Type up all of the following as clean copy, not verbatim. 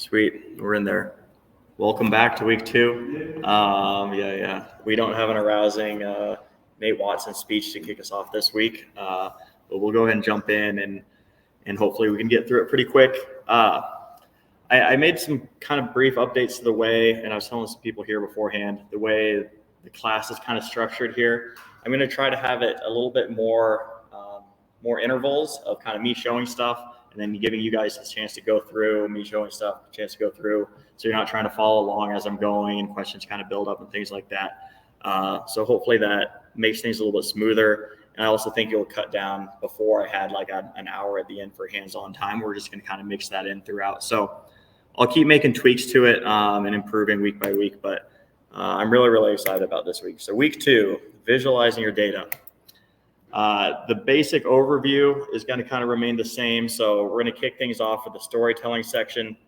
Sweet, we're in there. Welcome back to week 2. We don't have an arousing Nate Watson speech to kick us off this week, but we'll go ahead and jump in and hopefully we can get through it pretty quick. I made some kind of brief updates to the way, and I was telling some people here beforehand, the way the class is kind of structured here. I'm going to try to have it a little bit more intervals of kind of me showing stuff and then giving you guys a chance to go through, me showing stuff, a chance to go through. So you're not trying to follow along as I'm going and questions kind of build up and things like that. So hopefully that makes things a little bit smoother. And I also think it'll cut down before I had like an hour at the end for hands-on time. We're just going to kind of mix that in throughout. So I'll keep making tweaks to it and improving week by week, but I'm really, really excited about this week. So week 2, visualizing your data. The basic overview is going to kind of remain the same. So we're going to kick things off with the storytelling section.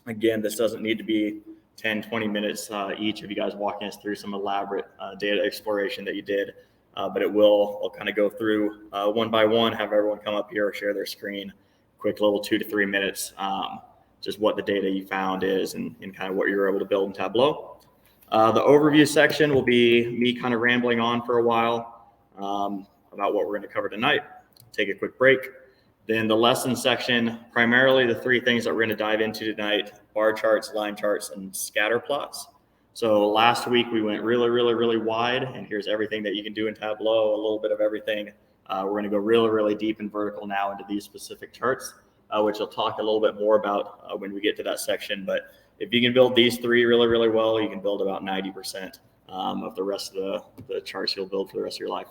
Again, this doesn't need to be 10, 20 minutes each of you guys walking us through some elaborate data exploration that you did. But I'll kind of go through one by one, have everyone come up here or share their screen, quick little 2 to 3 minutes, just what the data you found is and kind of what you're able to build in Tableau. The overview section will be me kind of rambling on for a while about what we're going to cover tonight, take a quick break. Then the lesson section, primarily the 3 things that we're going to dive into tonight: bar charts, line charts, and scatter plots. So last week we went really, really, really wide, and here's everything that you can do in Tableau, a little bit of everything. We're going to go really, really deep and vertical now into these specific charts, which I'll talk a little bit more about when we get to that section. But if you can build these 3 really, really well, you can build about 90% of the rest of the charts you'll build for the rest of your life.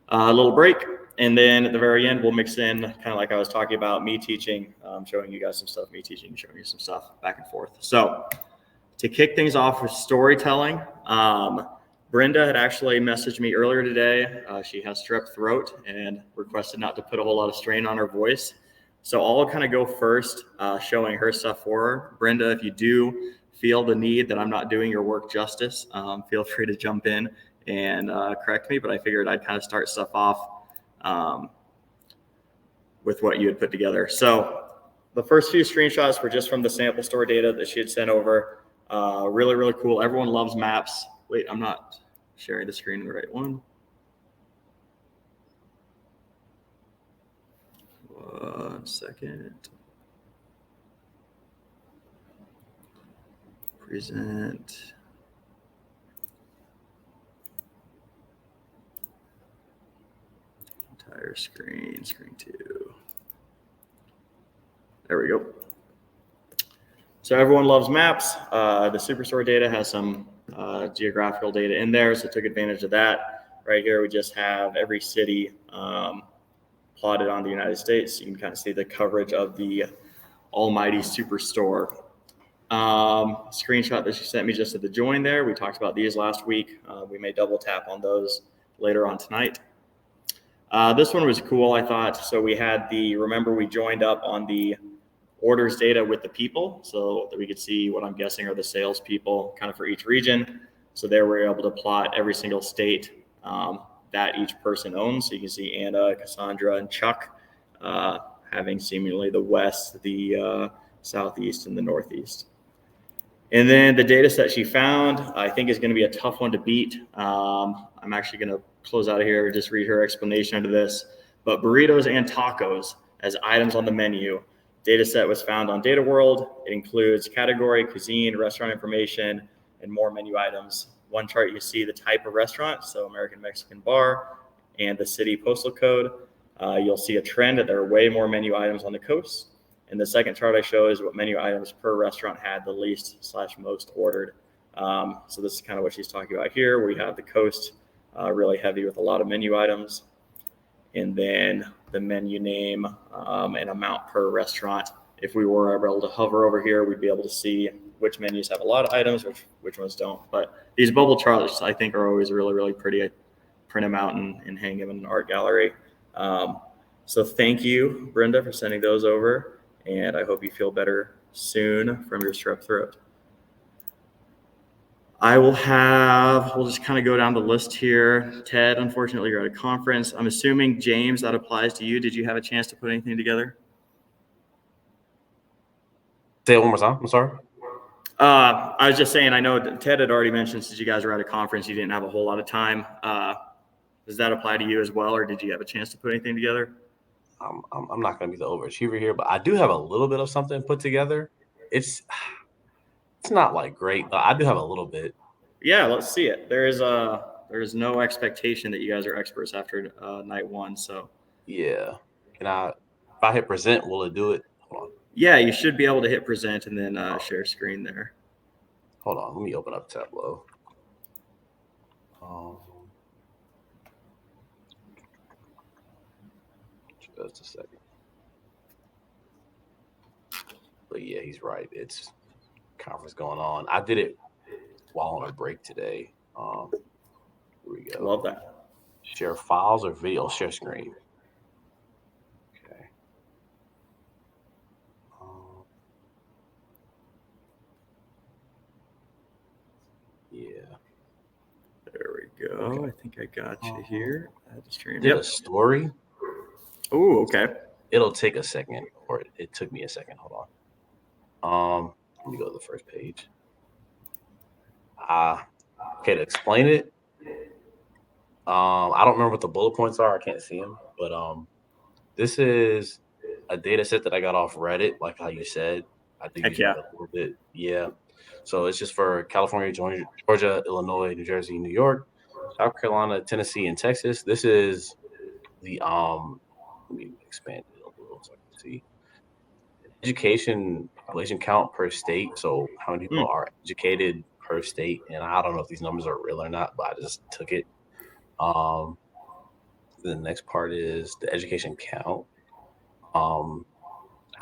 A little break, and then at the very end, we'll mix in kind of like I was talking about, me teaching, showing you guys some stuff, me teaching, showing you some stuff back and forth. So to kick things off with storytelling, Brenda had actually messaged me earlier today. She has strep throat and requested not to put a whole lot of strain on her voice. So I'll kind of go first, showing her stuff for her. Brenda, if you do feel the need that I'm not doing your work justice, feel free to jump in and correct me, but I figured I'd kind of start stuff off with what you had put together. So the first few screenshots were just from the sample store data that she had sent over. Really, really cool. Everyone loves maps. Wait, I'm not sharing the screen in the right one. 1 second. Present. Entire screen 2. There we go. So everyone loves maps. The Superstore data has some geographical data in there, so took advantage of that. Right here, we just have every city plotted on the United States. You can kind of see the coverage of the almighty Superstore. Screenshot that she sent me just at the join there. We talked about these last week. We may double tap on those later on tonight. This one was cool, I thought. So we had remember we joined up on the orders data with the people so that we could see what I'm guessing are the sales people kind of for each region. So there we're able to plot every single state that each person owns. So you can see Anna, Cassandra, and Chuck having seemingly the West, the Southeast, and the Northeast. And then the data set she found, I think, is going to be a tough one to beat. I'm actually going to close out of here, just read her explanation under this. But burritos and tacos as items on the menu. Data set was found on Data World. It includes category, cuisine, restaurant information, and more menu items. One chart, you see the type of restaurant, so American Mexican bar, and the city postal code. You'll see a trend that there are way more menu items on the coast. And the second chart I show is what menu items per restaurant had the least/most ordered. So this is kind of what she's talking about here. We have the coast really heavy with a lot of menu items. And then the menu name and amount per restaurant. If we were able to hover over here, we'd be able to see which menus have a lot of items, which ones don't. But these bubble charts, I think, are always really, really pretty. I print them out and hang them in an art gallery. So thank you, Brenda, for sending those over. And I hope you feel better soon from your strep throat. We'll just kind of go down the list here. Ted, unfortunately, you're at a conference. I'm assuming, James, that applies to you. Did you have a chance to put anything together? Say it one more time. I'm sorry. I was just saying, I know Ted had already mentioned since you guys were at a conference, you didn't have a whole lot of time. Does that apply to you as well, or did you have a chance to put anything together? I'm not going to be the overachiever here, but I do have a little bit of something put together. It's not like great, but I do have a little bit. Yeah, let's see it. There is no expectation that you guys are experts after night one. So Yeah. If I hit present, will it do it? Hold on. Yeah, you should be able to hit present and then share screen there. Hold on. Let me open up Tableau. Just a second. But yeah, he's right. It's conference going on. I did it while on a break today. Here we go. Love that. Share files or video? Share screen. Okay. Yeah. There we go. Okay. I think I got you here. I just streamed. Did a story. Oh, okay. It'll take a second, or it took me a second. Hold on. Let me go to the first page. Okay, to explain it, I don't remember what the bullet points are. I can't see them, but this is a data set that I got off Reddit, like how you said. I did use Reddit a little bit. Yeah. So it's just for California, Georgia, Illinois, New Jersey, New York, South Carolina, Tennessee, and Texas. This is the let me expand it a little so I can see. Education population count per state. So how many people are educated per state? And I don't know if these numbers are real or not, but I just took it. The next part is the education count. How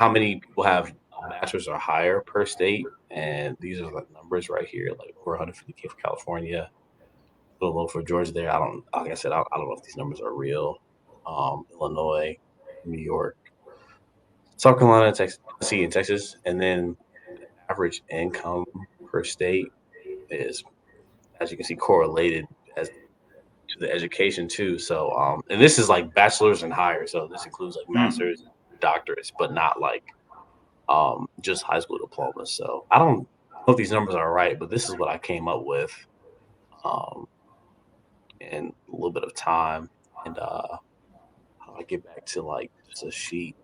many people have a bachelor's or higher per state? And these are the numbers right here, like over 150K for California, a little low for Georgia there. Like I said, I don't know if these numbers are real. Illinois, New York, South Carolina, Tennessee, and Texas. And then the average income per state is, as you can see, correlated as to the education too. So, and this is like bachelor's and higher. So this includes like master's, doctorates, but not like just high school diplomas. So I don't know if these numbers are right, but this is what I came up with in a little bit of time. And how do I get back to like just a sheet?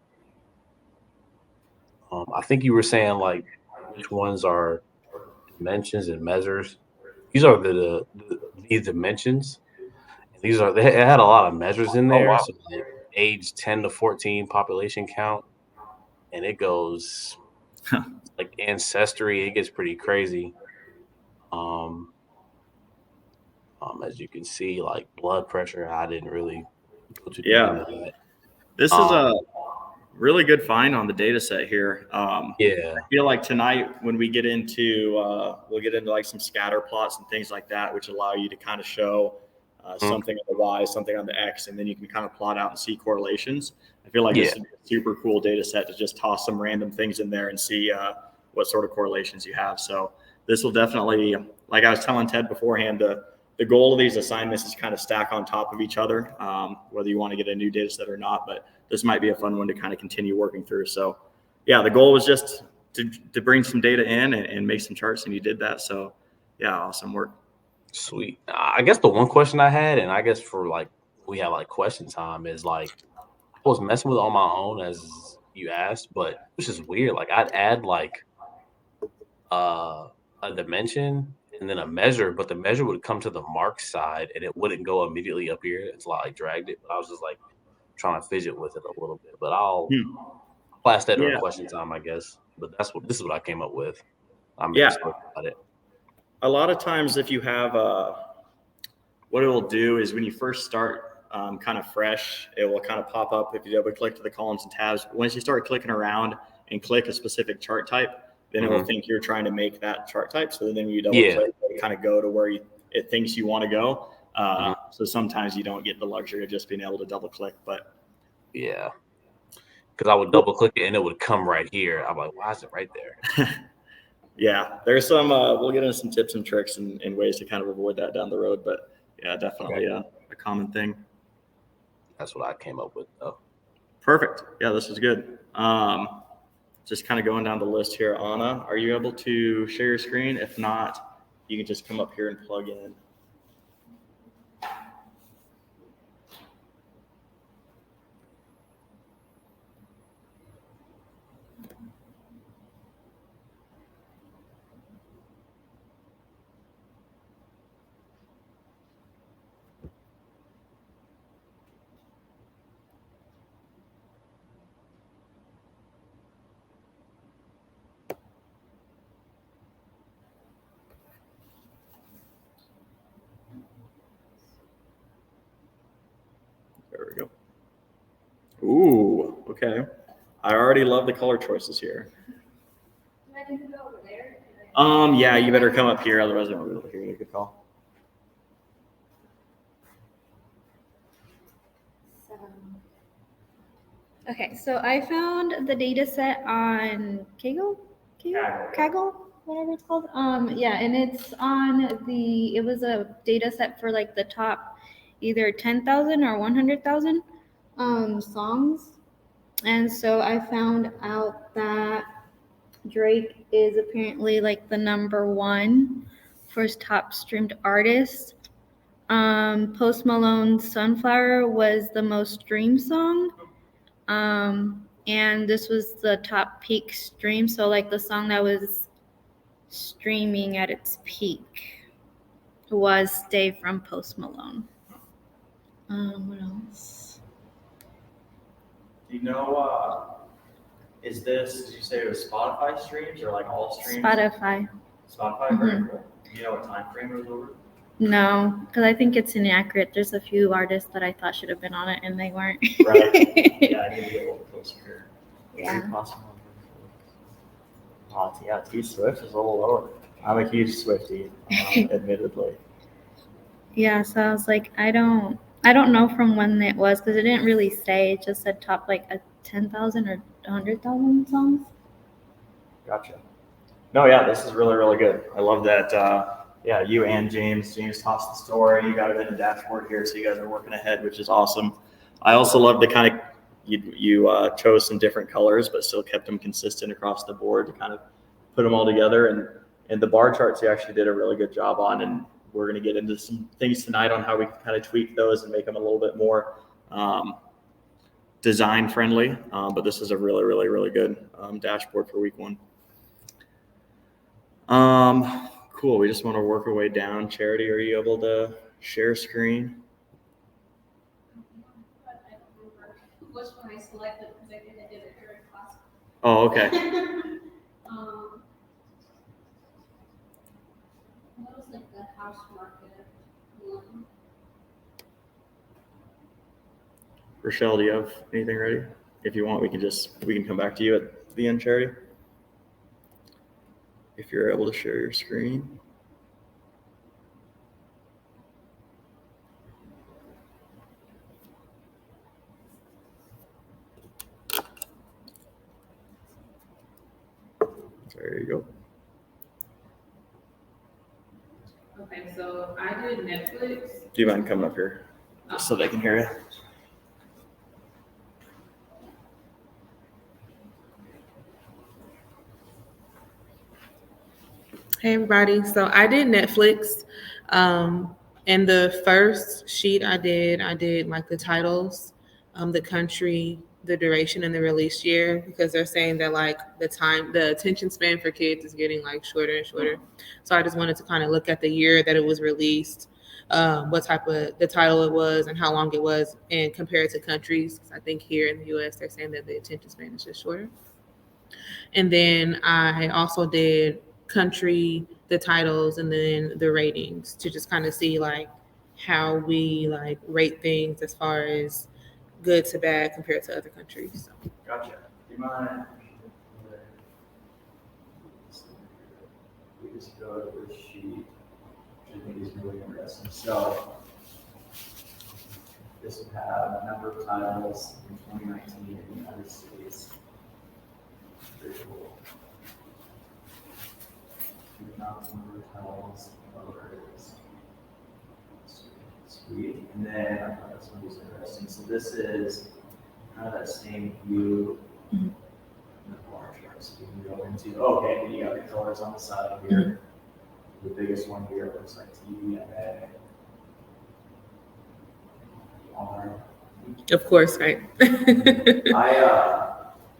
I think you were saying like which ones are dimensions and measures. These are the dimensions. These are it had a lot of measures in there. Oh, wow. So like age 10 to 14 population count, and it goes like ancestry. It gets pretty crazy. As you can see, like blood pressure, I didn't really go too deep into that. This is a really good find on the data set here. Yeah. I feel like tonight when we get into, we'll get into like some scatter plots and things like that, which allow you to kind of show something on the Y, something on the X, and then you can kind of plot out and see correlations. I feel like this is a super cool data set to just toss some random things in there and see what sort of correlations you have. So this will definitely, like I was telling Ted beforehand, the goal of these assignments is kind of stack on top of each other, whether you want to get a new data set or not, but this might be a fun one to kind of continue working through. So yeah, the goal was just to bring some data in and make some charts, and you did that. So yeah, awesome work. Sweet. I guess the one question I had, and I guess for like, we have like question time, is like, I was messing with it on my own as you asked, but which is weird. Like I'd add like a dimension and then a measure, but the measure would come to the mark side and it wouldn't go immediately up here until I dragged it. But I was just like trying to fidget with it a little bit. But I'll blast that during question time, I guess. But this is what I came up with. I'm excited about it. A lot of times, if you have what it will do is when you first start kind of fresh, it will kind of pop up if you double click to the columns and tabs. Once you start clicking around and click a specific chart type, then it will think you're trying to make that chart type. So then you double click, it kind of go to where it thinks you want to go. So sometimes you don't get the luxury of just being able to double click, but yeah, because I would double click it and it would come right here. I'm like, why is it right there? Yeah, there's some, we'll get into some tips and tricks and ways to kind of avoid that down the road, but yeah, definitely a common thing. That's what I came up with though. Perfect. Yeah, this is good. just kind of going down the list here. Anna, are you able to share your screen? If not, you can just come up here and plug in. There we go. Ooh, okay. I already love the color choices here. Do I need to go over there? Yeah, you better come up here, otherwise I won't be able to hear you. Good call. Okay, so I found the data set on Kaggle, whatever it's called. Yeah, and it's on it was a data set for like the top either 10,000 or 100,000 songs. And so I found out that Drake is apparently like the #1 for his top streamed artist. Post Malone's Sunflower was the most streamed song. And this was the top peak stream. So like the song that was streaming at its peak was Stay from Post Malone. What else? Do you know, did you say it was Spotify streams or like all streams? Spotify. Spotify, very cool. Do you know what time frame it was over? No, because I think it's inaccurate. There's a few artists that I thought should have been on it and they weren't. Right. Yeah, I need to get a little closer here. Yeah. Yeah, T Swift is a little lower. I'm a huge Swiftie, admittedly. Yeah, so I was like, I don't know from when it was because it didn't really say. It just said top like a 10,000 or 100,000 songs. Gotcha. No, yeah, this is really, really good. I love that. Yeah, you and James tossed the story. You got it in the dashboard here, so you guys are working ahead, which is awesome. I also love the kind of you chose some different colors, but still kept them consistent across the board to kind of put them all together. And the bar charts you actually did a really good job on. And we're going to get into some things tonight on how we can kind of tweak those and make them a little bit more design friendly. But this is a really, really, really good dashboard for week 1. Cool. We just want to work our way down. Charity, are you able to share screen? Which one I selected because I did it during class. Oh, okay. What was like the house market one? Rochelle, do you have anything ready? If you want, we can come back to you at the end, Charity. If you're able to share your screen. There you go. Okay, so I did Netflix. Do you mind coming up here just so they can hear you? Hey everybody, so I did Netflix. And the first sheet I did like the titles, the country, the duration, and the release year, because they're saying that like the attention span for kids is getting like shorter and shorter. So I just wanted to kind of look at the year that it was released, what type of the title it was and how long it was, and compare it to countries. Because I think here in the US, they're saying that the attention span is just shorter. And then I also did country, the titles, and then the ratings to just kind of see like how we like rate things as far as good to bad compared to other countries. So. Gotcha. Do you mind? We just go to this sheet, which I think is really interesting. So this would have a number of titles in 2019 in the United States. Very cool. Number of titles, sweet. And then I thought this one was interesting. So this is kind of that same view in the bar chart. So you can go into, okay, you got the colors on the side here. The biggest one here looks like TVMA. Of course, right?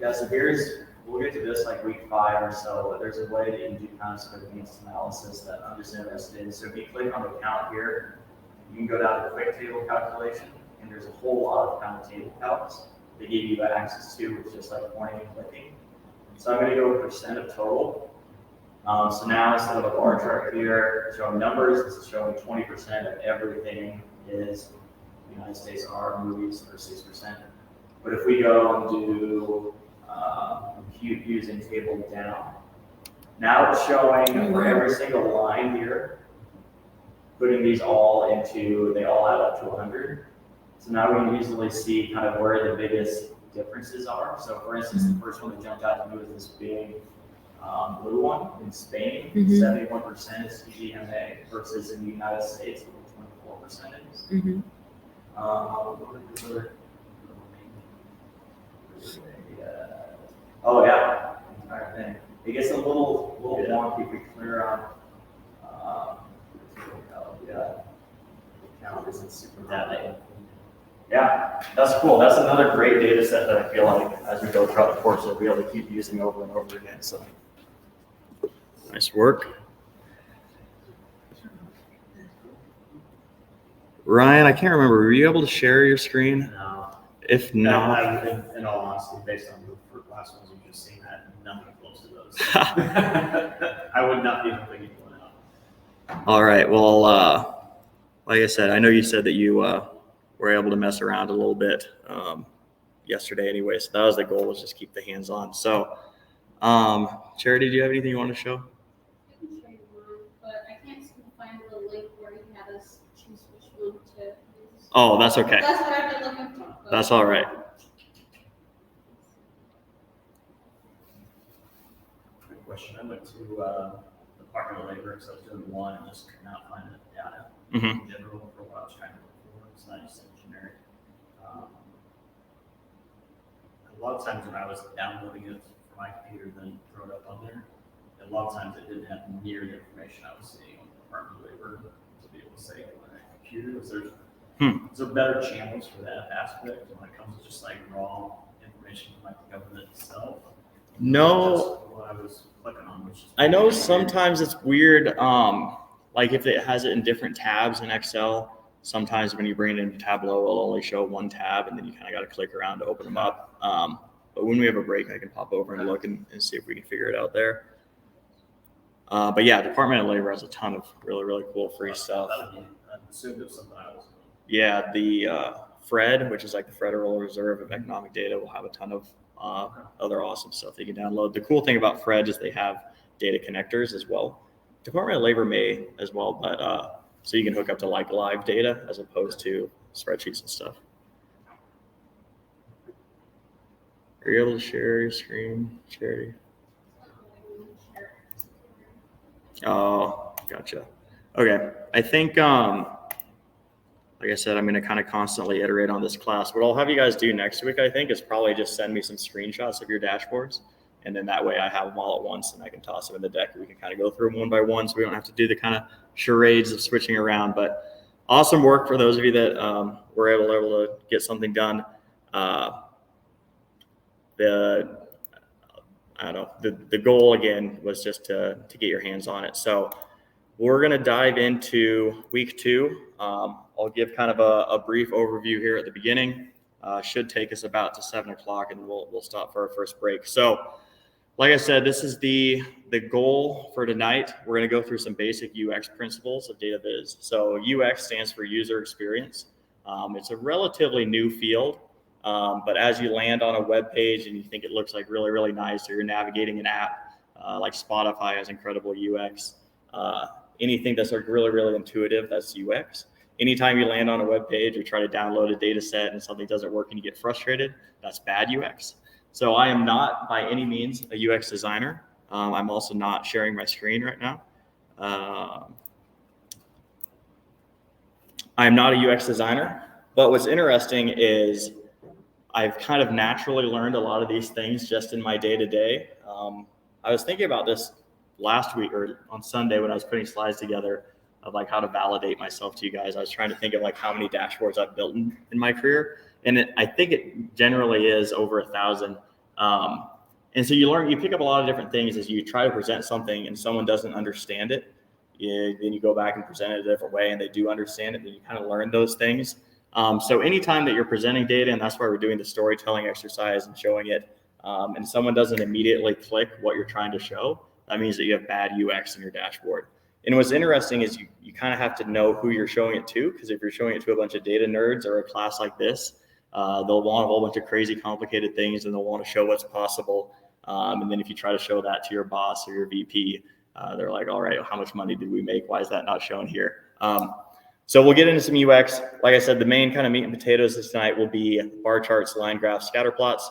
Yeah, so we'll get to this like week 5 or so, but there's a way that you can do kind of some advanced analysis that I'm just interested in. So if you click on the count here, you can go down to quick table calculation, and there's a whole lot of kind of table calcs they give you access to, which is just like pointing and clicking. So I'm going to go percent of total. So now instead of a bar chart here showing numbers, this is showing 20% of everything is United States R movies for 6%. But if we go and do compute using table down, now it's showing for every single line here, putting these all into, they all add up to 100. So now we can easily see kind of where the biggest differences are. So for instance, the first one that jumped out to me was this big blue one in Spain, 71% is TVMA versus in the United States, 24% is. Oh yeah, entire thing. It gets a little wonky if we clear on. Count isn't super that. Yeah, that's cool. That's another great data set that I feel like as we go throughout the course, we'll be able to keep using over and over again. So nice work. Ryan, I can't remember. Were you able to share your screen? No. If not, in all honesty, based on the last ones you've just seen, that nothing close to those. I would not be able to figure one out. all right. Well, like I said, I know you said that you were able to mess around a little bit yesterday anyway. So that was the goal, was just keep the hands on. So, Charity, do you have anything you want to show? I can show you one, but I can't seem to find the link where you had us choose which one to use. Oh, that's okay. That's what I've been looking for. but- That's all right. Quick question. I went to the Department of Labor, so I was doing one and just could not find the data Mhm. in general for what I was trying to look for. It's not just generic. A lot of times when I was downloading it from my computer, then throw it up on there, a lot of times it didn't have near the information I was seeing on the Department of Labor to be able to say on my computer. Is there better channels for that aspect when it comes to just like raw information from like the government itself? No, That's what I was clicking on, which is I know sometimes it's weird. Like if it has it in different tabs in Excel, sometimes when you bring it into Tableau, it'll only show one tab, and then you kind of got to click around to open them up. But when we have a break, I can pop over and look and see if we can figure it out there. But yeah, Department of Labor has a ton of really, really cool free stuff. I assumed it was something I was. Yeah, the FRED, which is like the Federal Reserve of Economic Data, will have a ton of other awesome stuff that you can download. The cool thing about FRED is they have data connectors as well. Department of Labor may as well, but so you can hook up to like live data as opposed to spreadsheets and stuff. Are you able to share your screen, Charity? Oh, gotcha. Okay, I think like I said, I'm going to kind of constantly iterate on this class. What I'll have you guys do next week, I think, is probably just send me some screenshots of your dashboards. And then that way I have them all at once and I can toss them in the deck. We can kind of go through them one by one so we don't have to do the kind of charades of switching around. But awesome work for those of you that were able to get something done. The goal, again, was just to get your hands on it. So we're going to dive into week 2. I'll give kind of a brief overview here at the beginning. Should take us about to 7 o'clock, and we'll stop for our first break. So like I said, this is the goal for tonight. We're going to go through some basic UX principles of data viz. So UX stands for user experience. It's a relatively new field, but as you land on a web page and you think it looks like really, really nice, or you're navigating an app like Spotify has incredible UX. Anything that's like really, really intuitive, that's UX. Anytime you land on a web page or try to download a data set and something doesn't work and you get frustrated, that's bad UX. So I am not by any means a UX designer. I'm also not sharing my screen right now. I'm not a UX designer, but what's interesting is I've kind of naturally learned a lot of these things just in my day-to-day. I was thinking about this last week or on Sunday when I was putting slides together of like how to validate myself to you guys. I was trying to think of like how many dashboards I've built in my career. And I think it generally is over 1,000. And so you pick up a lot of different things as you try to present something and someone doesn't understand it. Then you go back and present it a different way and they do understand it. Then you kind of learn those things. So anytime that you're presenting data, and that's why we're doing the storytelling exercise and showing it, and someone doesn't immediately click what you're trying to show, that means that you have bad UX in your dashboard. And what's interesting is you kind of have to know who you're showing it to, because if you're showing it to a bunch of data nerds or a class like this, they'll want a whole bunch of crazy complicated things and they'll want to show what's possible. And then if you try to show that to your boss or your VP, they're like, all right, how much money did we make? Why is that not shown here? So we'll get into some UX. Like I said, the main kind of meat and potatoes this night will be bar charts, line graphs, scatter plots.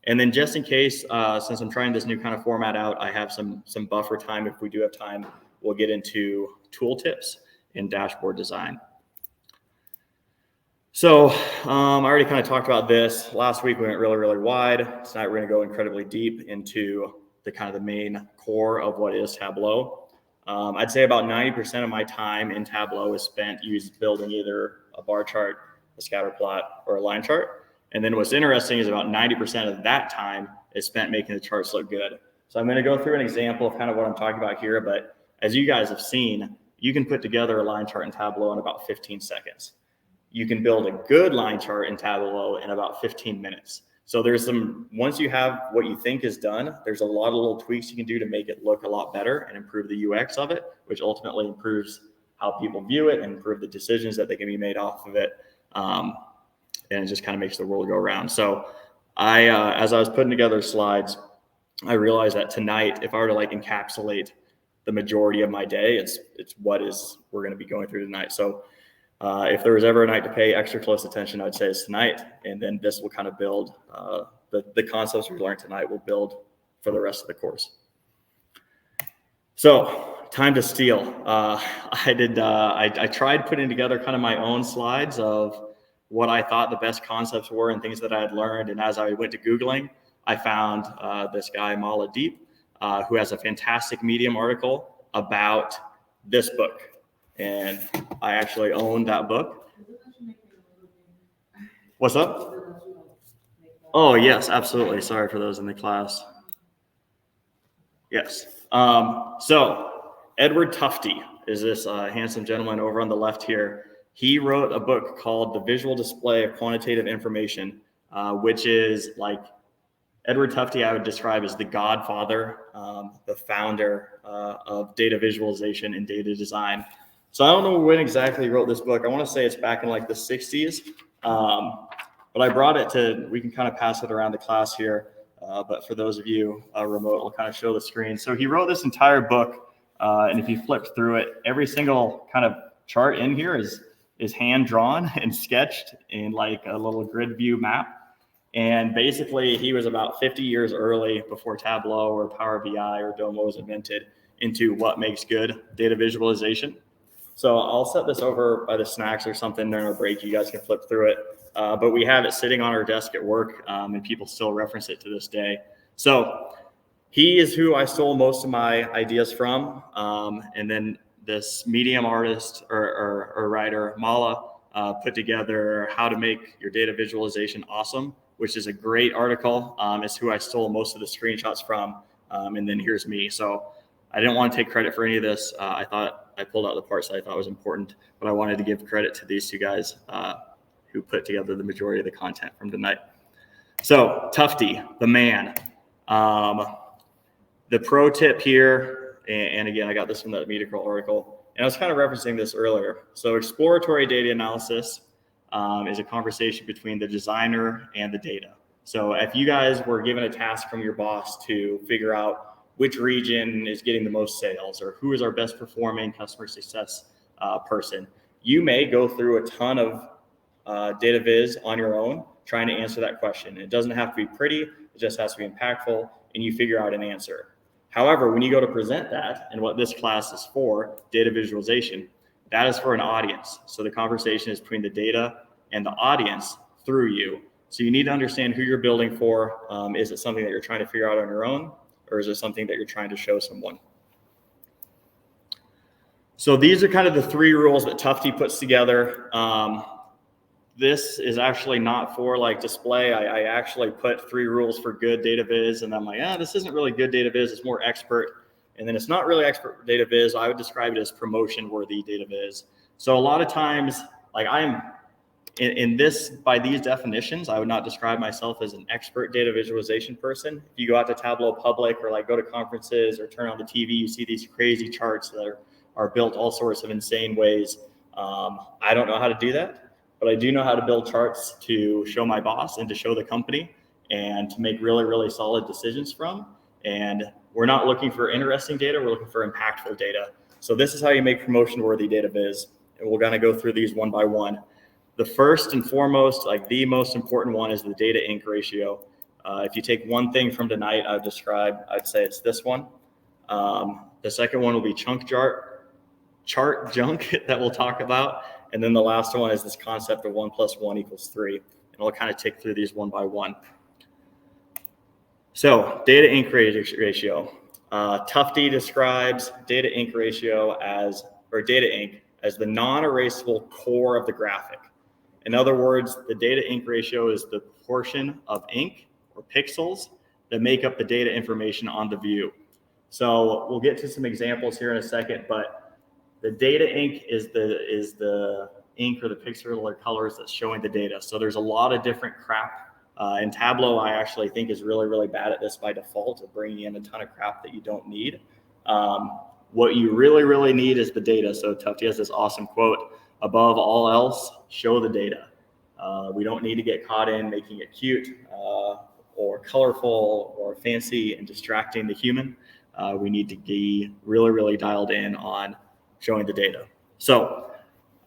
And then just in case, since I'm trying this new kind of format out, I have some buffer time. If we do have time, we'll get into tooltips and dashboard design. So I already kind of talked about this. Last week we went really, really wide. Tonight we're going to go incredibly deep into the kind of the main core of what is Tableau. I'd say about 90% of my time in Tableau is spent building either a bar chart, a scatter plot, or a line chart. And then what's interesting is about 90% of that time is spent making the charts look good. So I'm going to go through an example of kind of what I'm talking about here. But as you guys have seen, you can put together a line chart in Tableau in about 15 seconds. You can build a good line chart in Tableau in about 15 minutes. So once you have what you think is done, there's a lot of little tweaks you can do to make it look a lot better and improve the UX of it, which ultimately improves how people view it and improve the decisions that they can be made off of it. And it just kind of makes the world go round. So as I was putting together slides, I realized that tonight, if I were to like encapsulate the majority of my day, it's we're going to be going through tonight. So if there was ever a night to pay extra close attention, I'd say it's tonight. And then this will kind of build the concepts we learned tonight will build for the rest of the course. So time to steal. I tried putting together kind of my own slides of what I thought the best concepts were and things that I had learned. And as I went to Googling, I found this guy, Mala Deep, who has a fantastic Medium article about this book. And I actually own that book. What's up? Oh, yes, absolutely. Sorry for those in the class. Yes. So Edward Tufte is this handsome gentleman over on the left here. He wrote a book called The Visual Display of Quantitative Information, which is like Edward Tufte I would describe as the godfather, the founder of data visualization and data design. So I don't know when exactly he wrote this book. I want to say it's back in like the 60s. But I brought it we can kind of pass it around the class here. But for those of you remote, I'll kind of show the screen. So he wrote this entire book. And if you flip through it, every single kind of chart in here is hand drawn and sketched in like a little grid view map. And basically he was about 50 years early before Tableau or Power BI or Domo was invented into what makes good data visualization. So I'll set this over by the snacks or something during our break. You guys can flip through it. But we have it sitting on our desk at work and people still reference it to this day. So he is who I stole most of my ideas from. And then this Medium artist or writer, Mala, put together How to Make Your Data Visualization Awesome, which is a great article. It's who I stole most of the screenshots from. And then here's me. So I didn't want to take credit for any of this. I thought I pulled out the parts that I thought was important, but I wanted to give credit to these two guys who put together the majority of the content from tonight. So Tufte, the man. The pro tip here, and again, I got this from the Medical article, and I was kind of referencing this earlier. So exploratory data analysis is a conversation between the designer and the data. So if you guys were given a task from your boss to figure out which region is getting the most sales or who is our best performing customer success person, you may go through a ton of data viz on your own trying to answer that question. It doesn't have to be pretty, it just has to be impactful, and you figure out an answer. However, when you go to present that, and what this class is for, data visualization, that is for an audience. So the conversation is between the data and the audience through you. So you need to understand who you're building for. Is it something that you're trying to figure out on your own? or is it something that you're trying to show someone? So these are kind of the 3 rules that Tufte puts together. This is actually not for like display. I actually put 3 rules for good data viz, and I'm like, this isn't really good data viz. It's more expert. And then it's not really expert data viz. I would describe it as promotion worthy data viz. So a lot of times, like I'm in this, by these definitions, I would not describe myself as an expert data visualization person. If you go out to Tableau Public or like go to conferences or turn on the TV, you see these crazy charts that are built all sorts of insane ways. I don't know how to do that. But I do know how to build charts to show my boss and to show the company and to make really, really solid decisions from. And we're not looking for interesting data, we're looking for impactful data. So this is how you make promotion-worthy data viz. And we're gonna go through these one by one. The first and foremost, like the most important one is the data ink ratio. If you take one thing from tonight, I'd say it's this one. The second one will be chart junk that we'll talk about. And then the last one is this concept of 1 + 1 = 3. And I'll kind of tick through these one by one. So data ink ratio. Tufte describes data ink ratio or data ink as the non-erasable core of the graphic. In other words, the data ink ratio is the portion of ink or pixels that make up the data information on the view. So we'll get to some examples here in a second, but the data ink is the ink or the pixel colors that's showing the data. So there's a lot of different crap. In Tableau, I actually think is really, really bad at this by default of bringing in a ton of crap that you don't need. What you really, really need is the data. So Tufte has this awesome quote, above all else, show the data. We don't need to get caught in making it cute or colorful or fancy and distracting the human. We need to be really, really dialed in on showing the data. So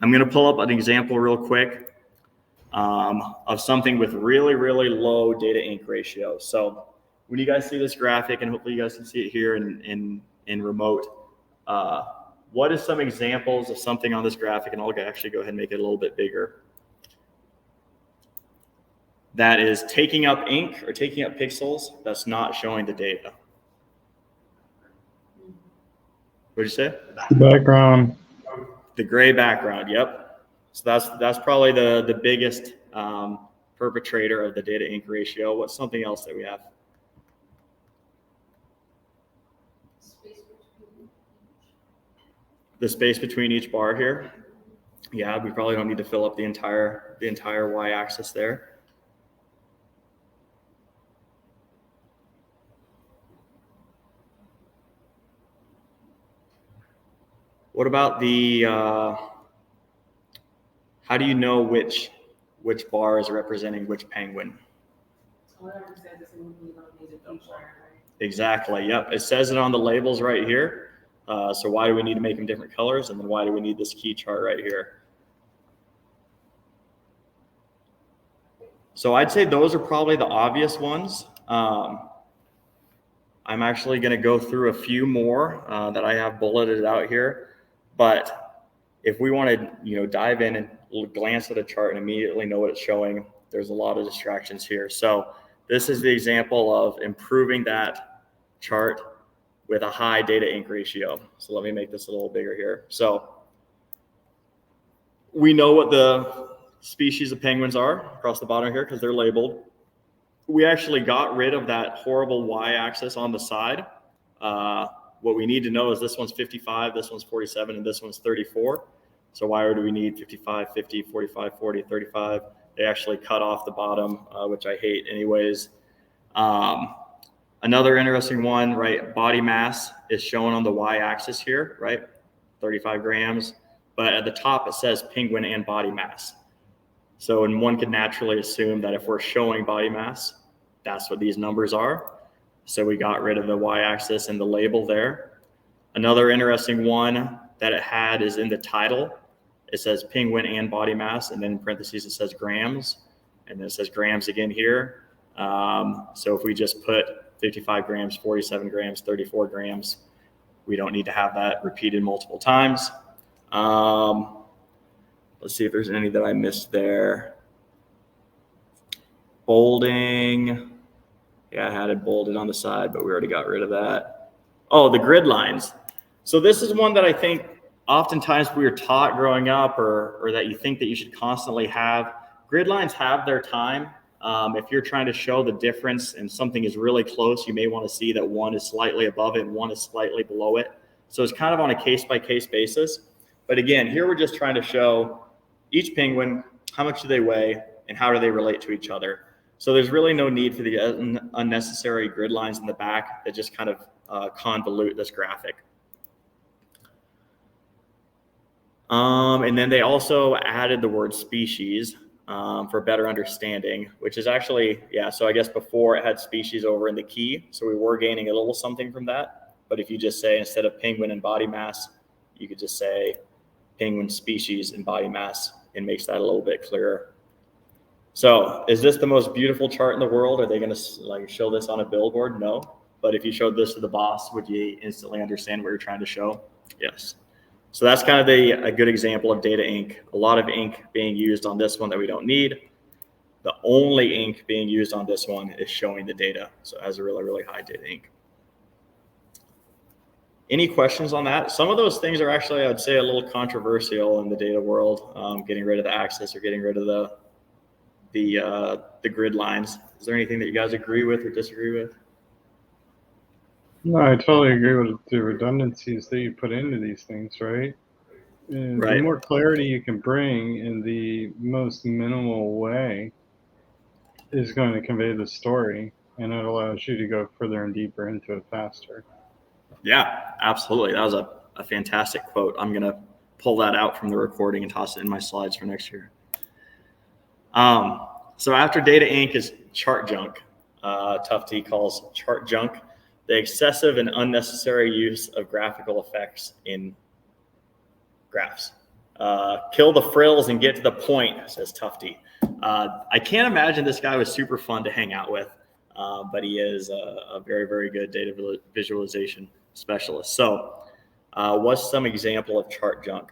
I'm going to pull up an example real quick of something with really, really low data ink ratio. So when you guys see this graphic, and hopefully you guys can see it here in remote, what is some examples of something on this graphic? And I'll actually go ahead and make it a little bit bigger. That is taking up ink or taking up pixels that's not showing the data. What'd you say? Background. The gray background, yep. So that's probably the biggest perpetrator of the data ink ratio. What's something else that we have? The space between each bar here. Yeah, we probably don't need to fill up the entire y-axis there. What about the, how do you know which bar is representing which penguin? Exactly, yep. It says it on the labels right here. So why do we need to make them different colors? And then why do we need this key chart right here? So I'd say those are probably the obvious ones. I'm actually going to go through a few more that I have bulleted out here. But if we want to, dive in and glance at a chart and immediately know what it's showing, there's a lot of distractions here. So this is the example of improving that chart with a high data ink ratio. So let me make this a little bigger here. So we know what the species of penguins are across the bottom here because they're labeled. We actually got rid of that horrible y-axis on the side. What we need to know is this one's 55, this one's 47, and this one's 34. So why do we need 55, 50, 45, 40, 35? They actually cut off the bottom, which I hate anyways. Another interesting one, right? Body mass is shown on the y-axis here, right? 35 grams. But at the top, it says penguin and body mass. So, and one could naturally assume that if we're showing body mass, that's what these numbers are. So we got rid of the y-axis and the label there. Another interesting one that it had is in the title. It says penguin and body mass, and then in parentheses it says grams, and then it says grams again here. So if we just put 55 grams, 47 grams, 34 grams, we don't need to have that repeated multiple times. Let's see if there's any that I missed there. Bolding. Yeah, I had it bolded on the side, but we already got rid of that. Oh, the grid lines. So this is one that I think oftentimes we were taught growing up, or that you think that you should constantly have. Grid lines have their time. If you're trying to show the difference and something is really close, you may want to see that one is slightly above it and one is slightly below it. So it's kind of on a case-by-case basis. But again, here we're just trying to show each penguin, how much do they weigh, and how do they relate to each other. So there's really no need for the unnecessary grid lines in the back that just kind of convolute this graphic. And then they also added the word species for better understanding, which is actually, yeah, so I guess before it had species over in the key, so we were gaining a little something from that. But if you just say, instead of penguin and body mass, you could just say penguin species and body mass, and makes that a little bit clearer. So is this the most beautiful chart in the world? Are they going to like show this on a billboard? No. But if you showed this to the boss, would you instantly understand what you're trying to show? Yes. So that's kind of a good example of data ink. A lot of ink being used on this one that we don't need. The only ink being used on this one is showing the data. So it has a really, really high data ink. Any questions on that? Some of those things are actually, I'd say, a little controversial in the data world, getting rid of the axis or getting rid of the grid lines. Is there anything that you guys agree with or disagree with? No, I totally agree with the redundancies that you put into these things, right? And Right. The more clarity you can bring in the most minimal way is going to convey the story, and it allows you to go further and deeper into it faster. Yeah, absolutely. That was a fantastic quote. I'm going to pull that out from the recording and toss it in my slides for next year. So after data ink is chart junk. Tufte calls chart junk the excessive and unnecessary use of graphical effects in graphs. Kill the frills and get to the point, says Tufte. I can't imagine this guy was super fun to hang out with, but he is a very, very good data visualization specialist. So what's some example of chart junk?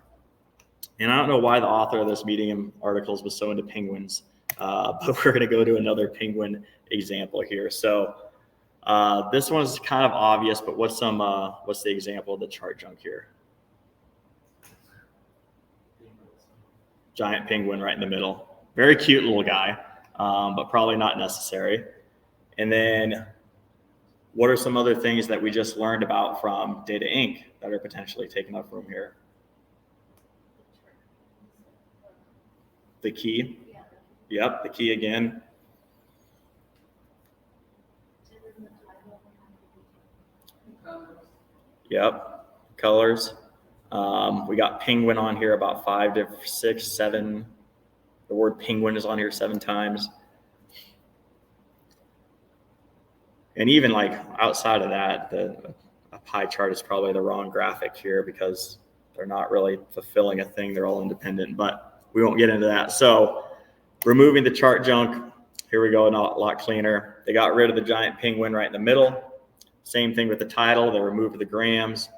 And I don't know why the author of this Medium articles was so into penguins, but we're going to go to another penguin example here. So this one's kind of obvious, but what's the example of the chart junk here? Giant penguin right in the middle. Very cute little guy, but probably not necessary. And then what are some other things that we just learned about from Data Inc. that are potentially taking up room here? The key. Yep, the key again. Yep, colors. We got penguin on here about 5 to 6, 7. The word penguin is on here 7 times. And even like outside of that, a pie chart is probably the wrong graphic here because they're not really fulfilling a thing. They're all independent, but we won't get into that. So removing the chart junk, here we go, a lot cleaner. They got rid of the giant penguin right in the middle. Same thing with the title. They removed the grams.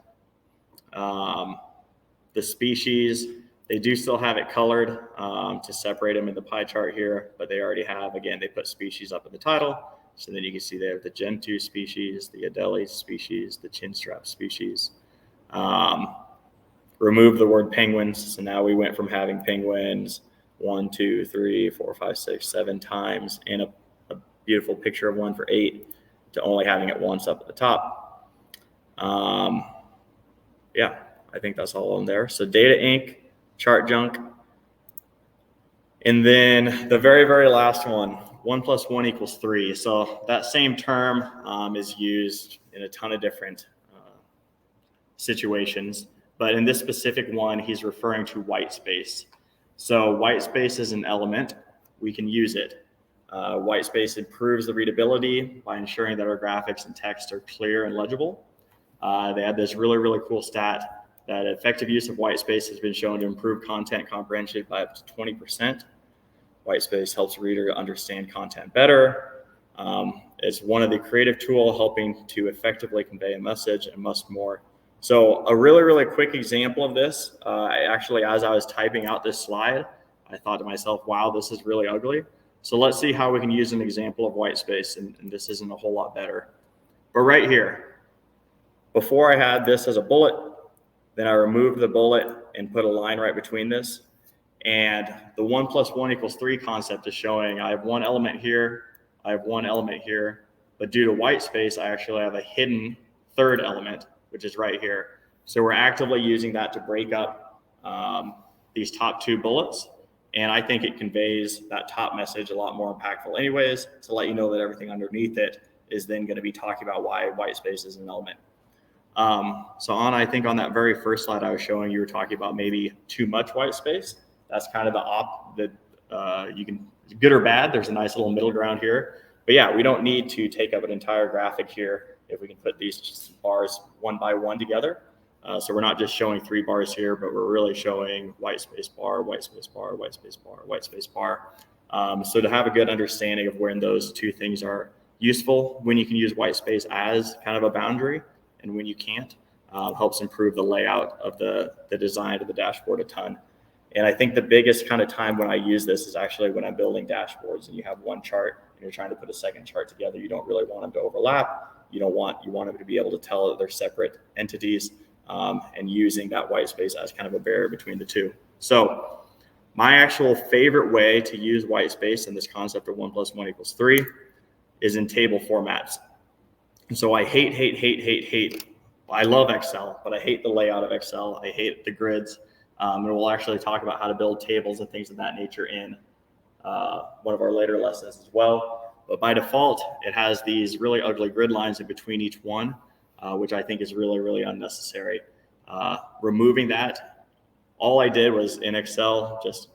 The species, they do still have it colored to separate them in the pie chart here, but they already have, again, they put species up in the title. So then you can see they have the Gentoo species, the Adelie species, the chinstrap species. Remove the word penguins. So now we went from having penguins 1, 2, 3, 4, 5, 6, 7 times and a beautiful picture of one for 8 to only having it once up at the top. Yeah, I think that's all on there. So Data Inc., chart junk. And then the very, very last one, 1 + 1 = 3. So that same term is used in a ton of different situations. But in this specific one, he's referring to white space. So white space is an element. We can use it. White space improves the readability by ensuring that our graphics and text are clear and legible. They had this really, really cool stat that effective use of white space has been shown to improve content comprehension by up to 20%. White space helps the reader understand content better. It's one of the creative tools helping to effectively convey a message and much more. So a really, really quick example of this, I actually, as I was typing out this slide, I thought to myself, wow, this is really ugly. So let's see how we can use an example of white space, and this isn't a whole lot better. But right here, before I had this as a bullet, then I removed the bullet and put a line right between this. And the 1 + 1 = 3 concept is showing I have one element here, I have one element here, but due to white space, I actually have a hidden third element, which is right here. So we're actively using that to break up these top two bullets. And I think it conveys that top message a lot more impactful anyways, to let you know that everything underneath it is then going to be talking about why white space is an element. So Anna, I think on that very first slide I was showing, you were talking about maybe too much white space. That's kind of you can, good or bad, there's a nice little middle ground here. But yeah, we don't need to take up an entire graphic here if we can put these bars one by one together. So we're not just showing 3 bars here, but we're really showing white space bar, white space bar, white space bar, white space bar. So to have a good understanding of when those two things are useful, when you can use white space as kind of a boundary and when you can't, helps improve the layout of the design of the dashboard a ton. And I think the biggest kind of time when I use this is actually when I'm building dashboards and you have one chart and you're trying to put a second chart together. You don't really want them to overlap. You want them to be able to tell that they're separate entities, and using that white space as kind of a barrier between the two. So my actual favorite way to use white space in this concept of 1 + 1 = 3 is in table formats. And so I hate. I love Excel, but I hate the layout of Excel. I hate the grids. And we'll actually talk about how to build tables and things of that nature in one of our later lessons as well. But by default, it has these really ugly grid lines in between each one, which I think is really, really unnecessary. Removing that, all I did was in Excel, just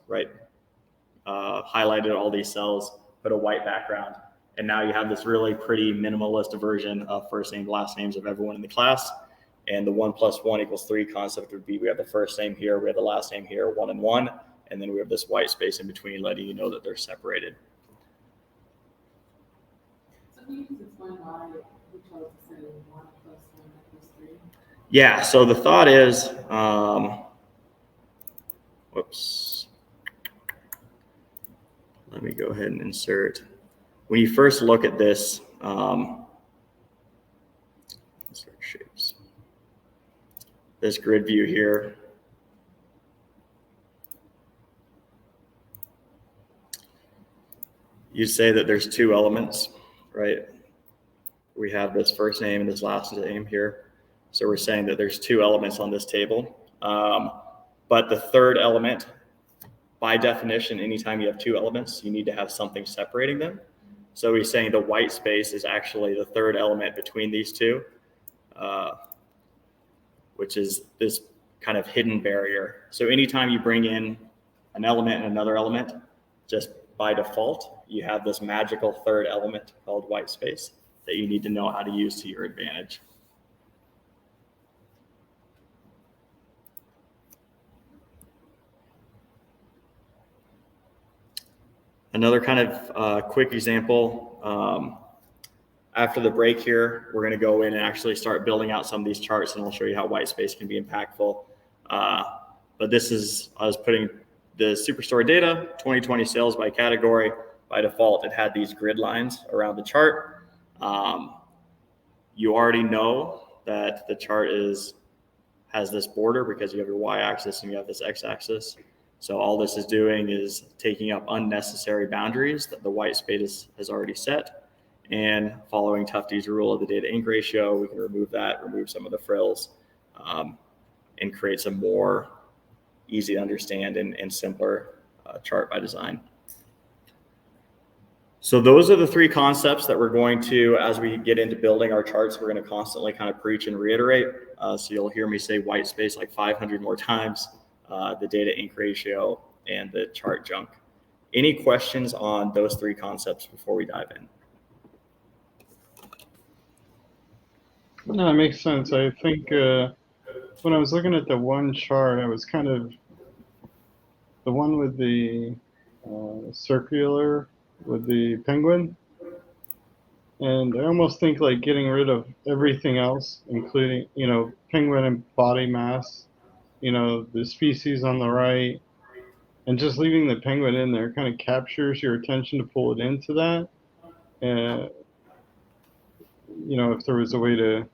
highlighted all these cells, put a white background, and now you have this really pretty minimalist version of first name, last names of everyone in the class. And the 1 + 1 = 3 concept would be we have the first name here, we have the last name here, 1 and 1, and then we have this white space in between letting you know that they're separated. So can you just explain why we chose to say 1 + 1 = 3? Yeah, so the thought is, let me go ahead and insert. When you first look at this, insert shapes. This grid view here. You say that there's 2 elements, right? We have this first name and this last name here. So we're saying that there's 2 elements on this table. But the third element, by definition, anytime you have 2 elements, you need to have something separating them. So he's saying the white space is actually the third element between these 2, which is this kind of hidden barrier. So anytime you bring in an element and another element, just by default, you have this magical third element called white space that you need to know how to use to your advantage. Another kind of quick example, after the break here, we're going to go in and actually start building out some of these charts, and I'll show you how white space can be impactful. But this is, I was putting the Superstore data, 2020 sales by category. By default, it had these grid lines around the chart. You already know that the chart has this border because you have your y-axis and you have this x-axis. So all this is doing is taking up unnecessary boundaries that the white space has already set. And following Tufte's rule of the data ink ratio, we can remove that, remove some of the frills, and create some more easy to understand and simpler chart by design. So those are the 3 concepts that we're going to, as we get into building our charts, we're going to constantly kind of preach and reiterate. So you'll hear me say white space like 500 more times, the data ink ratio, and the chart junk. Any questions on those 3 concepts before we dive in? No, it makes sense. I think when I was looking at the one chart, I was kind of the one with the circular with the penguin. And I almost think like getting rid of everything else, including, penguin and body mass, the species on the right, And just leaving the penguin in there kind of captures your attention to pull it into that. If there was a way to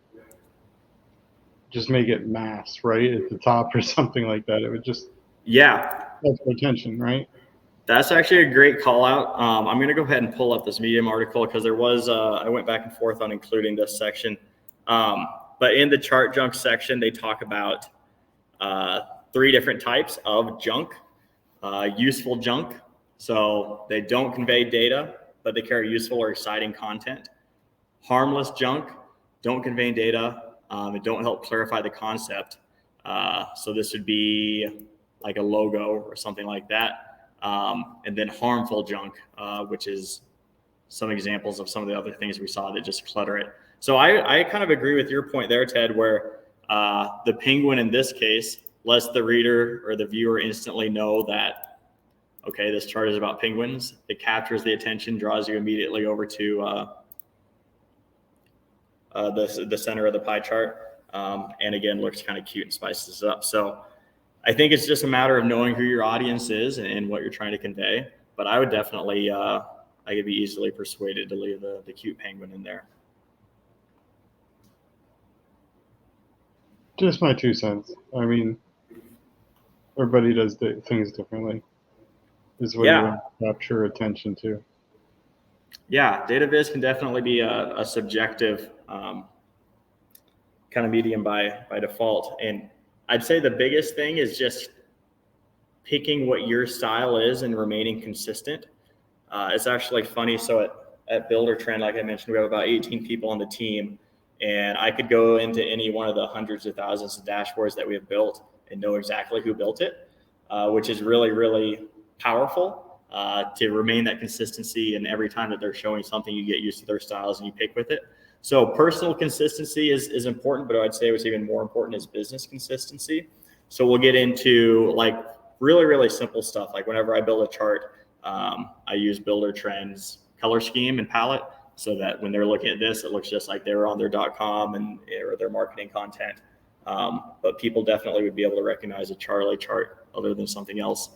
just make it mass right at the top or something like that, it would just Yeah, catch our attention, right? that's actually a great call out. I'm going to go ahead and pull up this Medium article because there was, I went back and forth on including this section. But in the chart junk section, they talk about 3 different types of junk. Useful junk. So they don't convey data, but they carry useful or exciting content. Harmless junk, don't convey data, and don't help clarify the concept. So this would be like a logo or something like that. And then harmful junk, which is some examples of some of the other things we saw that just clutter it. So I kind of agree with your point there, Ted, where the penguin in this case lets the reader or the viewer instantly know that, okay, this chart is about penguins. It captures the attention, draws you immediately over to the center of the pie chart. And again, looks kind of cute and spices it up. So I think it's just a matter of knowing who your audience is and what you're trying to convey. But I would definitely, I could be easily persuaded to leave the cute penguin in there. Just my 2 cents. I mean, everybody does things differently. Is what you want to capture attention to. Yeah, data viz can definitely be a subjective kind of medium by default. And I'd say the biggest thing is just picking what your style is and remaining consistent. It's actually funny. So at Builder Trend, like I mentioned, we have about 18 people on the team. And I could go into any one of the hundreds of thousands of dashboards that we have built and know exactly who built it, which is really, really powerful to remain that consistency. And every time that they're showing something, you get used to their styles and you pick with it. So personal consistency is important, but I'd say what's even more important is business consistency. So we'll get into like really, really simple stuff. Like whenever I build a chart, I use Builder Trends color scheme and palette, so that when they're looking at this, it looks just like they were on their .com or their marketing content. But people definitely would be able to recognize a Charlie chart other than something else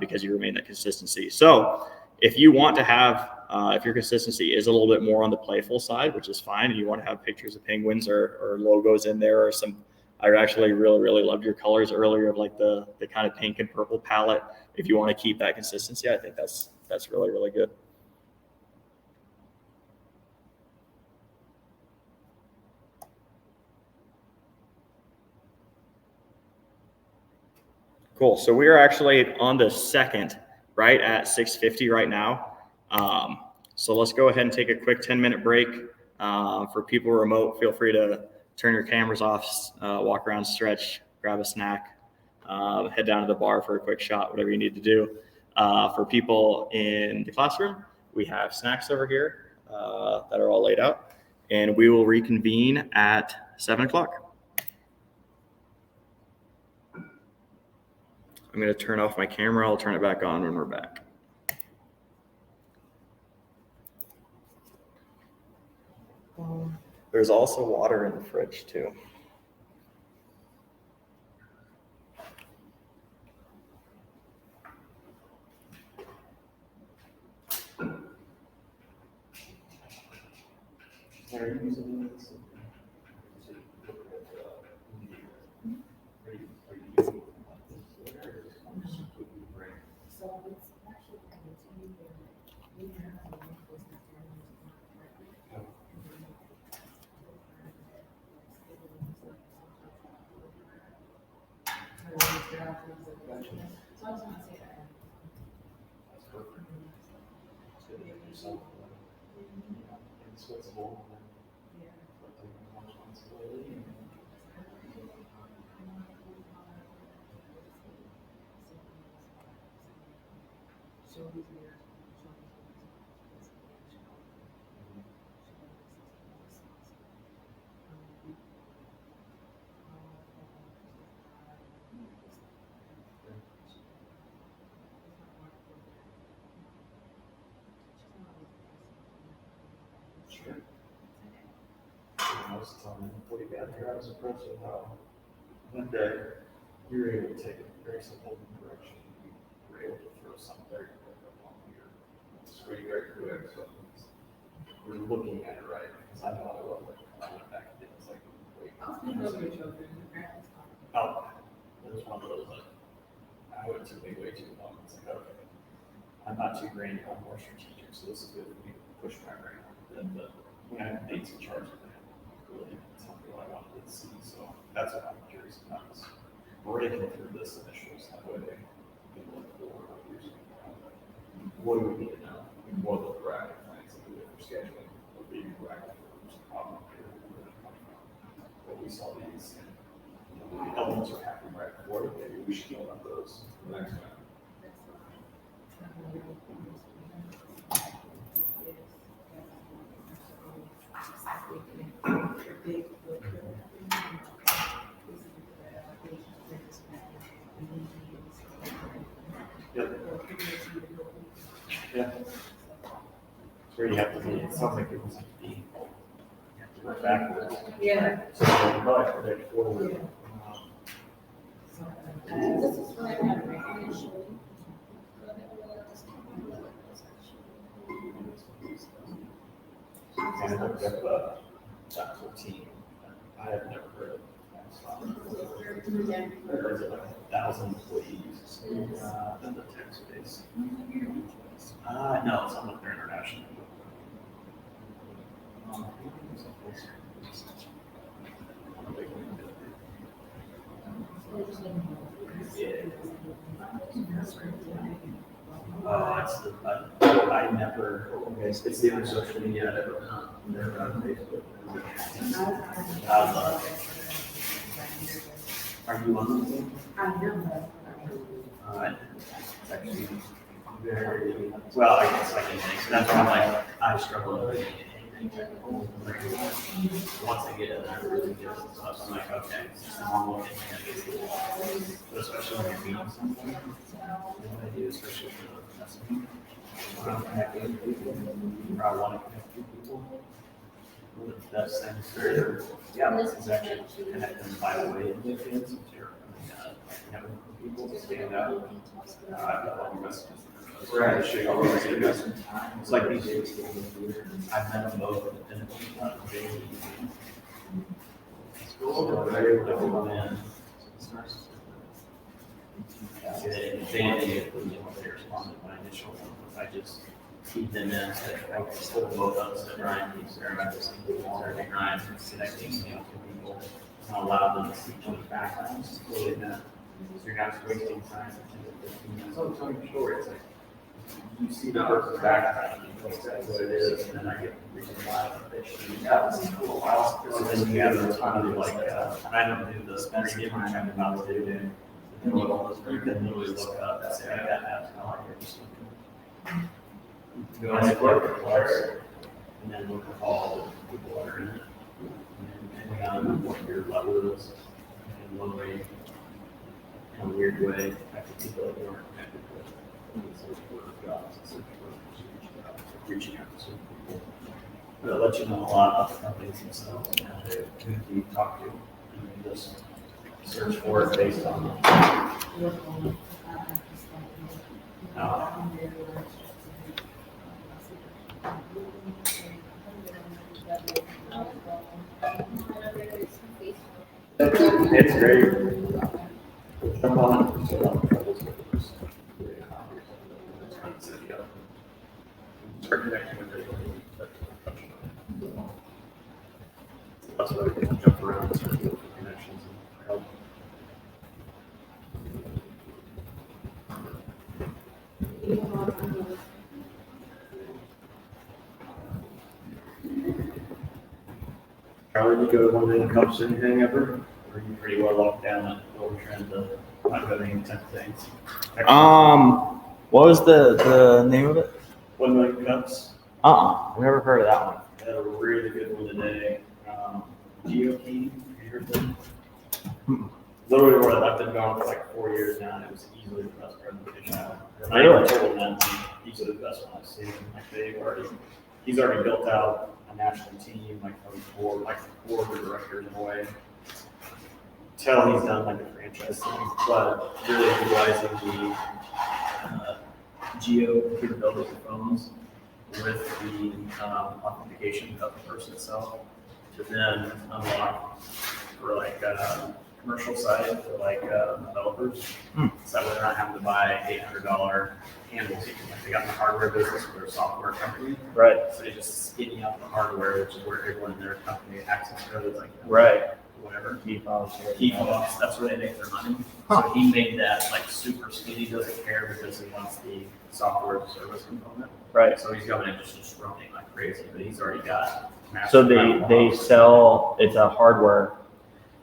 because you remain that consistency. So if you want to have, if your consistency is a little bit more on the playful side, which is fine, and you want to have pictures of penguins or logos in there or some, I actually really, really loved your colors earlier of like the kind of pink and purple palette. If you want to keep that consistency, I think that's really, really good. Cool. So we are actually on the second, right at 6:50 right now. So let's go ahead and take a quick 10-minute break. For people remote, feel free to turn your cameras off, walk around, stretch, grab a snack, head down to the bar for a quick shot, whatever you need to do. For people in the classroom, we have snacks over here that are all laid out, and we will reconvene at 7 o'clock. I'm going to turn off my camera. I'll turn it back on when we're back. There's also water in the fridge too. What you got here, I was impressed with how one day you were able to take a very simple direction, able to throw some there on your screen very quick. So we're looking at it right because I know I love it. I went back and it was like, wait, I'll speak over your children. Your parents talk. oh, there's one of those like I went to way too long. It's like, okay, I'm not too granular, I'm more strategic, so this is good for me to push my brain. But when I have dates and charts, really tell me what I wanted to see. So that's what I'm curious about. Is breaking through this initial step way. What do we need to know? What are the proactive plans that we do for scheduling? What are the proactive problem here? What we saw these elements are happening right before, maybe we should know about those next time. Yep. Yeah. It's where you have to be, it sounds like it was like you have to work backwards. Yeah. So you probably predict forward. This is what I have initially. And looked up that whole team. I have never heard of there's like 1,000 employees in the tech space. No, some of them are international. It's the, I never, okay, it's the other social media, never on Facebook. Are you on the team? I know that. It's actually very, well, I guess I can think, that's why I'm like, I struggle with anything technical. Once I get in there, I really get some stuff, I'm like, okay, it's just a normal thing. But especially when you're meeting someone, what I do, especially for the messaging. When I'm connecting with people, or I want to connect with people. One of the best things there, yeah, this is actually connect them by the way in LinkedIn, so you're, connecting with people to stand out. I've got long messages. Right, it's like these days, I've met them both in the daily. So they're able to come in. They responded to my initial one. I just keep them in, I still both of us that Ryan keeps there, I just keep Ryan connecting, to people, and allow them to see each other's backgrounds. So you're not wasting time. So it's on your story, it's like, you see the person's background, you know exactly what it is, and then I get reason why they should be out. So then you have a ton of like, and I don't do the spending I'm about to do. You can literally look up and say, I got that, I like it. Go on the plus, and then look at all the people that are in it. And depending on what your level is, in one way, in a weird way, I could people that you aren't connected with. Search for jobs, search for reaching out to certain people. But it'll let you know a lot about the companies themselves and how they who you talk to. And you just search for it based on it's great. Jump on it. Start connecting with everybody. That's why we can jump around and start looking for connections and help. Charlie, did you go to one of the cups or anything ever? Or are you pretty well locked down at Overtrend to not go to any type of things? What was the name of it? 1 million cups. I've never heard of that one. Had a really good one today. GOP, have you heard of them? Literally, where I've been going for like 4 years now, and it was easily the best presentation ever. I even told him that these are the best one I've seen. Like he's already built out a national team, like from board of directors in a way. Tell he's done like a franchise thing, but really utilizing geo capabilities of phones with the authentication of the person itself to then unlock for like commercial side for like developers. So that they're not having to buy $800 handles. Like they got in the hardware business for their software company. Right. So they just skinny up the hardware, which is where everyone in their company access codes like Right. whatever. Key fobs. That's where they make their money. So he made that like super skinny, doesn't care because he wants the software as a service component. Right. So he's going and just running like crazy, but he's already got. So they sell, it's a hardware.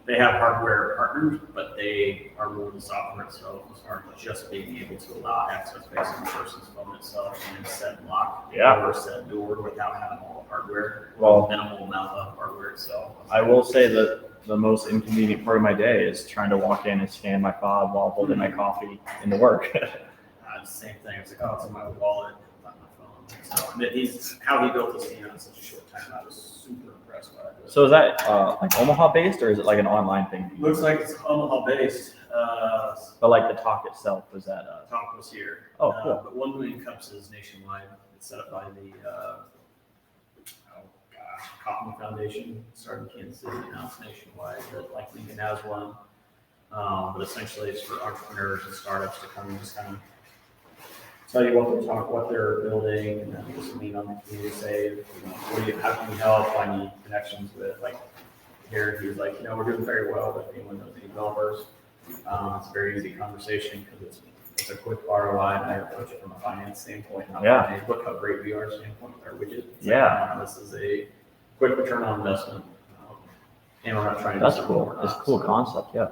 They have hardware partners, but they are more the software itself as far as just being able to allow access based on the person's phone itself and set lock or set door without having all the hardware. Well, minimal amount of hardware itself. I will say that the most inconvenient part of my day is trying to walk in and scan my fob while holding my coffee in the work. Same thing. It's like, oh, it's in my wallet, not my phone. So how he built this team in such a short time. I was super impressed by it. So is that like Omaha based or is it like an online thing? Looks like it's Omaha based. But like the talk itself, was that? Talk was here. Oh, cool. But 1 million cups is nationwide. It's set up by the Cotton Foundation. Started in Kansas City, now it's nationwide. But like Lincoln has one. But essentially, it's for entrepreneurs and startups to come and just kind of tell you what they're building, and then just lean on the community, say, how can we help? I need connections with, like, here, he was like, we're doing very well with anyone knows any developers. It's a very easy conversation because it's a quick ROI, and I approach it from a finance standpoint. Not look how great we are standpoint with our widget. This is a quick return on investment. And we're not trying to. That's cool. It's a cool concept, yeah.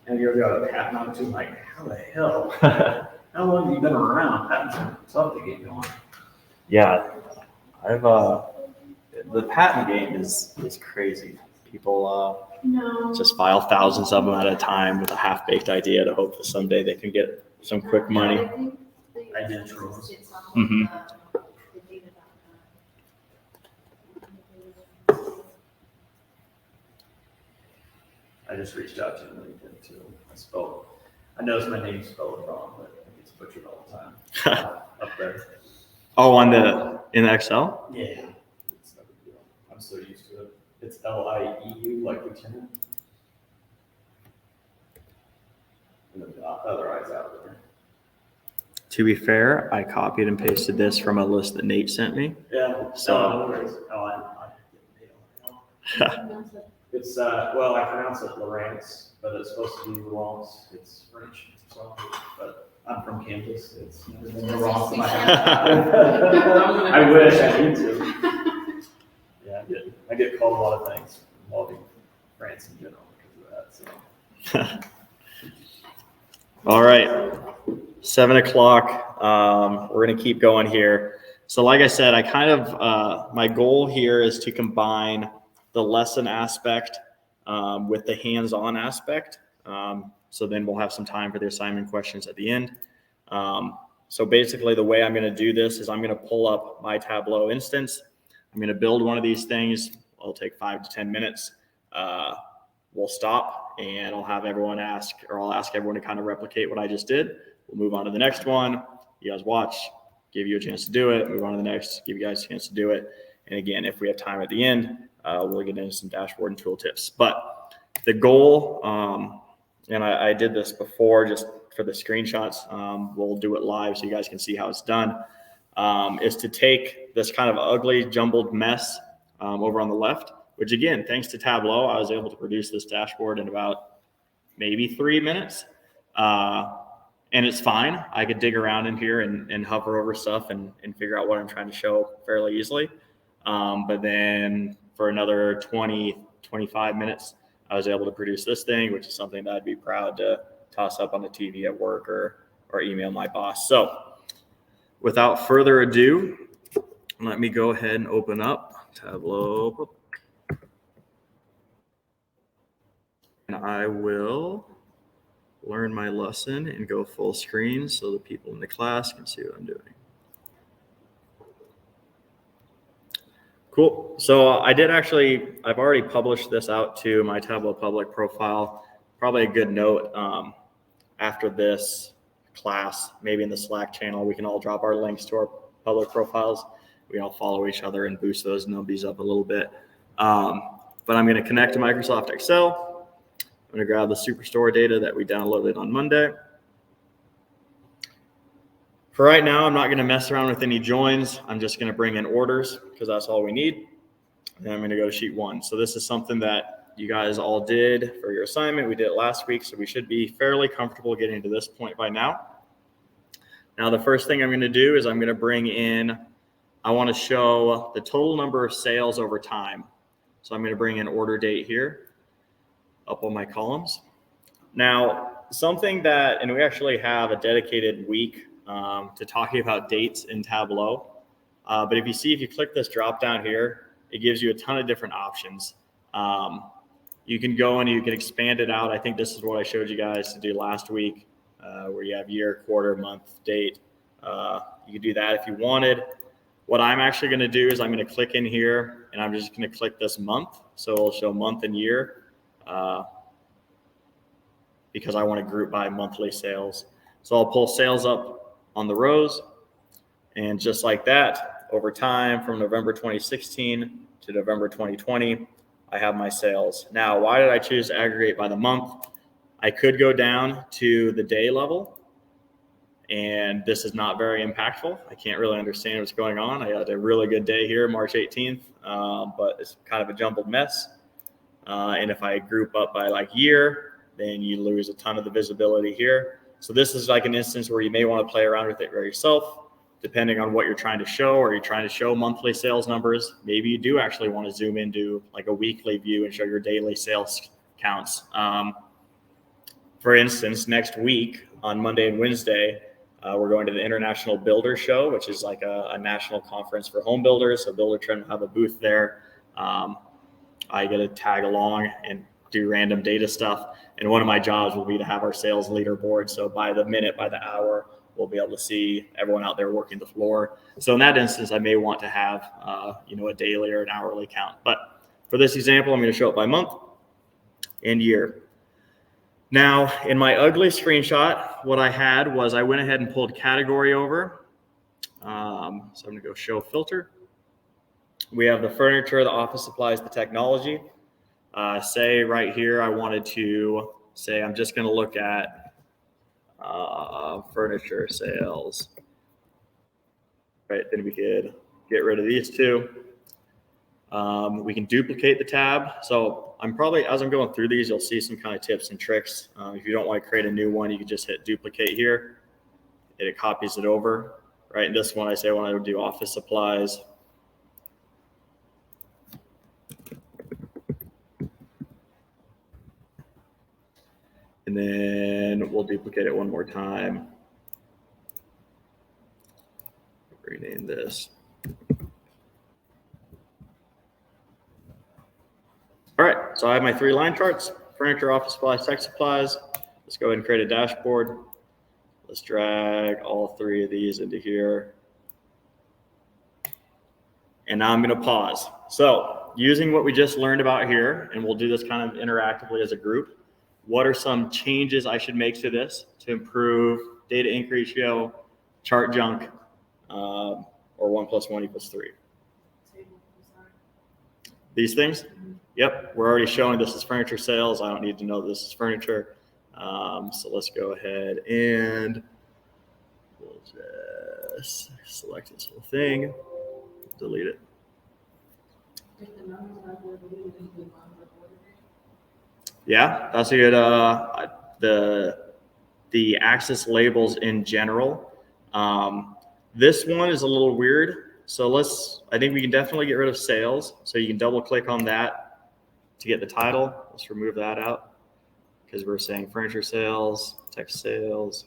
And you've got a patent on it too, like, how the hell? How long have you been around? Patents are tough to get going. Yeah, I've the patent game is crazy. People just file thousands of them at a time with a half-baked idea to hope that someday they can get some quick money. I did trolls. Mm-hmm. I just reached out to him LinkedIn too. I noticed my name's spelled wrong, but it gets butchered all the time. Up there. Oh, in the Excel? Yeah. It's no big deal. I'm so used to it. It's LIEU, like lieutenant. And then the other I's out there. To be fair, I copied and pasted this from a list that Nate sent me. Yeah. So. No worries. It's, well, I pronounce it Lawrence, but it's supposed to be Lawrence. It's French, so, but I'm from Kansas. It's Lawrence. I wish I need to. Yeah, I get called a lot of things involving France in general because of that. So. All right, 7 o'clock. We're gonna keep going here. So like I said, I kind of, my goal here is to combine the lesson aspect with the hands-on aspect. So then we'll have some time for the assignment questions at the end. So basically the way I'm going to do this is I'm going to pull up my Tableau instance. I'm going to build one of these things. It'll take 5 to 10 minutes. We'll stop and I'll have everyone ask, or I'll ask everyone to kind of replicate what I just did. We'll move on to the next one. You guys watch, give you a chance to do it. Move on to the next, give you guys a chance to do it. And again, if we have time at the end, we'll get into some dashboard and tool tips. But the goal, and I did this before just for the screenshots, we'll do it live so you guys can see how it's done, is to take this kind of ugly jumbled mess over on the left, which again, thanks to Tableau, I was able to produce this dashboard in about maybe 3 minutes. And it's fine. I could dig around in here and hover over stuff and figure out what I'm trying to show fairly easily. But then for another 20, 25 minutes, I was able to produce this thing, which is something that I'd be proud to toss up on the TV at work or email my boss. So without further ado, let me go ahead and open up Tableau. And I will learn my lesson and go full screen so the people in the class can see what I'm doing. Cool. So I've already published this out to my Tableau public profile. Probably a good note after this class, maybe in the Slack channel. We can all drop our links to our public profiles. We all follow each other and boost those numbers up a little bit. But I'm going to connect to Microsoft Excel. I'm going to grab the Superstore data that we downloaded on Monday. For right now, I'm not going to mess around with any joins. I'm just going to bring in orders because that's all we need. And I'm going to go to sheet 1. So this is something that you guys all did for your assignment. We did it last week, so we should be fairly comfortable getting to this point by now. Now, the first thing I'm going to do is I'm going to bring in, I want to show the total number of sales over time. So I'm going to bring in order date here up on my columns. Now, something that, and we actually have a dedicated week to talking about dates in Tableau. But if you click this drop down here, it gives you a ton of different options. You can go and you can expand it out. I think this is what I showed you guys to do last week, where you have year, quarter, month, date. You can do that if you wanted. What I'm actually going to do is I'm going to click in here and I'm just going to click this month. So it'll show month and year because I want to group by monthly sales. So I'll pull sales up on the rows, and just like that, over time from November 2016 to November 2020, I have my sales. Now, why did I choose to aggregate by the month? I could go down to the day level, and this is not very impactful. I can't really understand what's going on. I had a really good day here, March 18th, but it's kind of a jumbled mess. And if I group up by like year, then you lose a ton of the visibility here. So this is like an instance where you may want to play around with it yourself, depending on what you're trying to show. Or you're trying to show monthly sales numbers. Maybe you do actually want to zoom into like a weekly view and show your daily sales counts. For instance, next week on Monday and Wednesday, we're going to the International Builder Show, which is like a national conference for home builders. So Builder Trend will have a booth there. I get to tag along and do random data stuff. And one of my jobs will be to have our sales leaderboard. So by the minute, by the hour, we'll be able to see everyone out there working the floor. So in that instance, I may want to have, a daily or an hourly count. But for this example, I'm going to show it by month and year. Now, in my ugly screenshot, what I had was I went ahead and pulled category over. So I'm going to go show filter. We have the furniture, the office supplies, the technology. Say right here, I wanted to say I'm just going to look at furniture sales. Right, then we could get rid of these two. We can duplicate the tab. So I'm probably, as I'm going through these, you'll see some kind of tips and tricks. If you don't want to create a new one, you can just hit duplicate here. And it copies it over. Right, in this one, I say I want to do office supplies. And then we'll duplicate it one more time. Rename this. All right, so I have my 3 line charts: furniture, office supplies, tech supplies. Let's go ahead and create a dashboard. Let's drag all 3 of these into here. And now I'm going to pause. So using what we just learned about here, and we'll do this kind of interactively as a group, what are some changes I should make to this to improve data ink ratio, chart junk, or 1 + 1 = 3? These things? Yep, we're already showing this is furniture sales. I don't need to know this is furniture. So let's go ahead and we'll just select this whole thing, delete it. Yeah, that's a good, the axis labels in general. This one is a little weird. So I think we can definitely get rid of sales. So you can double click on that to get the title. Let's remove that out because we're saying furniture sales, tech sales,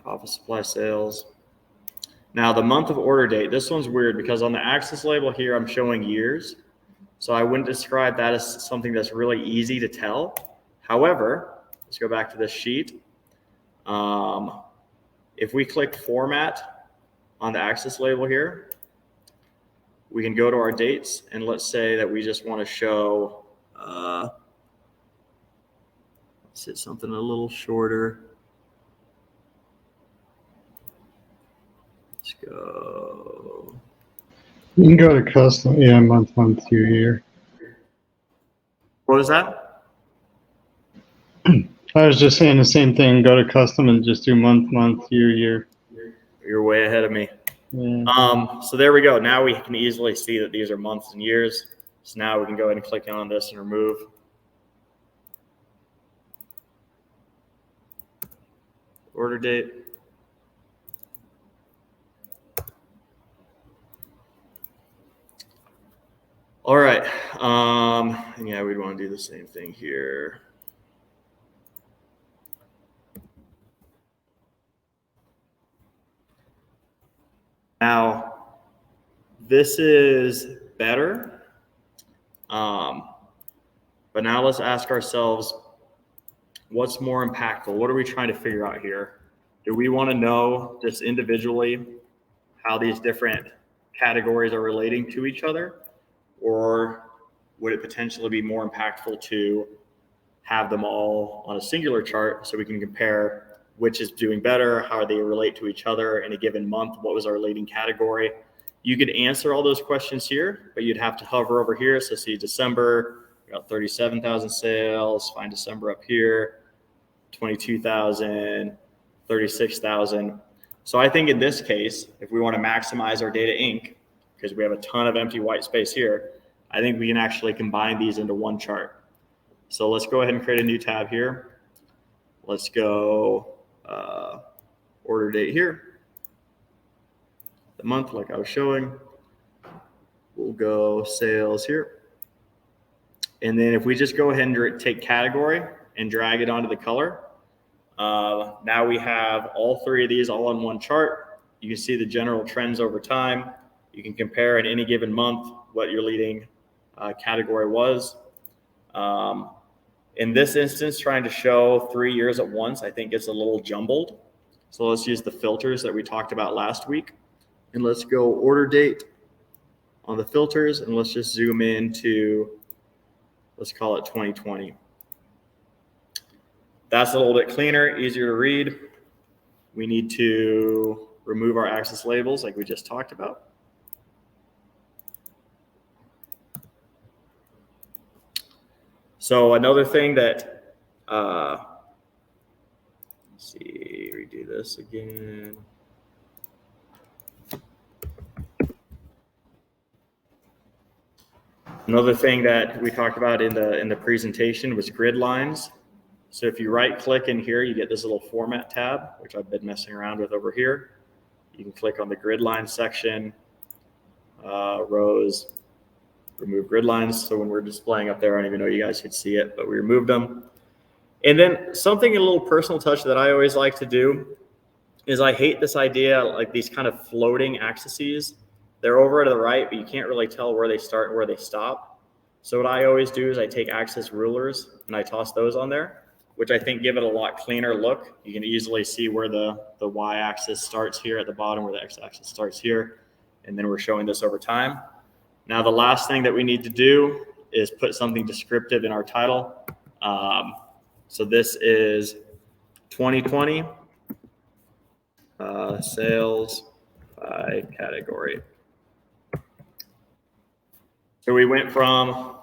office supply sales. Now the month of order date, this one's weird because on the axis label here, I'm showing years. So I wouldn't describe that as something that's really easy to tell. However, let's go back to this sheet. If we click format on the axis label here, we can go to our dates and let's say that we just want to show Set something a little shorter. Let's go. You can go to custom, yeah, month, year, year. What was that? I was just saying the same thing. Go to custom and just do month, year, year. You're way ahead of me. Yeah. So there we go. Now we can easily see that these are months and years. So now we can go ahead and click on this and remove. Order date. All right. And yeah, we'd want to do the same thing here. Now, this is better. But now let's ask ourselves, what's more impactful? What are we trying to figure out here? Do we want to know just individually how these different categories are relating to each other? Or would it potentially be more impactful to have them all on a singular chart so we can compare which is doing better, how they relate to each other in a given month, what was our leading category? You could answer all those questions here, but you'd have to hover over here. So see December, we got 37,000 sales, find December up here, 22,000, 36,000. So I think in this case, if we want to maximize our data inc, because we have a ton of empty white space here, I think we can actually combine these into one chart. So let's go ahead and create a new tab here. Let's go order date here. The month, like I was showing. We'll go sales here. And then if we just go ahead and take category and drag it onto the color, now we have all three of these all on one chart. You can see the general trends over time. You can compare in any given month what your leading category was. In this instance, trying to show 3 years at once, I think it's a little jumbled. So let's use the filters that we talked about last week. And let's go order date on the filters, and let's just zoom in to, let's call it 2020. That's a little bit cleaner, easier to read. We need to remove our axis labels like we just talked about. So another thing that, let's see, redo this again. Another thing that we talked about in the presentation was grid lines. So if you right click in here, you get this little format tab, which I've been messing around with over here. You can click on the grid line section, rows, remove grid lines. So when we're displaying up there, I don't even know you guys could see it, but we removed them. And then something, a little personal touch that I always like to do is I hate this idea, like these kind of floating axes. They're over to the right, but you can't really tell where they start and where they stop. So what I always do is I take axis rulers and I toss those on there, which I think give it a lot cleaner look. You can easily see where the y-axis starts here at the bottom, where the x-axis starts here. And then we're showing this over time. Now, the last thing that we need to do is put something descriptive in our title. So this is 2020 sales by category. So we went from,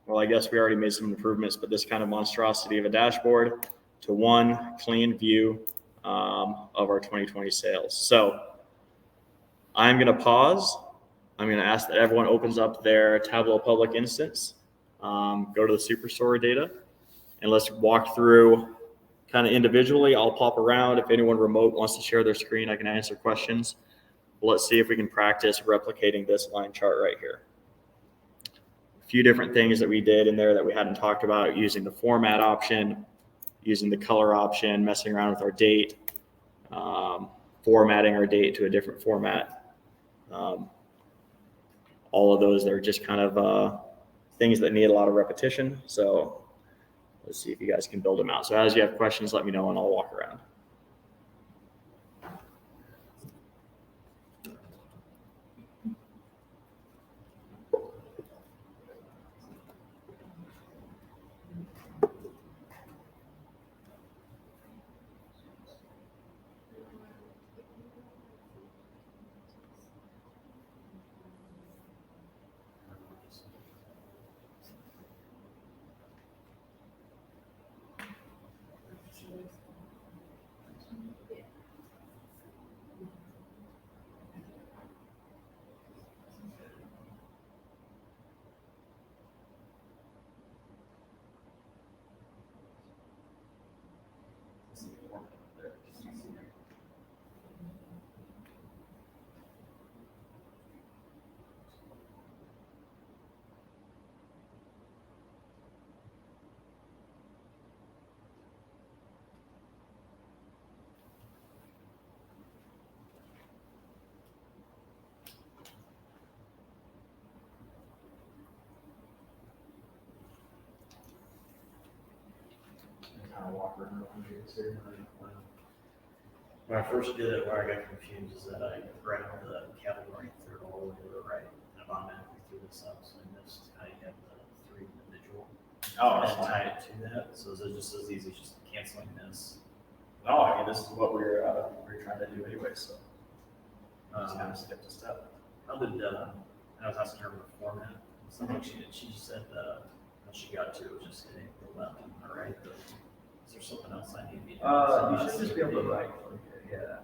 well, I guess we already made some improvements, but this kind of monstrosity of a dashboard to one clean view of our 2020 sales. So I'm going to pause. I'm going to ask that everyone opens up their Tableau public instance, go to the Superstore data, and let's walk through kind of individually. I'll pop around. If anyone remote wants to share their screen, I can answer questions. Let's see if we can practice replicating this line chart right here. A few different things that we did in there that we hadn't talked about, using the format option, using the color option, messing around with our date, formatting our date to a different format. All of those are just kind of things that need a lot of repetition. So let's see if you guys can build them out. So as you have questions, let me know and I'll walk around. kind of walk around here. When I first did it, where I got confused is that I grabbed the category and threw it all the way to the right, and I automatically threw this up, so I missed how you have the three individual. Oh, And that's fine. tie it to that, so it's just as easy as just canceling this. No, I mean, this is what we're trying to do anyway, so just kind of Um, skip a step. How did, I was asking her about the format, something she just said, what she got to was just hitting the left and the right, but is there something else I need to be doing? So You should just be able to right click it, yeah.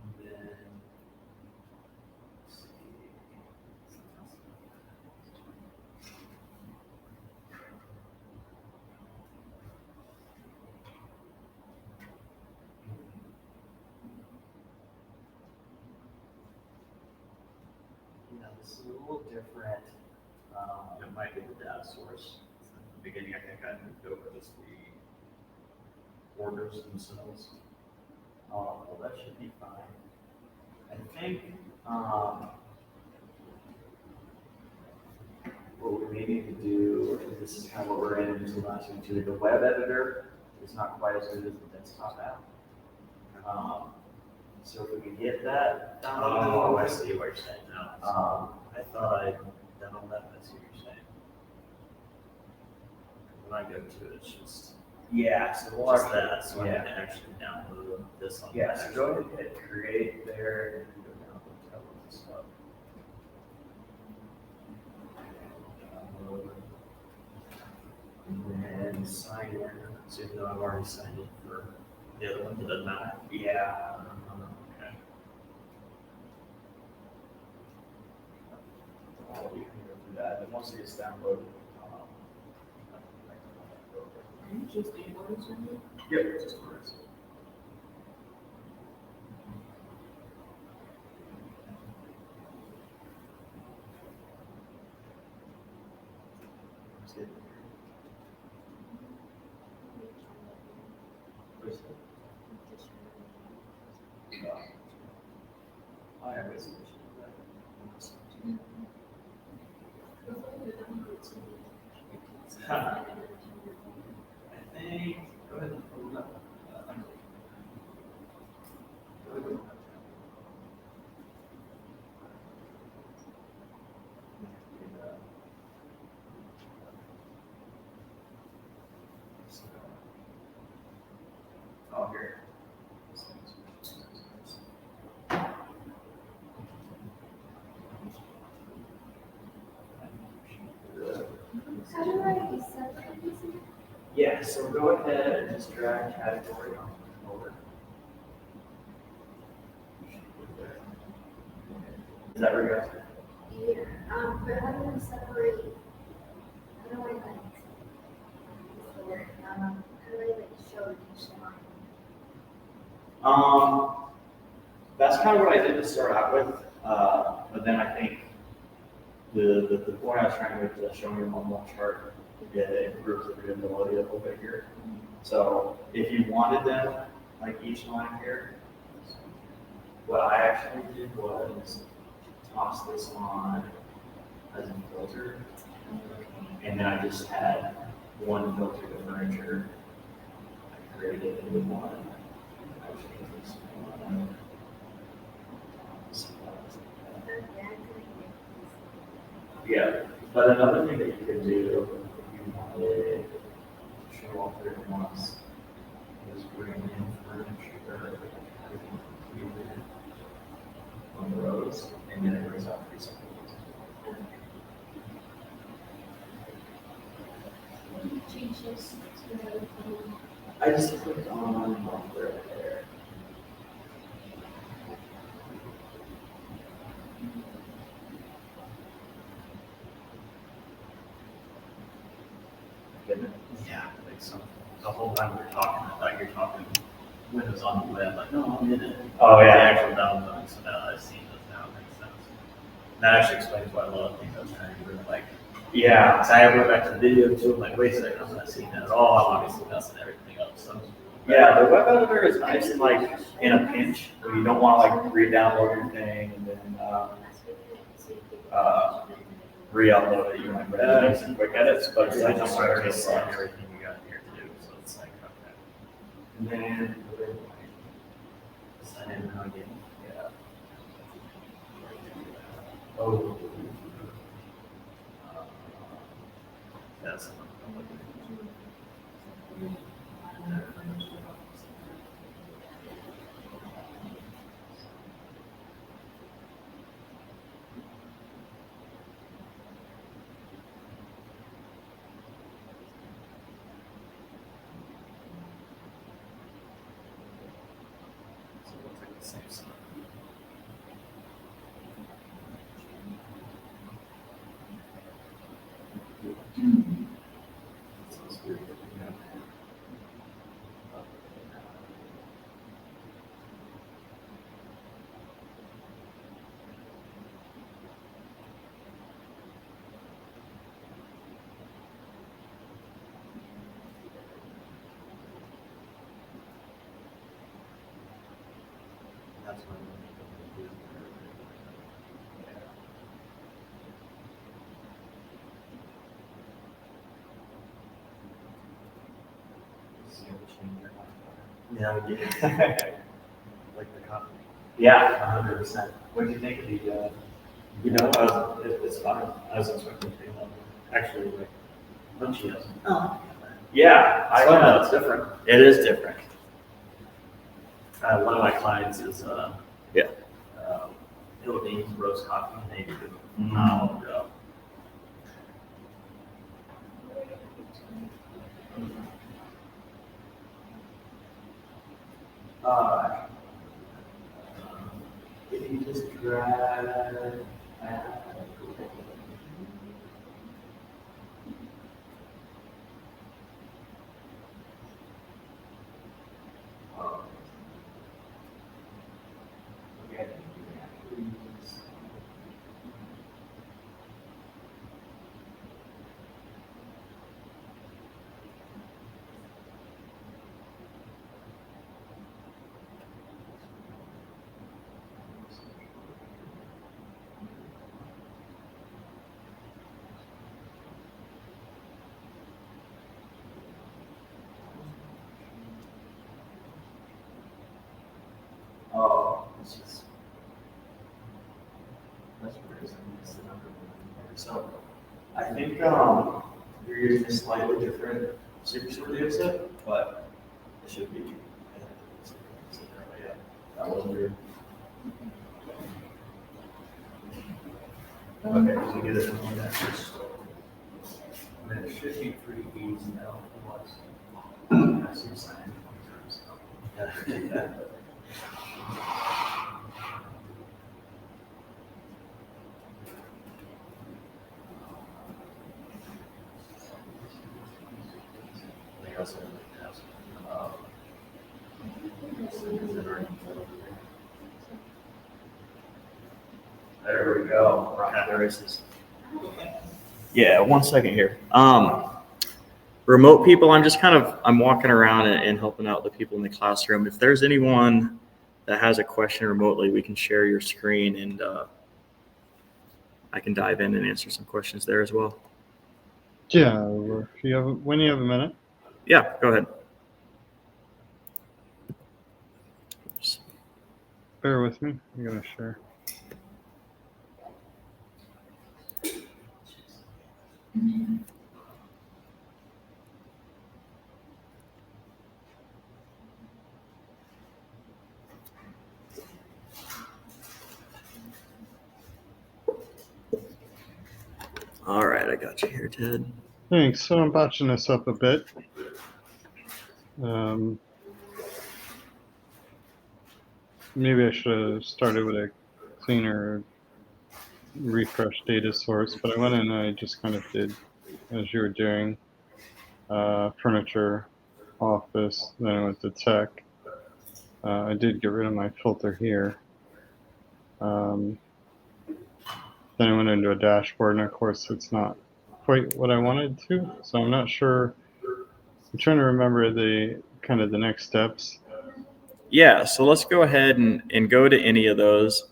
And then, let's see. Something else. You know, this is a little different. It might be the data source. In the beginning, I think I moved over just the orders themselves. Well, that should be fine. I think, what we may need to do, this is kind of what we're in into last week too, the web editor is not quite as good as the desktop app. So if we could get that downloaded. Oh, I see what you're saying now. I thought I'd done all that, but I see what you're saying. When I go to it, it's just, Yeah, so we'll just actually, that, so I need yeah. to actually download this on Yeah, the so go ahead and hit create there, and go down to download this stuff. And then sign in. So even though I've already signed in for the other one, it doesn't matter. Yeah. Okay. You can go through that, and once it gets downloaded, Just the orders in there? yep, just correct. I have a solution to that. I think, go ahead and pull it up. Go ahead and- Oh, here. How do I set these? Yeah, so go ahead and just drag category on over. Is that where you're at? Yeah, but how do I separate? How do I like? How do I like show each line? That's kind of what I did to start out with, but then I think the point I was trying to make is showing you on one chart, it improves the readability a little bit here. So if you wanted them, like each line here, what I actually did was toss this on as a filter, and then I just had one filter to furniture. I created it with one. I changed this one. Yeah, but another thing that you could do if you wanted to show all three at once is bring in furniture on the rows, and then it brings out three separate ones. Change this to. I just clicked on one right there. Yeah, like some, the whole time we were talking, I thought you were talking Windows on the web, like, no, I'm in it. Oh, yeah. The actual downloading, so now I've seen this now, it makes sense. That actually explains why a lot of things I was trying to do, like, Yeah, so I went back to the video too, I'm like, wait a second, I'm not seeing that at all, I'm obviously messing everything up, so. yeah, the web editor is nice in like in a pinch where you don't want to like re-download your thing and then re-upload it. You want to make some quick edits, but it's I like just somewhere already to saw start. everything you got here to do, so it's like, okay. And then sign in now again. Yeah. Oh. That's. So it looks like the same stuff. Sounds weird. Yeah. That's what I'm gonna do. Yeah, like the coffee. Yeah, 100%. What do you think of the? You know, it's fine. I was expecting to be actually like munchy. Oh. Yeah, I know it's different. It is different. One of my clients is Yeah. Philippines roast coffee, and they do phenomenal job. If you just drag. Oh, this is. That's crazy. So, I think you're using a slightly different super data set, but it should be. Yeah, that wasn't weird. Okay, so you get it on that first. And it should be pretty easy now. I see sign 20 times. Yeah. There we go. Rock the races. Yeah, 1 second here. Remote people, I'm walking around and helping out the people in the classroom. If there's anyone that has a question remotely, we can share your screen and I can dive in and answer some questions there as well. Yeah, when you have a minute. Yeah, go ahead. Oops. Bear with me. I'm gonna share. All right, I got you here, Ted. Thanks. So I'm botching this up a bit. Maybe I should have started with a cleaner refresh data source, but I went in and I just kind of did as you were doing, furniture, office, then I went to tech. I did get rid of my filter here. Then I went into a dashboard, and of course it's not quite what I wanted to, so I'm not sure. I'm trying to remember the next steps. Yeah, so let's go ahead and go to any of those.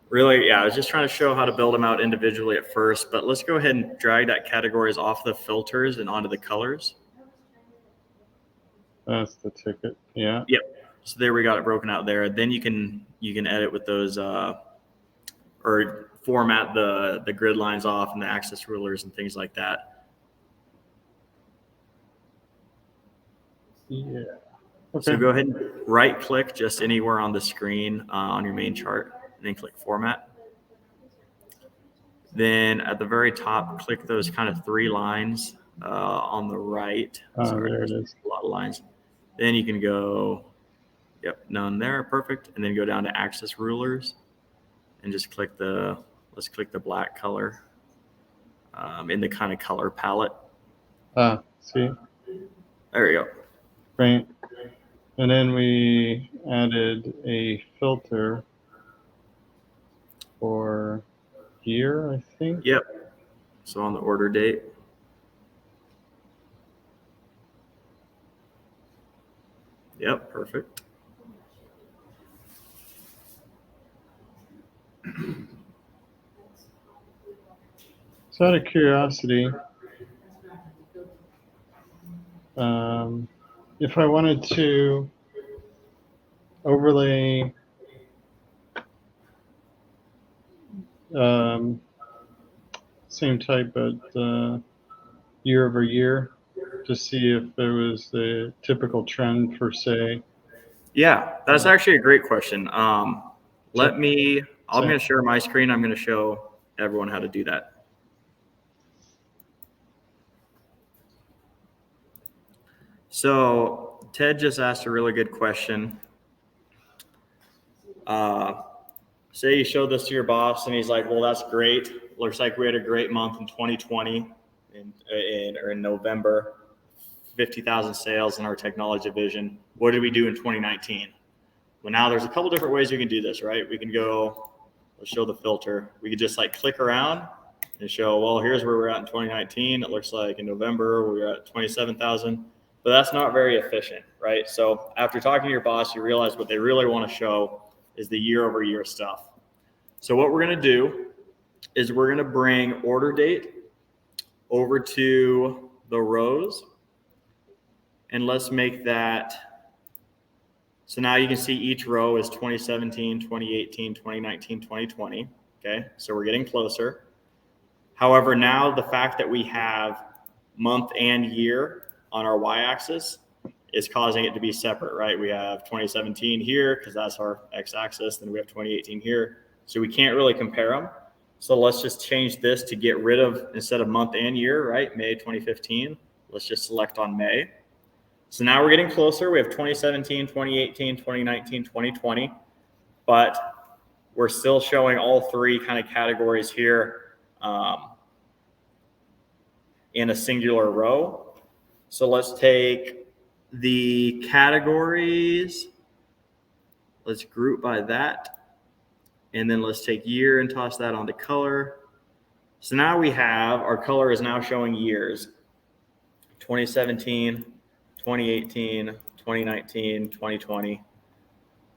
Really, yeah, I was just trying to show how to build them out individually at first, but let's go ahead and drag that categories off the filters and onto the colors. That's the ticket. Yeah. Yep. So there we got it broken out there. Then you can edit with those or format the grid lines off and the axis rulers and things like that. Yeah. So Okay. go ahead and right click just anywhere on the screen on your main chart and then click format. Then at the very top, click those kind of 3 lines on the right. Sorry, There it there's is. a lot of lines. Then you can go, yep, none there, perfect. And then go down to axis rulers and just click let's click the black color in the kind of color palette. See? There you go. Great. And then we added a filter for year, I think. Yep. So on the order date. Yep, perfect. So out of curiosity, if I wanted to overlay same type but year over year to see if there was the typical trend for, say, Yeah, that's actually a great question. I'm So- going to share my screen. I'm going to show everyone how to do that. So Ted just asked a really good question. Say you show this to your boss and he's like, well, that's great. Looks like we had a great month in 2020 or in November, 50,000 sales in our technology division. What did we do in 2019? Well, now there's a couple different ways you can do this, right? We can go, let's show the filter. We could just like click around and show, well, here's where we're at in 2019. It looks like in November, we were at 27,000, but that's not very efficient, right? So after talking to your boss, you realize what they really want to show is the year over year stuff. So what we're going to do is we're going to bring order date over to the rows, and let's make that. So now you can see each row is 2017, 2018, 2019, 2020. Okay, so we're getting closer. However, now the fact that we have month and year on our y-axis is causing it to be separate, right? We have 2017 here because that's our x-axis, then we have 2018 here. So we can't really compare them. So let's just change this to get rid of, instead of month and year, right? May 2015, let's just select on May. So now we're getting closer. We have 2017, 2018, 2019, 2020, but we're still showing all 3 kind of categories here in a singular row. So let's take the categories, let's group by that, and then let's take year and toss that onto color. So now we have, our color is now showing years, 2017, 2018, 2019, 2020.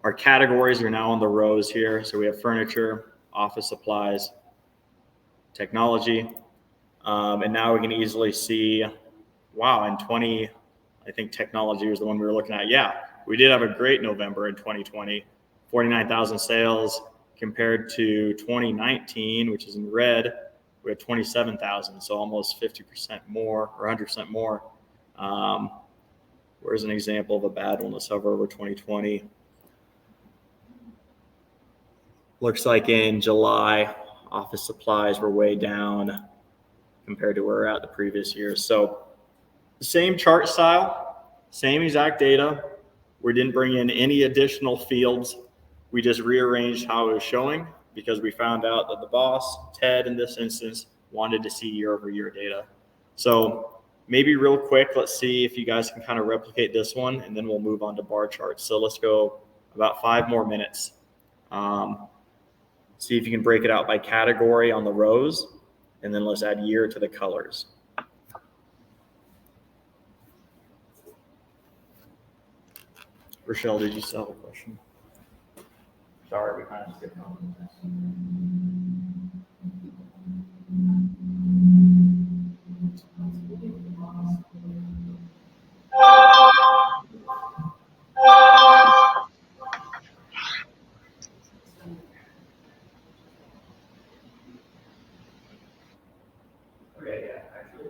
Our categories are now on the rows here. So we have furniture, office supplies, technology. And now we can easily see, wow, I think technology was the one we were looking at. Yeah, we did have a great November in 2020, 49,000 sales compared to 2019, which is in red. We had 27,000, so almost 50% more or 100% more. Where's an example of a bad one? Let's hover over 2020. Looks like in July, office supplies were way down compared to where we're at the previous year. So same chart style, same exact data. We didn't bring in any additional fields. We just rearranged how it was showing because we found out that the boss, Ted in this instance, wanted to see year over year data. So maybe real quick, let's see if you guys can kind of replicate this one, and then we'll move on to bar charts. So let's go about 5 more minutes. See if you can break it out by category on the rows, and then let's add year to the colors. Rochelle, did you still have a question? Sorry, we kind of skipped on. Yeah, actually.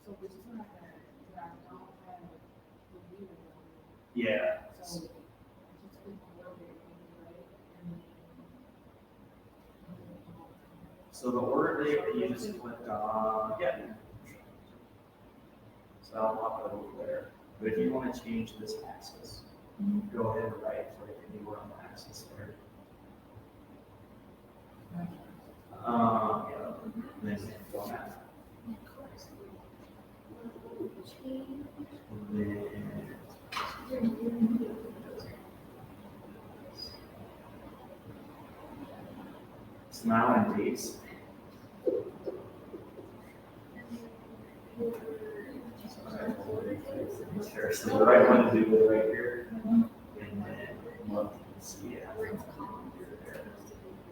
So which is not bad, but I don't have the view of Yeah. it. So just click on order date, right? And So the order date that you just clicked on, yeah. So I'll pop it over there. But if you want to change this axis, go ahead and right click anywhere on the axis there. Yeah. And then format. And then it's now in days. So the right one to do is right here. And then month, see it.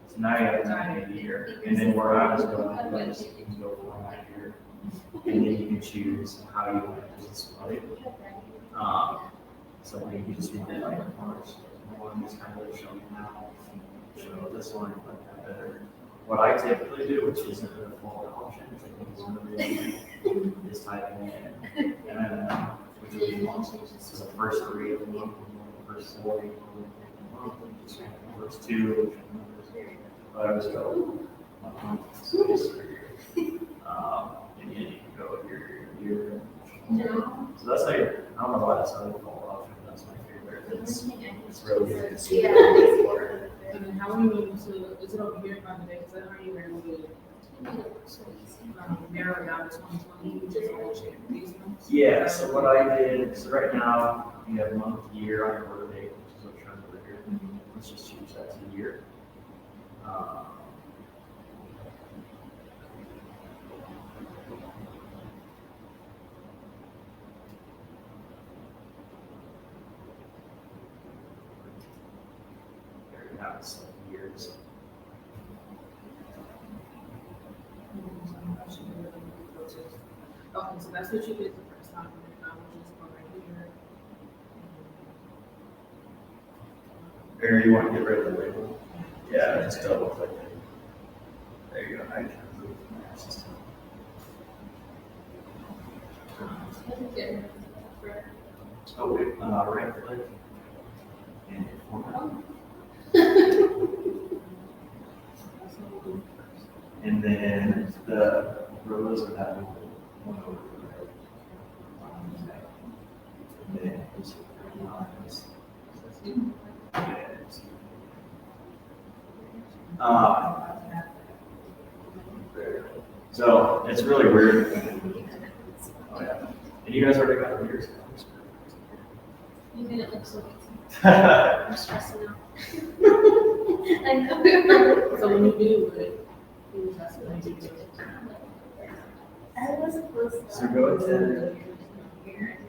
So now you have time of the year. And then where I was going, is you can go format here. And then you can choose how you want to display it. So you can just read it like one is kind of showing now. Show this one like that better. What I typically do, which isn't a default option, is type in which would be months. So the first 3 of the month, the first 4 of the month, the first 2. I always go. So and then you can go your So that's like, I don't know why that's not a default option. That's my favorite. It's really good to see. and then how are you able to, is it over here by the date set? How are you able to narrow it down to 2020, which is all shared these months? Yeah, so what I did, so right now, you have month, year on your order date, which is what you're trying to do here. Let's just change that to year. There you have it, so years. Okay, so that's what you did the first time, and then I will just go right here. Or you want to get rid of the label? Yeah, just double click it. There you go. I can move my system. Oh, wait, right click. And format. And then the rows are that one over there. And then it's so it's really weird. Oh yeah. And you guys already got yours. You made it look so easy. So I'm stressing out. I know. So when you do it, that's what I do. I was close. go to,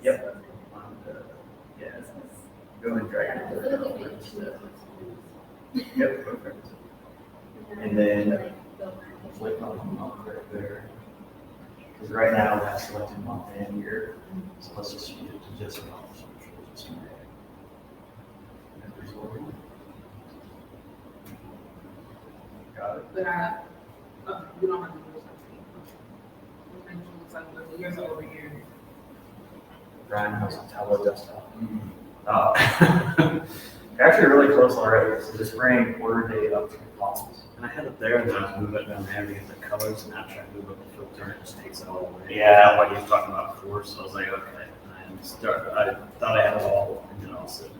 yep. Yeah. Go and drag it. over. Yep, perfect. And then click on the month right there. Because right now that's selected month and year. So let's just change it to just month. So we'll just make it result. Got it. But we don't have to do this. We'll make sure it's like the years over here. Ryan has a tablet desktop. Actually, really close already. So just bring order date up to the columns. And I had it there, and then I move it down there to get the colors, and after I move up the filter, and it just takes it all away. Yeah. What he was talking about before, so I was like, okay. And I thought I had it all, and then all of a sudden,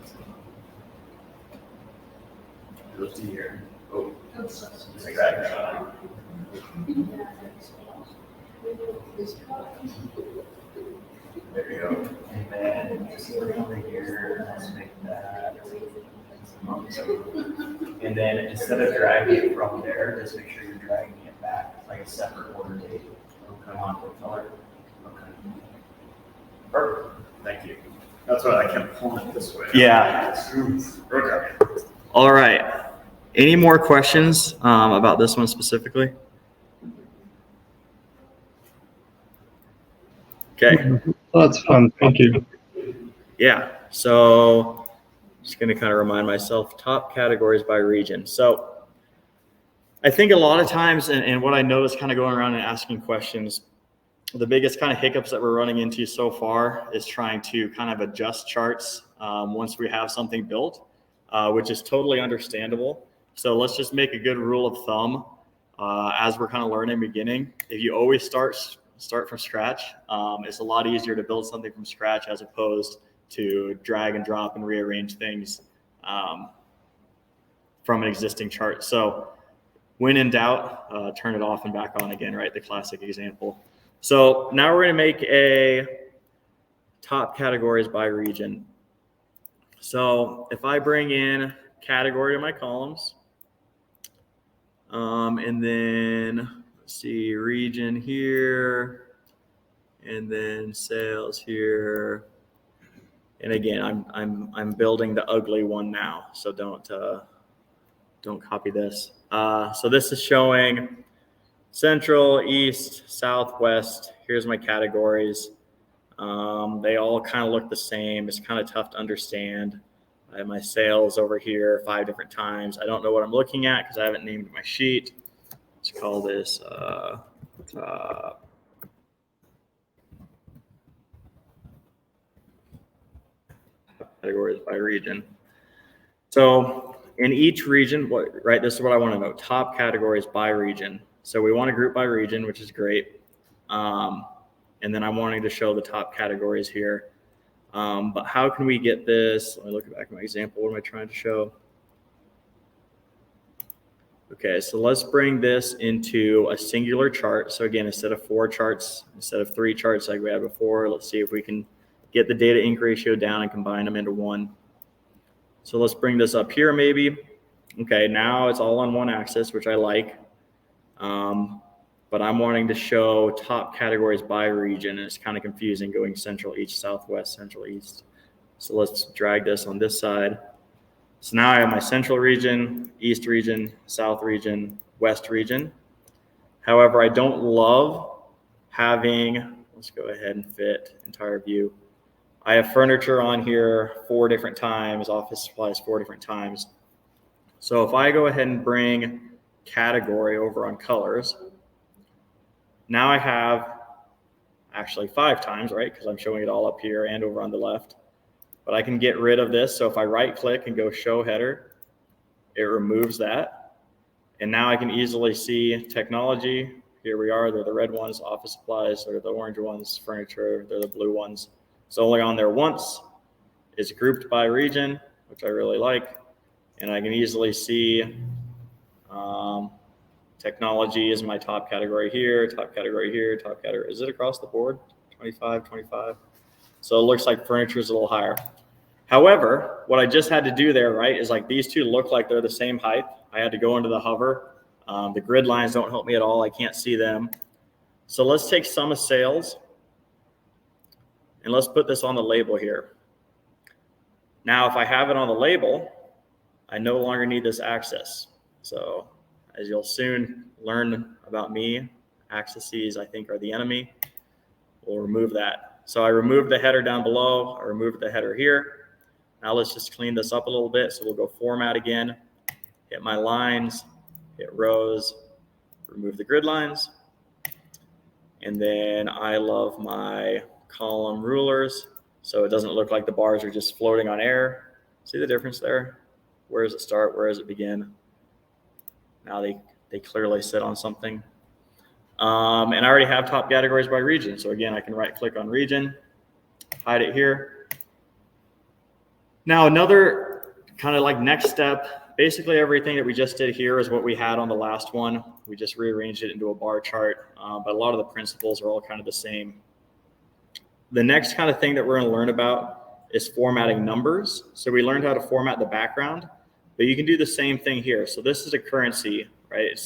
it goes to here. Oh, like that. There you go. And then just click over here, let's make that. And then instead of dragging it from there, just make sure you're dragging it back, like a separate order date. Come on, for color. Okay. Perfect. thank you. That's why I kept pulling it this way. Yeah. Okay. All right. Any more questions about this one specifically? Okay. That's fun. Thank you. Yeah. So just going to kind of remind myself top categories by region. So I think a lot of times, and what I notice kind of going around and asking questions, the biggest kind of hiccups that we're running into so far is trying to kind of adjust charts once we have something built, which is totally understandable. So let's just make a good rule of thumb as we're kind of learning beginning. If you always start from scratch, it's a lot easier to build something from scratch as opposed to drag and drop and rearrange things from an existing chart. So when in doubt, turn it off and back on again, right? The classic example. So now we're going to make a top categories by region. So if I bring in category to my columns, and then let's see, region here, and then sales here. And again, I'm building the ugly one now, so don't copy this. So this is showing Central, East, Southwest. Here's my categories. They all kind of look the same. It's kind of tough to understand. I have my sales over here 5 different times. I don't know what I'm looking at because I haven't named my sheet. Let's call this categories by region. So in each region, right, this is what I want to know, top categories by region. So we want to group by region, which is great. And then I'm wanting to show the top categories here. But how can we get this? Let me look back at my example. What am I trying to show? Okay, so let's bring this into a singular chart. So again, instead of 4 charts, instead of 3 charts like we had before, let's see if we can get the data ink ratio down and combine them into one. So let's bring this up here maybe. Okay, now it's all on one axis, which I like. But I'm wanting to show top categories by region, and it's kind of confusing going central, east, southwest, central, east. So let's drag this on this side. So now I have my central region, east region, south region, west region. However, I don't love having, let's go ahead and fit entire view. I have furniture on here 4 different times, office supplies 4 different times. So if I go ahead and bring category over on colors, now I have actually 5 times, right? Because I'm showing it all up here and over on the left. But I can get rid of this. So if I right click and go show header, it removes that. And now I can easily see technology. Here we are. They're the red ones, office supplies. They're the orange ones, furniture. They're the blue ones. It's only on there once. It's grouped by region, which I really like. And I can easily see technology is my top category here, top category here, top category. Is it across the board? 25, 25. So it looks like furniture is a little higher. However, what I just had to do there, right, is like these two look like they're the same height. I had to go into the hover. The grid lines don't help me at all. I can't see them. So let's take sum of sales and let's put this on the label here. Now, if I have it on the label, I no longer need this axis. So as you'll soon learn about me, axes I think are the enemy. We'll remove that. So I removed the header down below. I removed the header here. Now let's just clean this up a little bit. So we'll go format again, hit my lines, hit rows, remove the grid lines. And then I love my column rulers. So it doesn't look like the bars are just floating on air. See the difference there? Where does it start? Where does it begin? Now they clearly sit on something. And I already have top categories by region. So again, I can right click on region, hide it here. Now another kind of like next step, basically everything that we just did here is what we had on the last one. We just rearranged it into a bar chart, but a lot of the principles are all kind of the same. The next kind of thing that we're going to learn about is formatting numbers. So we learned how to format the background, but you can do the same thing here. So this is a currency, right?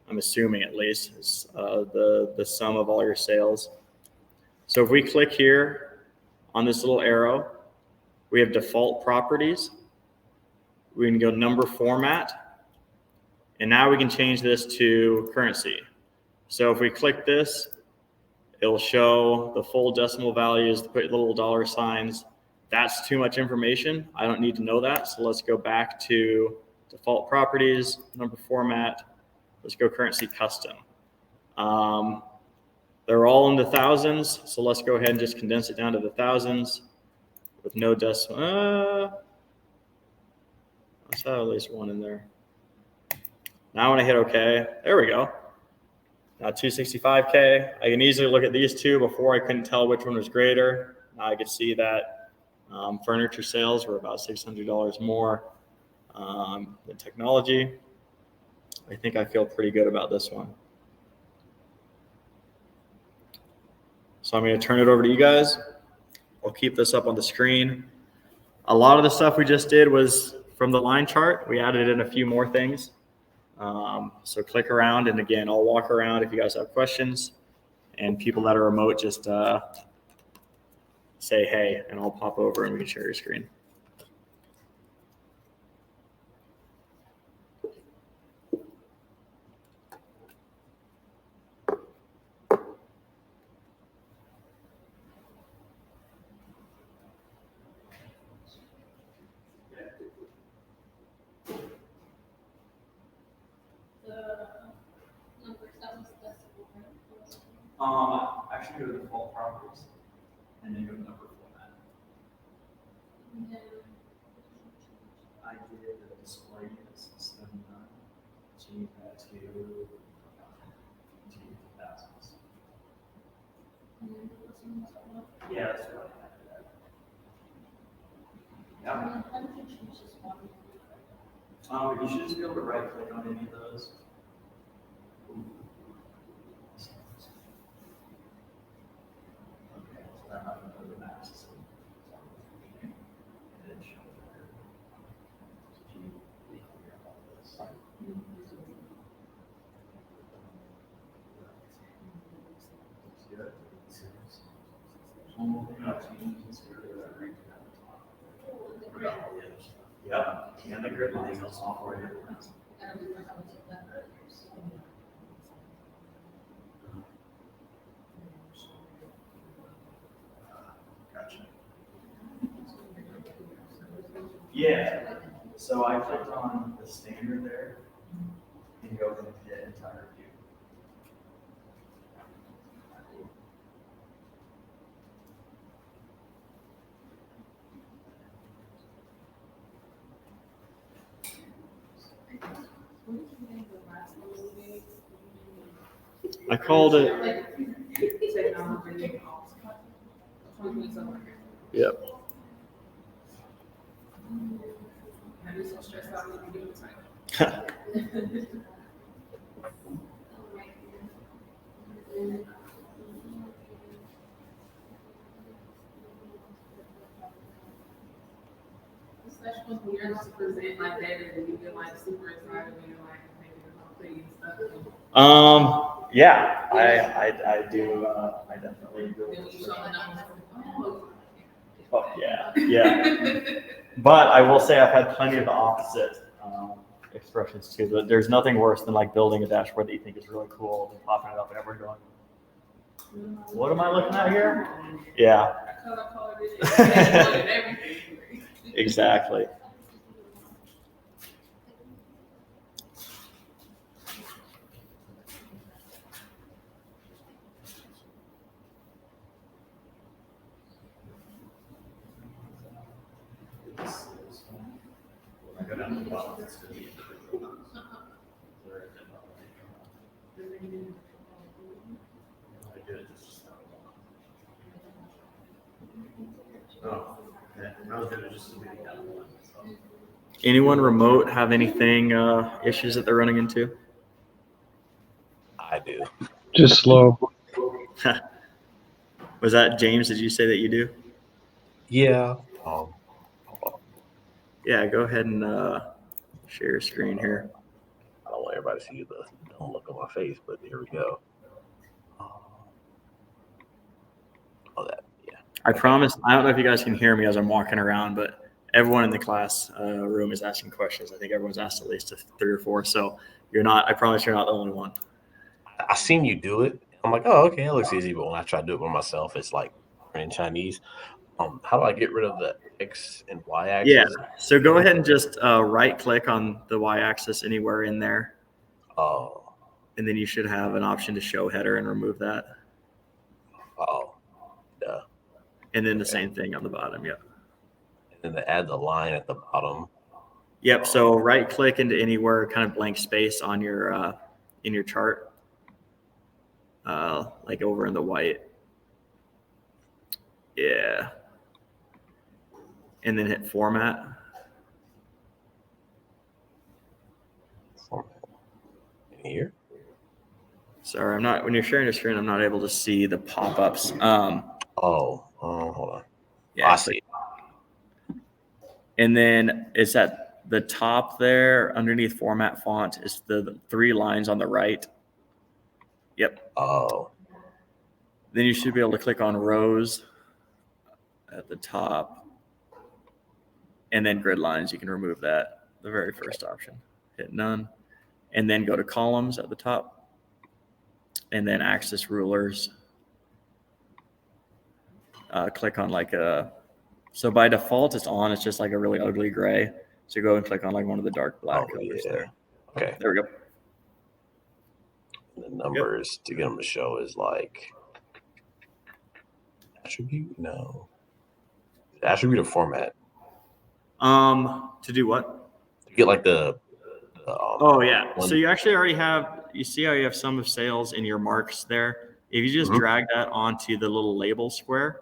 I'm assuming at least, is the sum of all your sales. So if we click here on this little arrow, we have default properties. We can go number format, and now we can change this to currency. So if we click this, it'll show the full decimal values, put little dollar signs. That's too much information. I don't need to know that. So let's go back to default properties, number format, Let's go currency custom. They're all in the thousands, so let's go ahead and just condense it down to the thousands with no decimal. Let's have at least one in there. Now when I hit OK, there we go. Now 265K. I can easily look at these two. Before I couldn't tell which one was greater. Now I could see that furniture sales were about $600 more than technology. I think I feel pretty good about this one. So I'm going to turn it over to you guys. I'll keep this up on the screen. A lot of the stuff we just did was from the line chart. We added in a few more things. So click around, and again, I'll walk around if you guys have questions. And people that are remote, just say hey, and I'll pop over and we can share your screen. Actually go to default properties and then go to number format. I did the display units 79, change that to thousands. Yeah, that's what I had. Yeah. You should just be able to right click on any of those. Yeah, and the grid lines on software. Gotcha. Yeah, so I clicked on the standard there and go and hit entire view. I called it. Yep. Especially when you're just present like that and you get like super excited and you're like thinking about things stuff. Yeah, I do. I definitely do. Then when you show the numbers, Oh yeah. But I will say I've had plenty of the opposite expressions too. But there's nothing worse than like building a dashboard that you think is really cool and popping it up and everyone going, "What am I looking at here?" Yeah. Exactly. I go down to the bottom, it's gonna be I did it just. Oh, okay. I was gonna just leave it down one. So. Anyone remote have anything issues that they're running into? I do. Just slow. Was that James? Did you say that you do? Yeah. Yeah, go ahead and share your screen here. I don't want everybody to see the don't look on my face, but here we go. Oh, that, yeah. I promise. I don't know if you guys can hear me as I'm walking around, but everyone in the class room is asking questions. I think everyone's asked at least 3 or 4. So you're not. I promise you're not the only one. I seen you do it. I'm like, oh, okay, it looks easy. But when I try to do it by myself, it's like in Chinese. How do I get rid of the X and Y axis? Yeah. So go ahead and just right click on the Y axis anywhere in there. Oh. and then you should have an option to show header and remove that. Oh, yeah. And then the same thing on the bottom. Yep. And then to add the line at the bottom. Yep. So right click into anywhere, kind of blank space on your in your chart, like over in the white. Yeah. And then hit format. In here. Sorry, I'm not. When you're sharing your screen, I'm not able to see the pop-ups. Hold on. Yeah. I see. And then it's at the top there, underneath format font, is the 3 lines on the right. Yep. Oh. Then you should be able to click on rows at the top, and then grid lines. You can remove that. The very first option. Hit none, and then go to columns at the top, and then axis rulers. Click on like a. So by default, it's on. It's just like a really ugly gray. So go and click on like one of the dark black colors there. Okay. There we go. The numbers to get them to show is like attribute. No. Attribute or format. To do what? To get like the Oh yeah. So you actually already have. You see how you have sum of sales in your marks there. If you just drag that onto the little label square.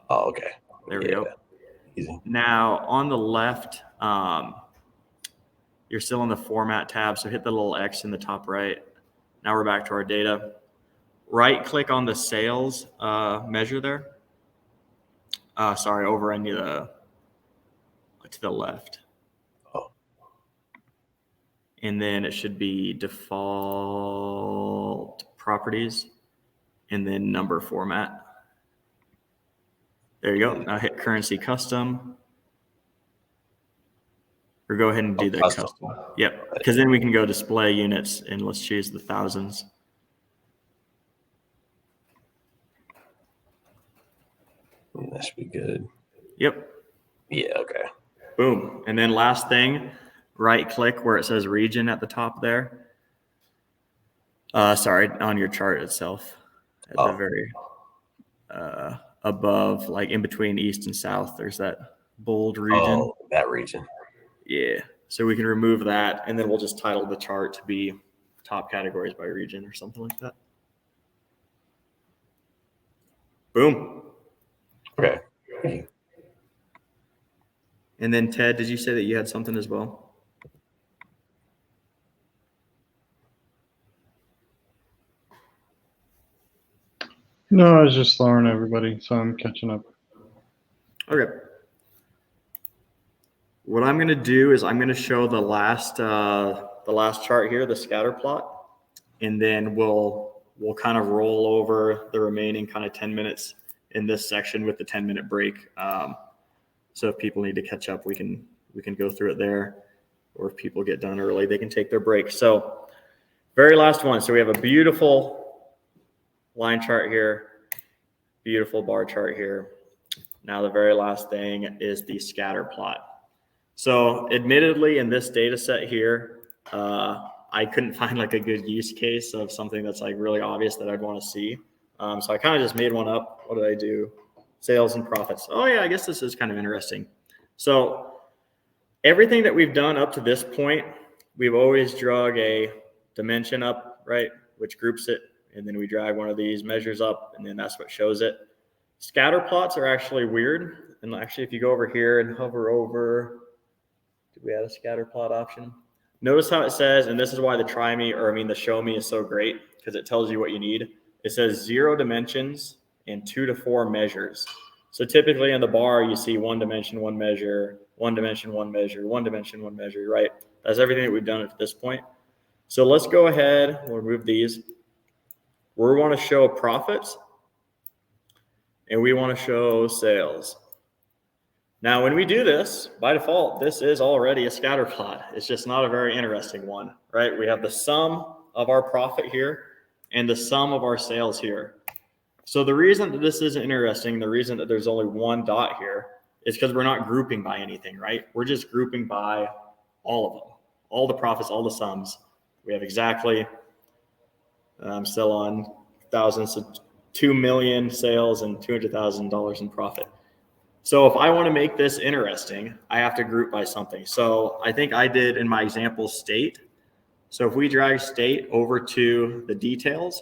Oh, okay. There we go. Easy. Now on the left, you're still in the format tab. So hit the little X in the top right. Now we're back to our data. Right click on the sales measure there. Sorry, over on the to the left. Oh. And then it should be default properties and then number format. There you go. Now hit currency custom. Or go ahead and do the custom. Yep. Because then we can go display units and let's choose the thousands. That should be good. Yep. Yeah, okay. Boom. And then last thing, right click where it says region at the top there. Sorry, on your chart itself. At the very above, like in between east and south, there's that bold region. Oh, that region. Yeah. So we can remove that and then we'll just title the chart to be top categories by region or something like that. Boom. Okay. And then Ted, did you say that you had something as well? No, I was just slowing everybody, so I'm catching up. Okay. What I'm going to do is I'm going to show the last chart here, the scatter plot, and then we'll kind of roll over the remaining kind of 10 minutes in this section with the 10-minute break. So if people need to catch up, we can go through it there, or if people get done early, they can take their break. So very last one. So we have a beautiful line chart here, beautiful bar chart here. Now the very last thing is the scatter plot. So admittedly, in this data set here, I couldn't find like a good use case of something that's like really obvious that I'd want to see. So I kind of just made one up. What did I do? Sales and profits. Oh yeah, I guess this is kind of interesting. So everything that we've done up to this point, we've always drug a dimension up, right? Which groups it. And then we drag one of these measures up and then that's what shows it. Scatter plots are actually weird. And actually, if you go over here and hover over, do we have a scatter plot option? Notice how it says, and this is why the the show me is so great because it tells you what you need. It says 0 dimensions and 2 to 4 measures. So typically in the bar, you see 1 dimension, 1 measure, 1 dimension, 1 measure, 1 dimension, 1 measure, right? That's everything that we've done at this point. So let's go ahead, we'll remove these. We want to show profits and we want to show sales. Now, when we do this, by default, this is already a scatter plot. It's just not a very interesting one, right? We have the sum of our profit here and the sum of our sales here. So the reason that this isn't interesting, the reason that there's only one dot here is because we're not grouping by anything, right? We're just grouping by all of them, all the profits, all the sums. We have exactly, I'm still on thousands, so 2 million sales and $200,000 in profit. So if I want to make this interesting, I have to group by something. So I think I did in my example state. So if we drag state over to the details,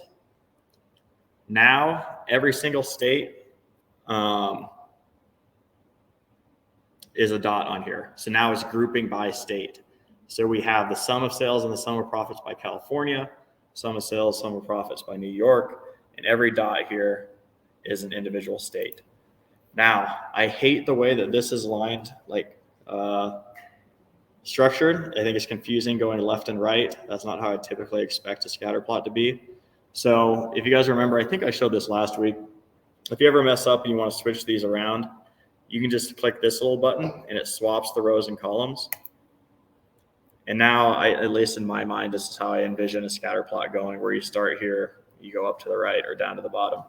now every single state is a dot on here. So now it's grouping by state. So we have the sum of sales and the sum of profits by California, sum of sales, sum of profits by New York, and every dot here is an individual state. Now, I hate the way that this is lined, like structured. I think it's confusing going left and right. That's not how I typically expect a scatter plot to be. So if you guys remember, I think I showed this last week. If you ever mess up and you want to switch these around, you can just click this little button and it swaps the rows and columns. And now, at least in my mind, this is how I envision a scatter plot going, where you start here, you go up to the right or down to the bottom.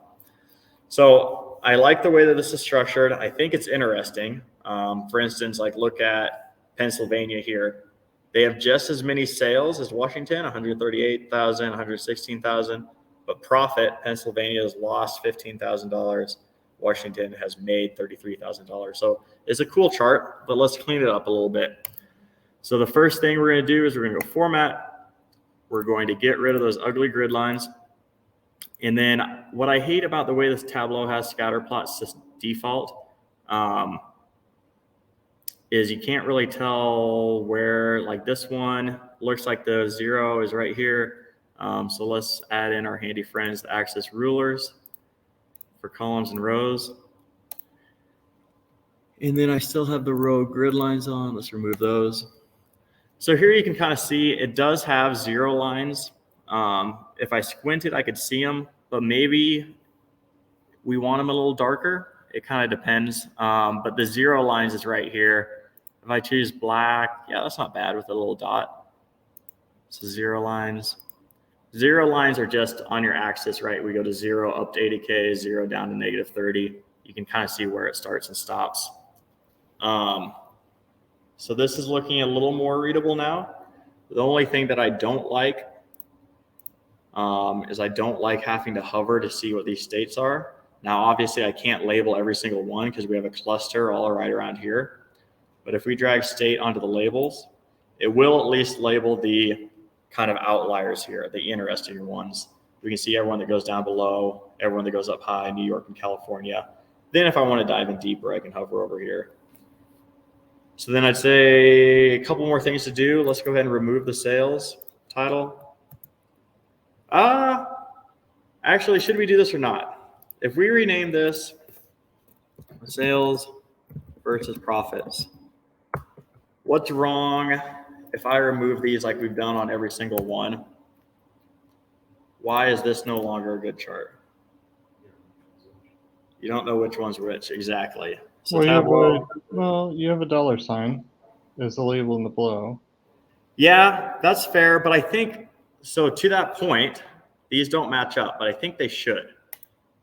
So I like the way that this is structured. I think it's interesting. For instance, like look at Pennsylvania here. They have just as many sales as Washington, 138,000, 116,000, but profit, Pennsylvania has lost $15,000. Washington has made $33,000. So it's a cool chart, but let's clean it up a little bit. So the first thing we're going to do is we're going to go format. We're going to get rid of those ugly grid lines. And then what I hate about the way this Tableau has scatter plots just default is you can't really tell where, like this one looks like the 0 is right here. So let's add in our handy friends, the axis rulers for columns and rows. And then I still have the row grid lines on. Let's remove those. So here you can kind of see it does have 0 lines. If I squinted, I could see them, but maybe we want them a little darker. It kind of depends. But the 0 lines is right here. If I choose black, yeah, that's not bad with a little dot. So 0 lines. 0 lines are just on your axis, right? We go to 0 up to 80K, 0 down to negative 30. You can kind of see where it starts and stops. So this is looking a little more readable now. The only thing that I don't like is I don't like having to hover to see what these states are. Now, obviously, I can't label every single one because we have a cluster all right around here. But if we drag state onto the labels, it will at least label the kind of outliers here, the interesting ones. We can see everyone that goes down below, everyone that goes up high, New York and California. Then if I want to dive in deeper, I can hover over here. So then I'd say a couple more things to do. Let's go ahead and remove the sales title. Actually, should we do this or not? If we rename this sales versus profits, what's wrong if I remove these like we've done on every single one? Why is this no longer a good chart? You don't know which one's which exactly. So you have a dollar sign as a label in the below. Yeah, that's fair. But I think, so to that point, these don't match up, but I think they should.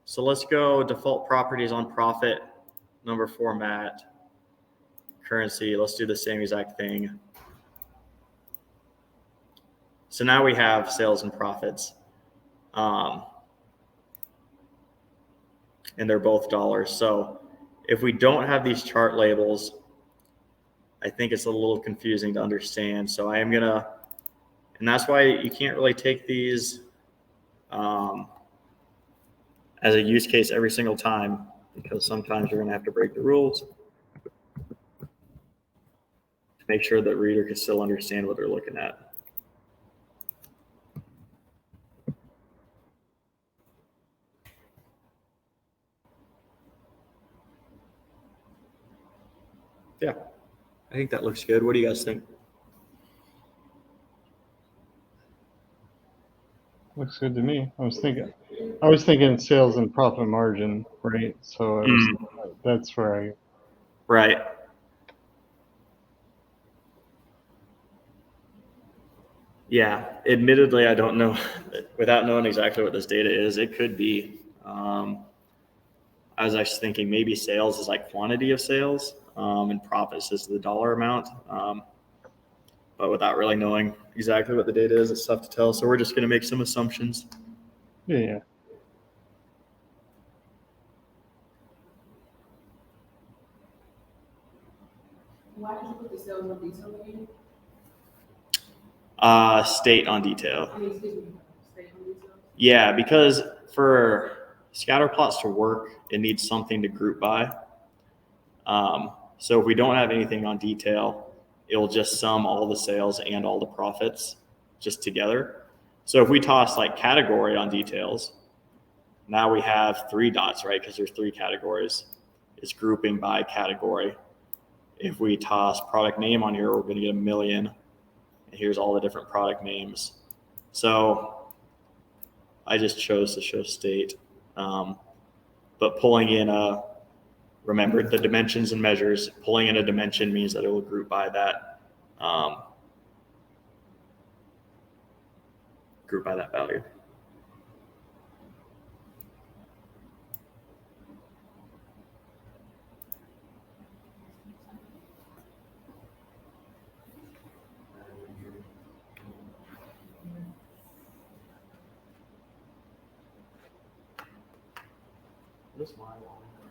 So let's go default properties on profit, number format, currency. Let's do the same exact thing. So now we have sales and profits. And they're both dollars. So if we don't have these chart labels, I think it's a little confusing to understand. So I am going to, and that's why you can't really take these as a use case every single time, because sometimes you're going to have to break the rules to make sure that reader can still understand what they're looking at. Yeah, I think that looks good. What do you guys think? Looks good to me. I was thinking sales and profit margin, right? So that's where Right. Yeah, admittedly, I don't know. Without knowing exactly what this data is, it could be. I was actually thinking maybe sales is like quantity of sales. and profits is the dollar amount. But without really knowing exactly what the data is, it's tough to tell. So we're just going to make some assumptions. Yeah. Why did you put the sales on detail again? State on detail. I mean, excuse me, stay on detail. Yeah, because for scatter plots to work, it needs something to group by. So if we don't have anything on detail, it'll just sum all the sales and all the profits just together. So if we toss like category on details, now we have 3 dots, right? Because there's 3 categories. It's grouping by category. If we toss product name on here, we're going to get 1,000,000. And here's all the different product names. So I just chose to show state. But pulling in remember the dimensions and measures, pulling in a dimension means that it will group by that value.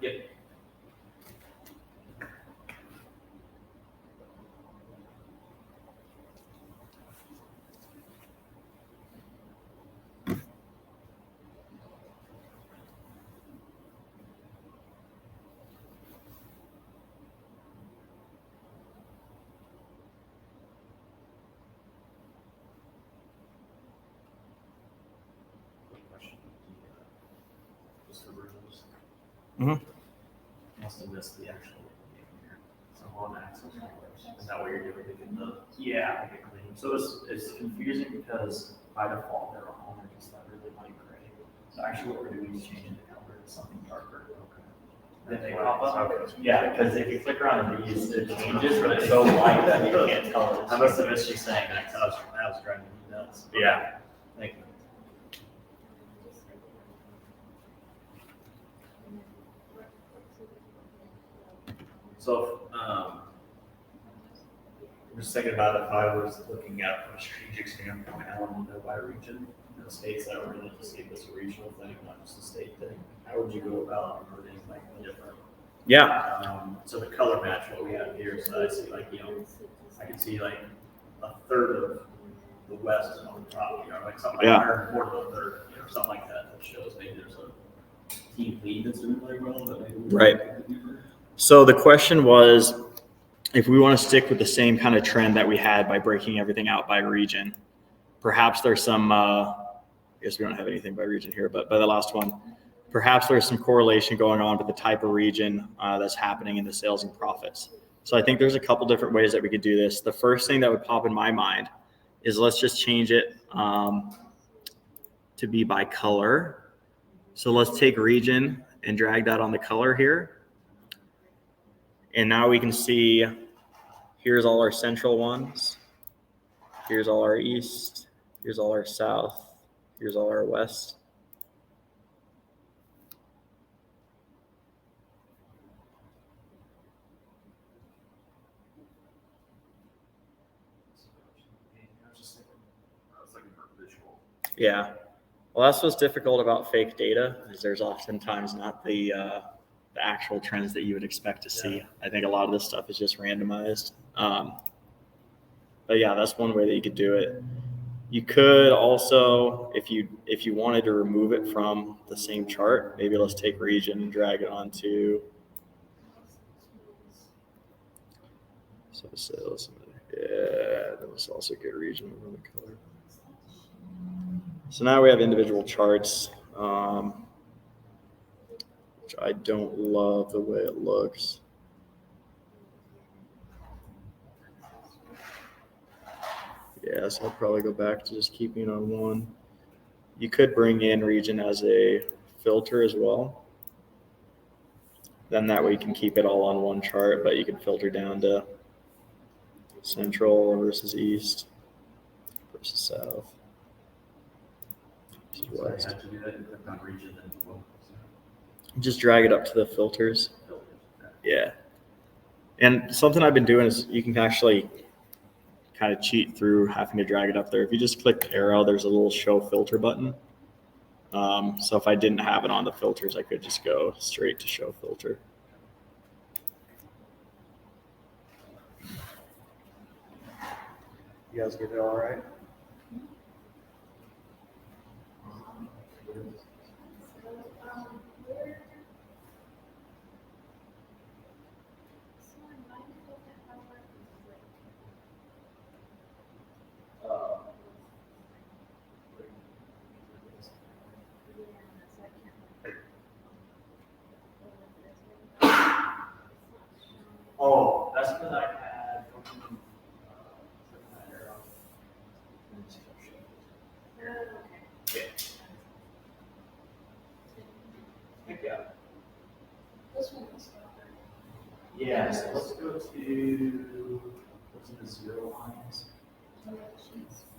Yep. Mm-hmm. Must have missed the actual name here. So on access colors. Is that what you're doing? Yeah. So it's confusing because by default they're all just that really light gray. So actually what we're doing is changing the color to something darker. Okay. Then they pop up. Okay. Yeah, because if you click around these, it changes, but it's so light that you can't tell. I must have missed you saying that. That was driving me nuts. Yeah. Thank you. So, I'm just thinking about if I was looking at from a strategic standpoint, I want to know by region, the states that were in it to see if it's a regional thing, not just a state thing. How would you go about converting like the different? Yeah. So the color match what we have here, so I see like, I can see like a third of the west is on the top, like something like 1/4 of a third, something like that. That shows maybe there's a team lead that's doing really well, but maybe right. So the question was, if we want to stick with the same kind of trend that we had by breaking everything out by region, perhaps there's some, I guess we don't have anything by region here, but by the last one, perhaps there's some correlation going on with the type of region that's happening in the sales and profits. So I think there's a couple different ways that we could do this. The first thing that would pop in my mind is let's just change it to be by color. So let's take region and drag that on the color here. And now we can see, here's all our central ones. Here's all our east. Here's all our south. Here's all our west. Yeah. Well, that's what's difficult about fake data, is there's oftentimes not the actual trends that you would expect to see. Yeah. I think a lot of this stuff is just randomized. But yeah, that's one way that you could do it. You could also, if you wanted to remove it from the same chart, maybe let's take region and drag it onto sales. Yeah, let's also get region over the color. So now we have individual charts, which I don't love the way it looks. Yeah, so I'll probably go back to just keeping it on one. You could bring in region as a filter as well. Then that way you can keep it all on one chart, but you can filter down to central versus east versus south. West. Just drag it up to the filters. Yeah. And something I've been doing is you can actually kind of cheat through having to drag it up there. If you just click the arrow, there's a little show filter button. So if I didn't have it on the filters, I could just go straight to show filter. You guys get it all right? Oh, that's because I had yeah. This one is better. Yeah, so let's go to what's the 0 lines?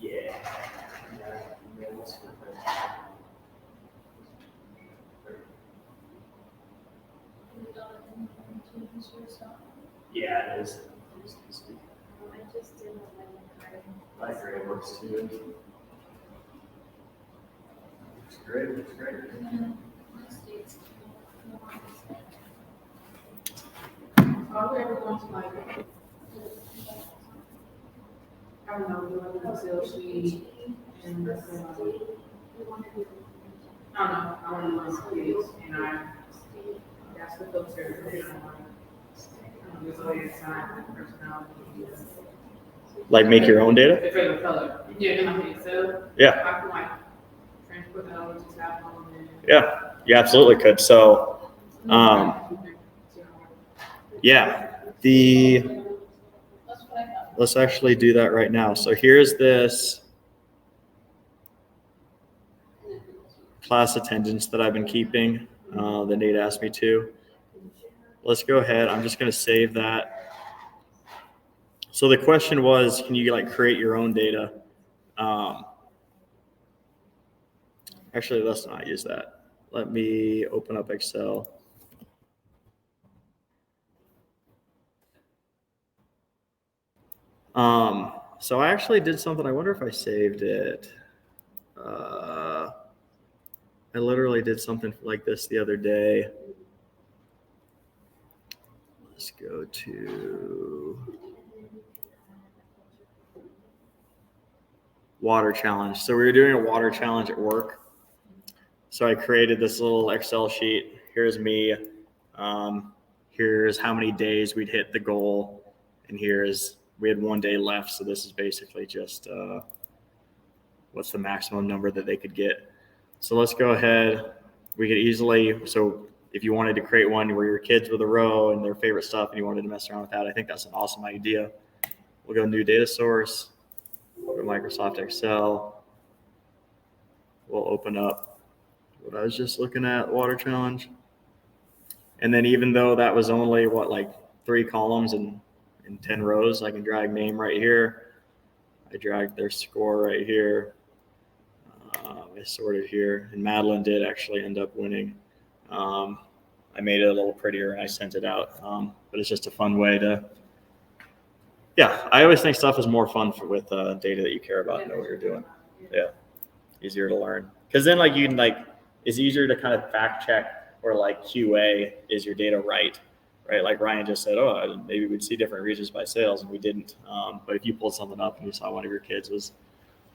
Yeah. Yeah, let's go there. Yeah, it is. Light gray works too. Looks great, looks great. Are we ever going to like, I don't know, doing an Excel sheet and I don't know, I want to run some kids and that's the filter. There's always time for personality. Like make your own data? The favorite color. Yeah, then I can Excel. Yeah. I can like transport that over to tab on and. Yeah, you absolutely could. So, yeah, let's actually do that right now. So here's this class attendance that I've been keeping. The Nate asked me to. Let's go ahead. I'm just going to save that. So the question was, can you like create your own data? Actually, let's not use that. Let me open up Excel. So I actually did something. I wonder if I saved it. I literally did something like this the other day. Let's go to water challenge. So we were doing a water challenge at work. So I created this little Excel sheet. Here's me. Here's how many days we'd hit the goal. And we had 1 day left. So this is basically just what's the maximum number that they could get. So let's go ahead. We could easily, so if you wanted to create one where your kids with a row and their favorite stuff and you wanted to mess around with that, I think that's an awesome idea. We'll go new data source, we'll go Microsoft Excel. We'll open up what I was just looking at, water challenge. And then even though that was only like 3 columns and 10 rows, I can drag name right here. I dragged their score right here. I sorted here, and Madeline did actually end up winning. I made it a little prettier and I sent it out. But it's just a fun way to, yeah, I always think stuff is more fun with data that you care about and know what you're doing. Yeah, easier to learn. Because then like you can it's easier to kind of fact check or like QA, is your data right? Like Ryan just said, oh, maybe we'd see different regions by sales, and we didn't. But if you pulled something up and you saw one of your kids was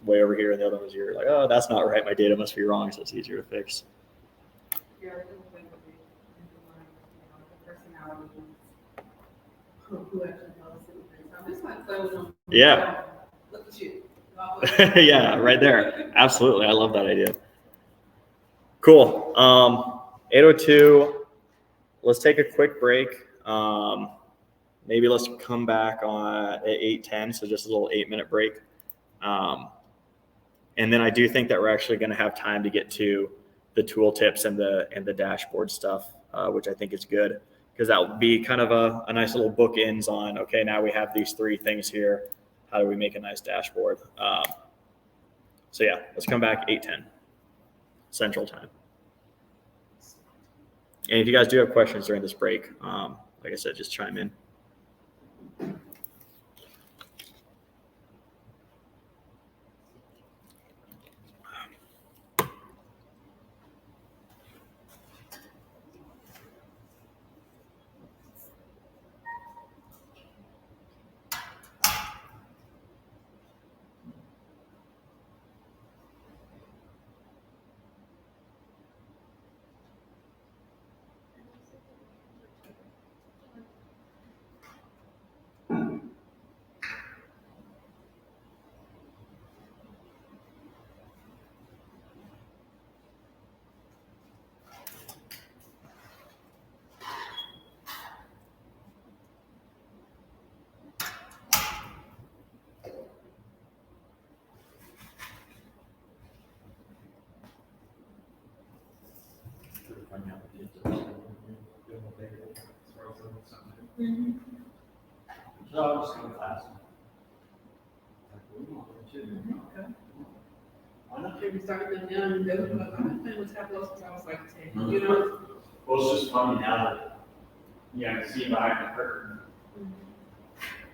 way over here and the other was you're like, oh, that's not right. My data must be wrong. So it's easier to fix. Yeah, the personality. Who actually knows it. I'm just like, yeah. Look at you. Yeah, right there. Absolutely. I love that idea. Cool. 8:02. Let's take a quick break. Maybe let's come back at 8:10. So just a little 8-minute break. And then I do think that we're actually going to have time to get to the tooltips and the dashboard stuff, which I think is good because that will be kind of a nice little bookends on, okay, now we have these 3 things here. How do we make a nice dashboard? So yeah, let's come back 8:10 Central Time. And if you guys do have questions during this break, like I said, just chime in. Run you out the kids or something. Give them a big, throw something. So I was going to class. Like, we want to too. Okay. Why not? If we started them young, they would be like, I've been playing with tableaux since I was like 10, you know? Well, it's just funny now that, see behind the curtain.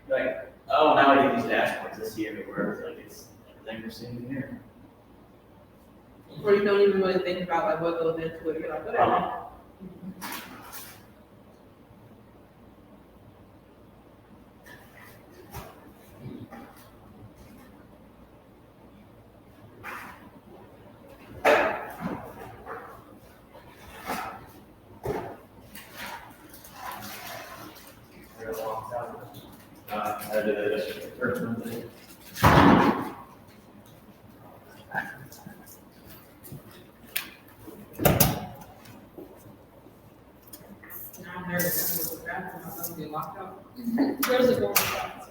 Like, oh, now I get these dashboards I see everywhere. It's like, it's everything we're seeing here. Or you don't even really think about like what goes into it, you're like, whatever. I did that yesterday. First Monday. Now I'm nervous, I'm gonna go back and I'm gonna get locked out. There's a door shot.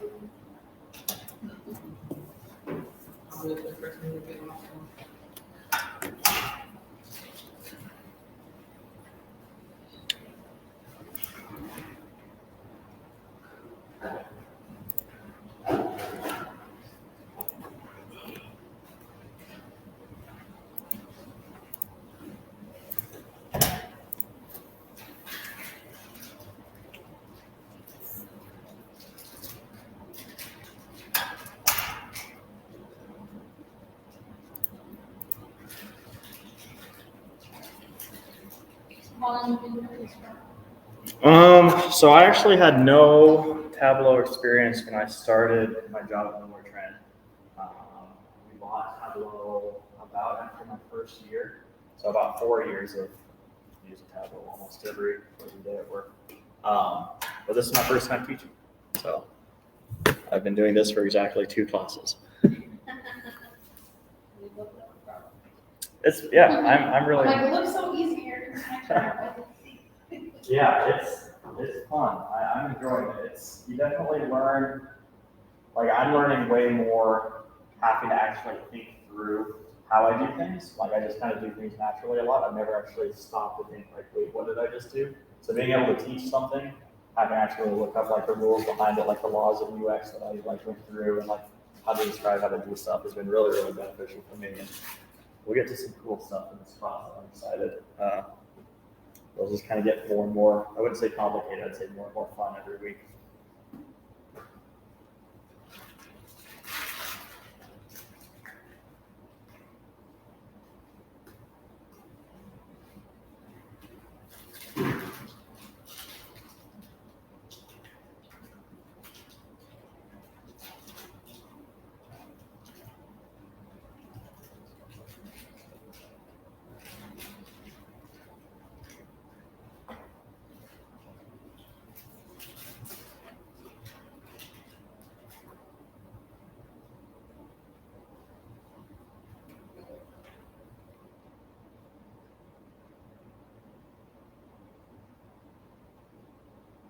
I'll be the first one to get locked out. How long have you been doing this for? So I actually had no Tableau experience when I started my job at Norwood Trend. We bought Tableau about after my first year, so about 4 years of using Tableau almost every day at work. But this is my first time teaching, so I've been doing this for exactly 2 classes. I'm really. Like, it looks so easy here. Yeah, it's fun. I'm enjoying it. You definitely learn, like I'm learning way more having to actually think through how I do things. Like I just kind of do things naturally a lot. I've never actually stopped to think like, wait, what did I just do? So being able to teach something, I can actually look up like the rules behind it, like the laws of UX that I like went through and like how to describe how to do stuff has been really, really beneficial for me. And we'll get to some cool stuff in this class. I'm excited. We'll just kind of get more and more, I wouldn't say complicated, I'd say more and more fun every week.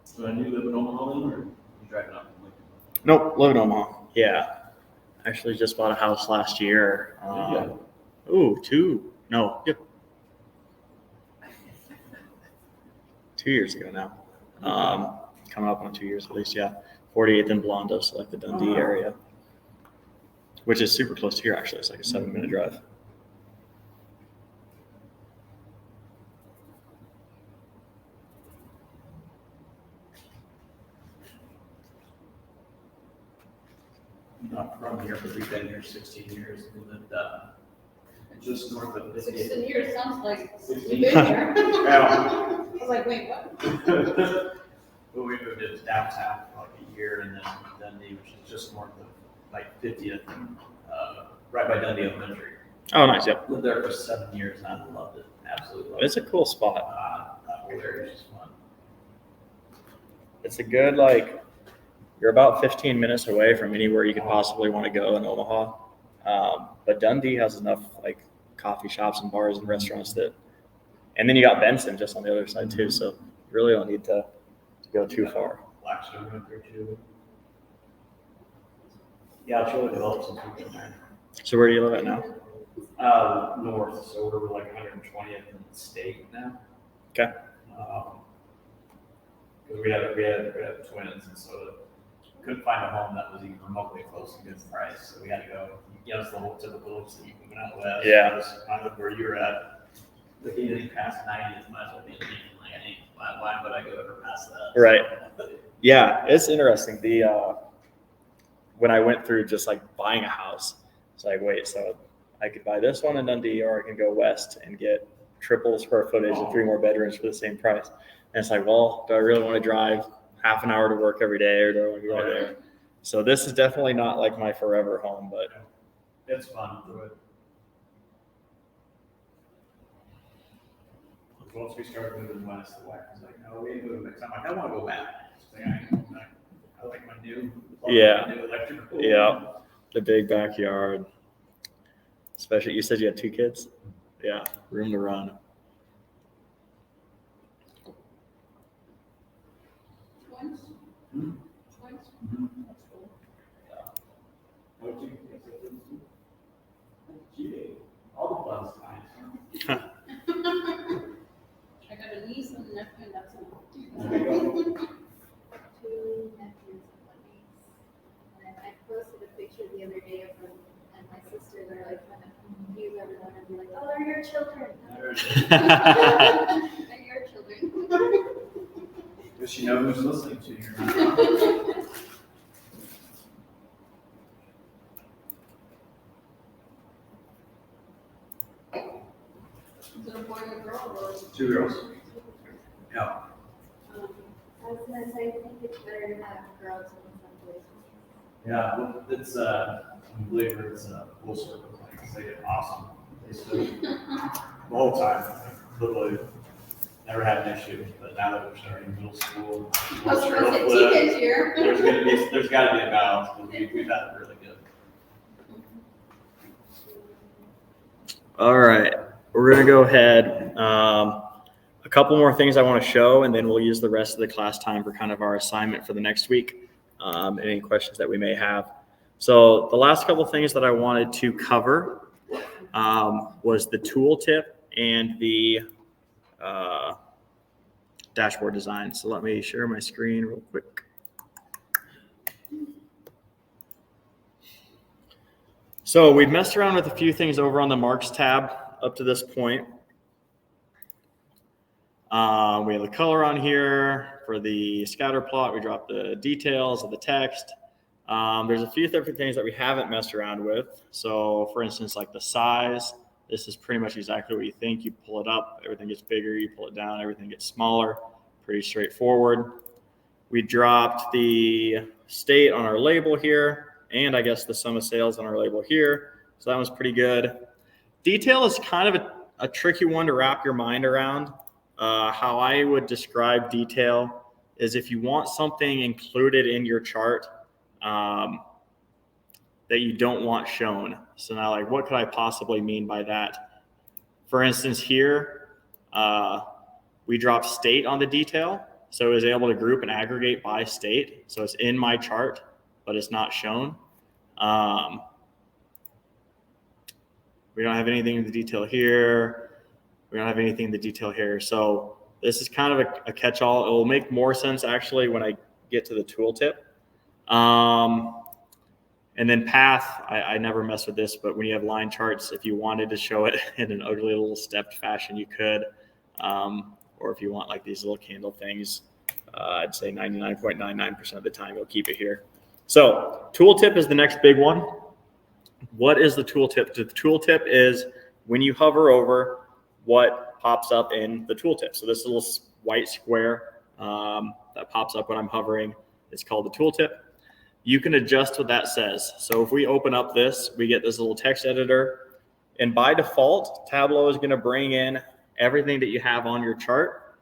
So I knew you live in Omaha then, or you driving up from Lincoln? Nope, live in Omaha. Yeah. Actually just bought a house last year. Yep. 2 years ago now. Coming up on 2 years at least, yeah. 48th and Blondo, so like the Dundee area, which is super close to here actually. It's like a 7-minute drive. Not from here, but we've been here 16 years. We lived just north of 50. 16 years sounds like 16 you've been here. Yeah. I was like, wait, what? Well, we moved into downtown for like a year, and then Dundee, which is just north of like 50th, right by Dundee Elementary. Oh, nice, yep. Lived there for 7 years, and I loved it. Absolutely loved it. It's a cool spot. That whole area is just fun. It's a good, like, you're about 15 minutes away from anywhere you could possibly want to go in Omaha. But Dundee has enough, like, coffee shops and bars and restaurants and then you got Benson just on the other side too, so you really don't need to go too far. Blackstone right there too. Yeah, it's really developed since we've been there. So where do you live at now? North, so we're like 120th in the state now. Okay. Because we had twins, and so couldn't find a home that was even remotely close to good price. So we had to go. It's the whole typical city moving out west. Yeah. Kind of where you were at. Like anything past 90 is might as well be like, why would I go ever past that? Right. Yeah, it's interesting. When I went through just like buying a house, it's like, wait, so I could buy this one in Dundee, or I can go west and get triple the square footage and 3 more bedrooms for the same price. And it's like, well, do I really want to drive half an hour to work every day, or do I want to go there? So this is definitely not like my forever home, but it's fun. Once we started moving west, the wife was like, no, we ain't moving next time. I'm like, I want to go back. I like my new electrical. Yeah, the big backyard. Especially, you said you had 2 kids? Yeah, room to run. Twins? Hmm? Twins? Mhm. That's cool. All the blood's fine. I got a niece and a nephew, and that's enough. There you go. 2 nephews and 1 niece. And I posted a picture the other day of them and my sister. They're like kind of confuse everyone and be like, "Oh, they're your children." They're your children. Does she know who's listening to you? Is it a boy and a girl or? 2 girls. Yeah. I was gonna say, I think it's better to have girls in some places. Yeah, well, it's I believe it's a full circle thing. 'Cause they get awesome. They study the whole time. Literally never had an issue. But now that we're starting middle school, I was gonna say teenage year. there's got to be a balance. But we've had it really good. All right, we're gonna go ahead. A couple more things I want to show, and then we'll use the rest of the class time for kind of our assignment for the next week. Any questions that we may have. So the last couple things that I wanted to cover was the tooltip and the dashboard design. So let me share my screen real quick. So we've messed around with a few things over on the Marks tab up to this point. We have the color on here for the scatter plot. We dropped the details of the text. There's a few different things that we haven't messed around with. So for instance, like the size, this is pretty much exactly what you think. You pull it up, everything gets bigger. You pull it down, everything gets smaller. Pretty straightforward. We dropped the state on our label here, and I guess the sum of sales on our label here. So that was pretty good. Detail is kind of a tricky one to wrap your mind around. How I would describe detail is if you want something included in your chart that you don't want shown. So now, like, what could I possibly mean by that? For instance, here, we dropped state on the detail. So it was able to group and aggregate by state. So it's in my chart, but it's not shown. We don't have anything in the detail here. We don't have anything in the detail here. So this is kind of a catch-all. It will make more sense actually when I get to the tooltip. And then path, I never mess with this, but when you have line charts, if you wanted to show it in an ugly little stepped fashion, you could. Or if you want like these little candle things, I'd say 99.99% of the time you'll keep it here. So tooltip is the next big one. What is the tooltip? The tooltip is when you hover over what pops up in the tooltip. So this little white square that pops up when I'm hovering is called the tooltip. You can adjust what that says. So if we open up this, we get this little text editor. And by default, Tableau is going to bring in everything that you have on your chart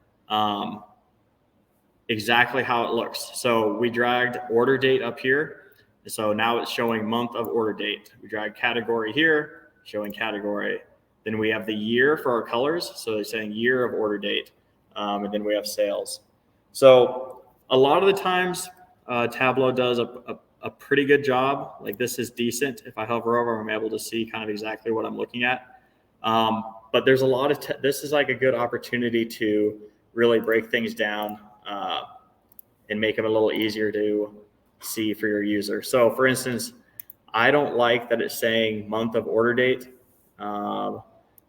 exactly how it looks. So we dragged order date up here. So now it's showing month of order date. We drag category here, showing category. Then we have the year for our colors. So it's saying year of order date. And then we have sales. So a lot of the times Tableau does a pretty good job. Like this is decent. If I hover over, I'm able to see kind of exactly what I'm looking at. But there's a lot of, this is like a good opportunity to really break things down and make them a little easier to see for your user. So for instance, I don't like that it's saying month of order date. So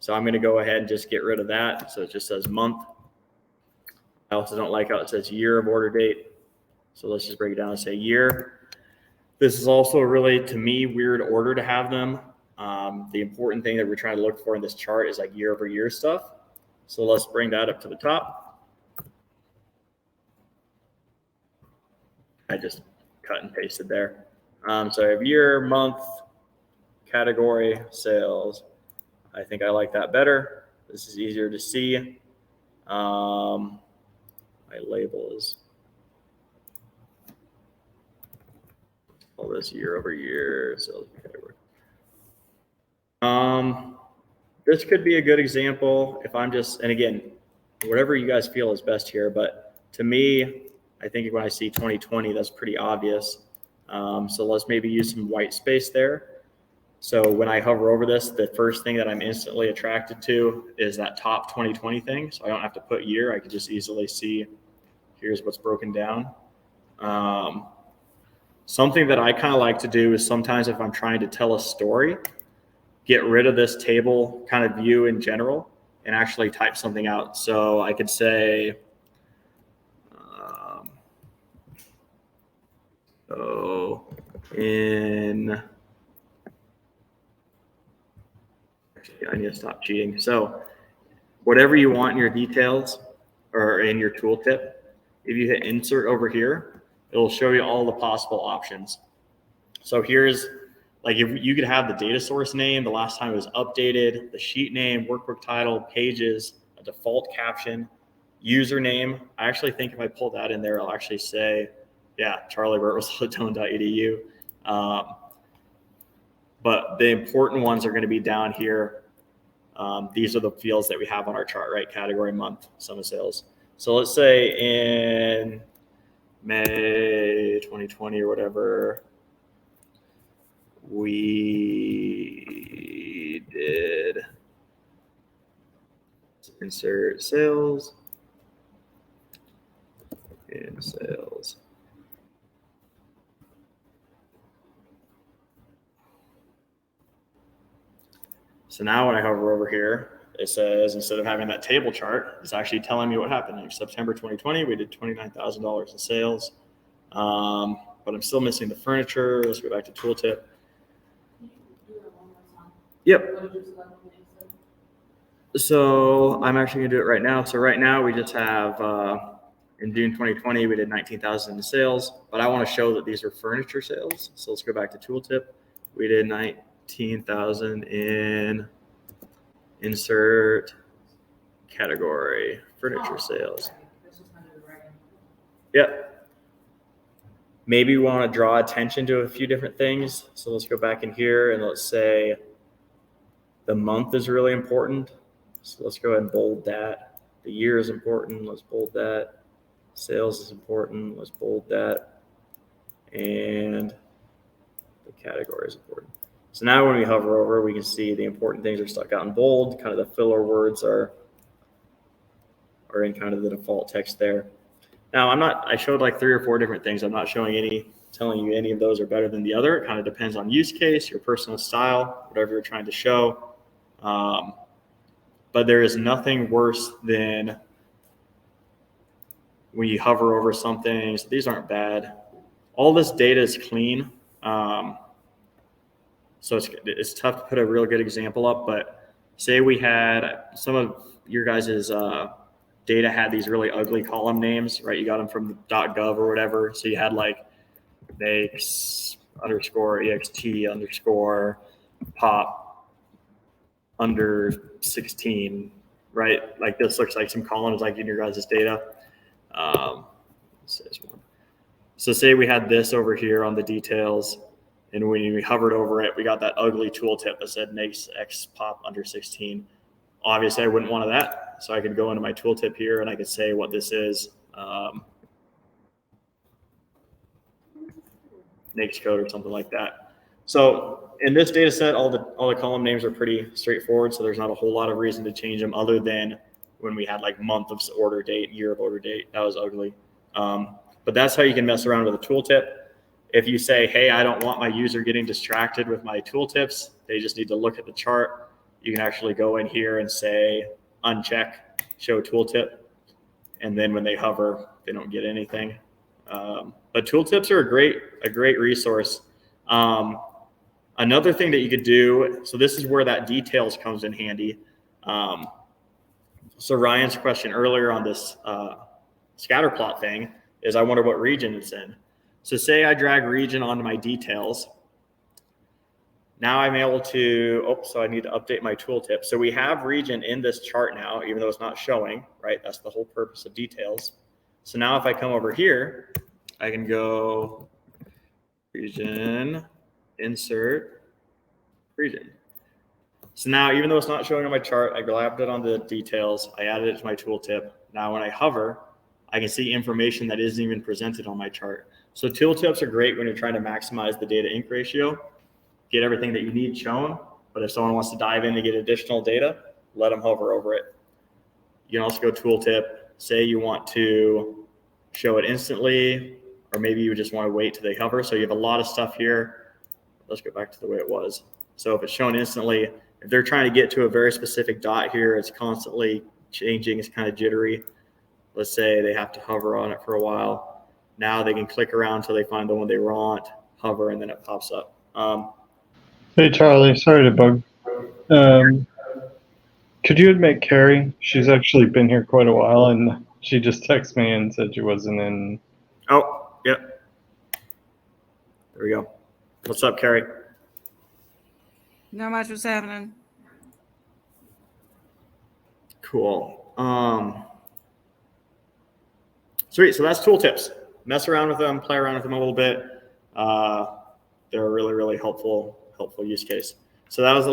I'm going to go ahead and just get rid of that. So it just says month. I also don't like how it says year of order date. So let's just break it down and say year. This is also a really, to me, weird order to have them. The important thing that we're trying to look for in this chart is like year over year stuff. So let's bring that up to the top. I just cut and pasted there. So I have year, month, category, sales. I think I like that better. This is easier to see. My label is all this year over year sales category. This could be a good example if I'm just, and again, whatever you guys feel is best here, but to me, I think when I see 2020, that's pretty obvious. So let's maybe use some white space there. So when I hover over this, the first thing that I'm instantly attracted to is that top 2020 thing. So I don't have to put year. I can just easily see, here's what's broken down. Something that I kind of like to do is sometimes if I'm trying to tell a story, get rid of this table kind of view in general and actually type something out. So I could say, I need to stop cheating. So whatever you want in your details or in your tooltip, if you hit insert over here, it'll show you all the possible options. So here's, like, if you could have the data source name, the last time it was updated, the sheet name, workbook title, pages, a default caption, username. I actually think if I pull that in there, I'll actually say, yeah, charlie@rosalitone.edu. But the important ones are going to be down here. These are the fields that we have on our chart, right? Category, month, sum of sales. So let's say in May 2020 or whatever, we did insert sales in sales. So now when I hover over here, it says, instead of having that table chart, it's actually telling me what happened. In September 2020, we did $29,000 in sales. But I'm still missing the furniture. Let's go back to tooltip. Yep. So I'm actually gonna do it right now. So right now we just have, in June 2020, we did 19,000 in sales, but I want to show that these are furniture sales. So let's go back to tooltip. We did 19,000 in insert category furniture sales. Yep. Maybe we want to draw attention to a few different things. So let's go back in here and let's say the month is really important. So let's go ahead and bold that. The year is important. Let's bold that. Sales is important. Let's bold that. And the category is important. So now when we hover over, we can see the important things are stuck out in bold. Kind of the filler words are in kind of the default text there. Now I showed like 3 or 4 different things. I'm not telling you any of those are better than the other. It kind of depends on use case, your personal style, whatever you're trying to show. But there is nothing worse than when you hover over something. So these aren't bad. All this data is clean. So it's tough to put a real good example up, but say we had some of your guys' data had these really ugly column names, right? You got them from .gov or whatever. So you had like makes _ext _pop under 16, right? Like this looks like some columns like in your guys' data. So say we had this over here on the details, and when we hovered over it, we got that ugly tooltip that said makes X pop under 16. Obviously, I wouldn't want that. So I could go into my tooltip here and I could say what this is. NAICS code or something like that. So in this data set, all the column names are pretty straightforward. So there's not a whole lot of reason to change them other than when we had like month of order date, year of order date. That was ugly. But that's how you can mess around with a tooltip. If you say, hey, I don't want my user getting distracted with my tooltips, they just need to look at the chart. You can actually go in here and say, uncheck, show tooltip. And then when they hover, they don't get anything. But tooltips are a great resource. Another thing that you could do, so this is where that details comes in handy. So Ryan's question earlier on this scatter plot thing is I wonder what region it's in. So say I drag region onto my details. Now I'm able to, so I need to update my tooltip. So we have region in this chart now, even though it's not showing, right? That's the whole purpose of details. So now if I come over here, I can go region, insert, region. So now, even though it's not showing on my chart, I grabbed it on the details, I added it to my tooltip. Now when I hover, I can see information that isn't even presented on my chart. So tooltips are great when you're trying to maximize the data ink ratio, get everything that you need shown. But if someone wants to dive in to get additional data, let them hover over it. You can also go tooltip, say you want to show it instantly, or maybe you just want to wait till they hover. So you have a lot of stuff here. Let's go back to the way it was. So if it's shown instantly, if they're trying to get to a very specific dot here, it's constantly changing, it's kind of jittery. Let's say they have to hover on it for a while. Now they can click around until they find the one they want, hover, and then it pops up. Hey, Charlie, sorry to bug. Could you admit Carrie? She's actually been here quite a while, and she just texted me and said she wasn't in. Oh, yep. There we go. What's up, Carrie? Not much was happening. Cool. Sweet. So that's tooltips. Mess around with them, play around with them a little bit. They're a really, really helpful use case. So that was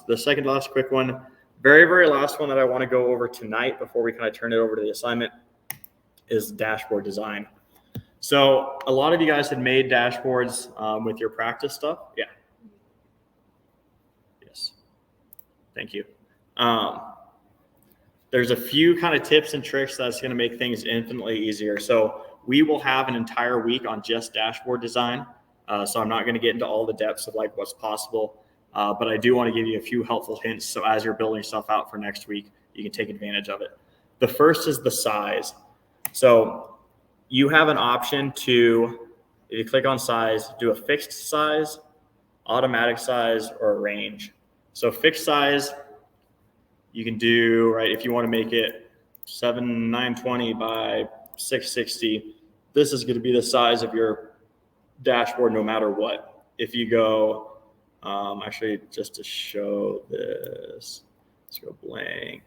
the second to last quick one. Very, very last one that I want to go over tonight before we kind of turn it over to the assignment is dashboard design. So a lot of you guys had made dashboards with your practice stuff. Yeah. Yes. Thank you. There's a few kind of tips and tricks that's going to make things infinitely easier. So we will have an entire week on just dashboard design. So I'm not going to get into all the depths of like what's possible, but I do want to give you a few helpful hints. So as you're building stuff out for next week, you can take advantage of it. The first is the size. So you have an option to, if you click on size, do a fixed size, automatic size, or a range. So fixed size, you can do, right, if you want to make it 920 by 660, this is going to be the size of your dashboard no matter what. If you go, actually, just to show this, let's go blank.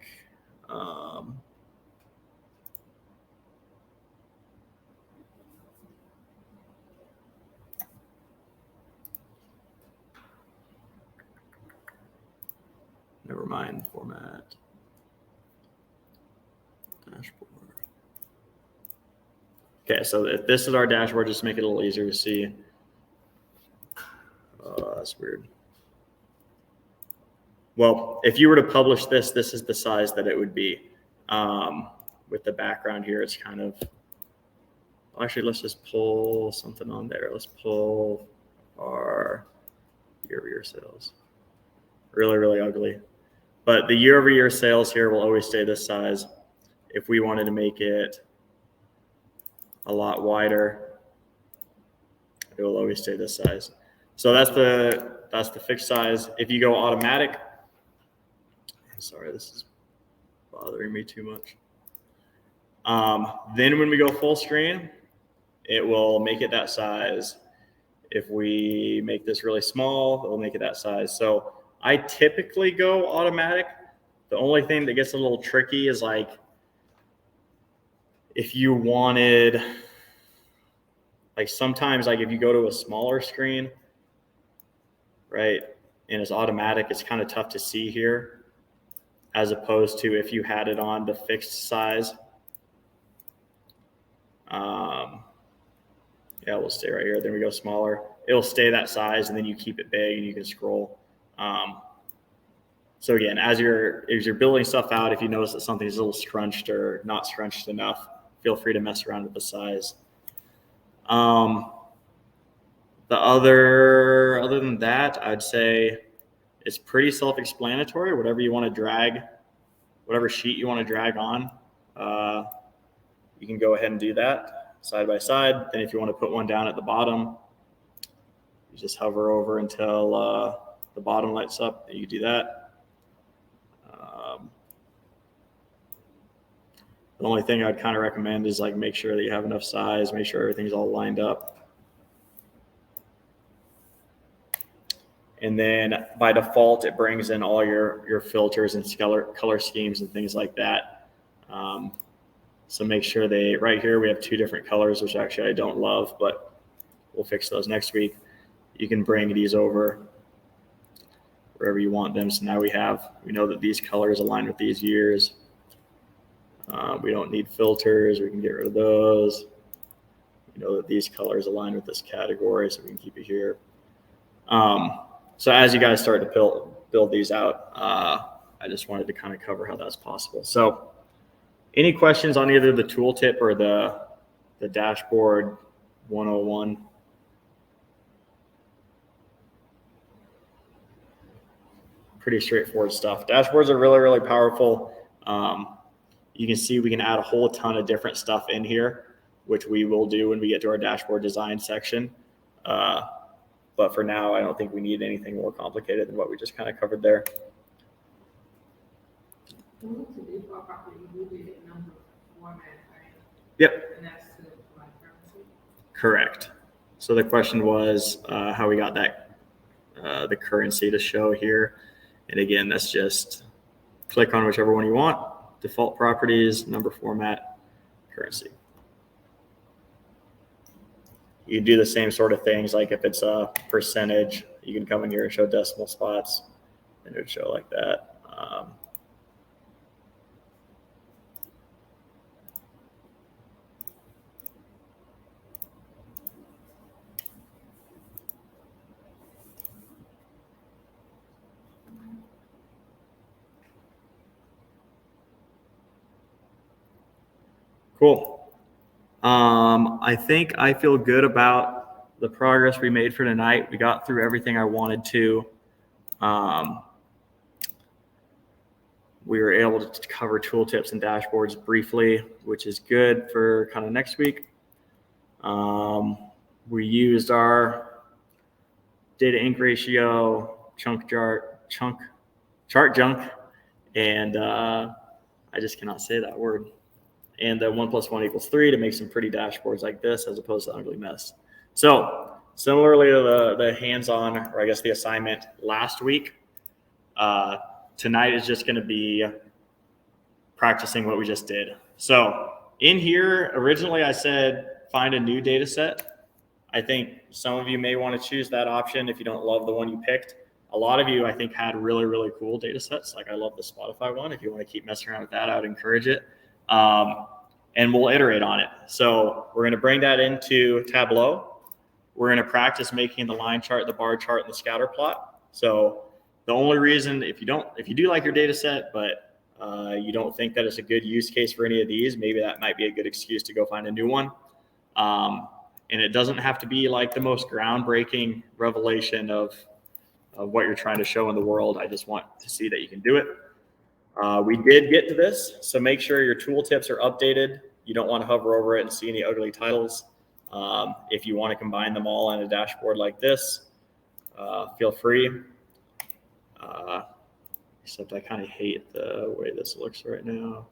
Never mind, format, dashboard. Okay, so if this is our dashboard, just make it a little easier to see. Oh, that's weird. Well, if you were to publish this, this is the size that it would be. With the background here, it's kind of, actually, let's just pull something on there. Let's pull our year-over-year sales. Really, really ugly. But the year-over-year sales here will always stay this size. If we wanted to make it a lot wider, it will always stay this size. So that's the fixed size. If you go automatic, sorry, this is bothering me too much. Then when we go full screen, it will make it that size. If we make this really small, it will make it that size. So I typically go automatic. The only thing that gets a little tricky is like, if you wanted, like sometimes like if you go to a smaller screen, right, and it's automatic, it's kind of tough to see here, as opposed to if you had it on the fixed size. Yeah, we'll stay right here. Then we go smaller. it'll stay that size, and then you keep it big and you can scroll. So again, as you're building stuff out, if you notice that something's a little scrunched or not scrunched enough, feel free to mess around with the size. Other than that, I'd say it's pretty self-explanatory. Whatever you want to drag, whatever sheet you want to drag on, you can go ahead and do that side by side. Then if you want to put one down at the bottom, you just hover over until the bottom lights up. You can do that. The only thing I'd kind of recommend is like make sure that you have enough size, make sure everything's all lined up. And then by default, it brings in all your filters and color schemes and things like that. So make sure right here, we have 2 different colors, which actually I don't love, but we'll fix those next week. You can bring these over wherever you want them. So now we know that these colors align with these years. We don't need filters. We can get rid of those. We know that these colors align with this category, so we can keep it here. So as you guys start to build these out, I just wanted to kind of cover how that's possible. So any questions on either the tooltip or the dashboard 101? Pretty straightforward stuff. Dashboards are really, really powerful. You can see we can add a whole ton of different stuff in here, which we will do when we get to our dashboard design section. But for now, I don't think we need anything more complicated than what we just kind of covered there. Yep. Correct. So the question was how we got that the currency to show here. And again, that's just click on whichever one you want. Default properties, number format, currency. You do the same sort of things, like if it's a percentage, you can come in here and show decimal spots, and it would show like that. Cool. I think I feel good about the progress we made for tonight. We got through everything I wanted to. We were able to cover tooltips and dashboards briefly, which is good for kind of next week. We used our data ink ratio, chart junk, and I just cannot say that word. And the 1 + 1 = 3 to make some pretty dashboards like this, as opposed to ugly mess. So similarly to the hands-on, or I guess the assignment last week, tonight is just going to be practicing what we just did. So in here, originally I said find a new data set. I think some of you may want to choose that option if you don't love the one you picked. A lot of you, I think, had really, really cool data sets. Like I love the Spotify one. If you want to keep messing around with that, I would encourage it. And we'll iterate on it. So we're going to bring that into Tableau. We're going to practice making the line chart, the bar chart, and the scatter plot. So the only reason, if you do like your data set, but you don't think that it's a good use case for any of these, maybe that might be a good excuse to go find a new one. And it doesn't have to be like the most groundbreaking revelation of what you're trying to show in the world. I just want to see that you can do it. We did get to this, so make sure your tooltips are updated. You don't want to hover over it and see any ugly titles. If you want to combine them all on a dashboard like this, feel free. Except I kind of hate the way this looks right now.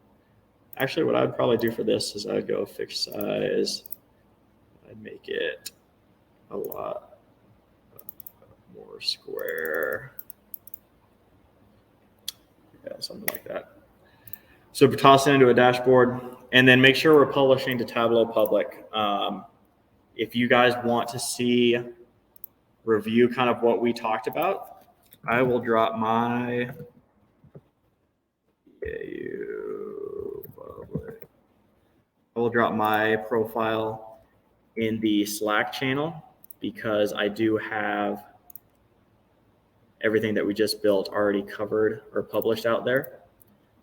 Actually, what I'd probably do for this is I'd go fix size. I'd make it a lot more square. Yeah, something like that. So toss it into a dashboard, and then make sure we're publishing to Tableau Public. If you guys want to review kind of what we talked about, I will drop my profile in the Slack channel. because I do have everything that we just built already covered or published out there.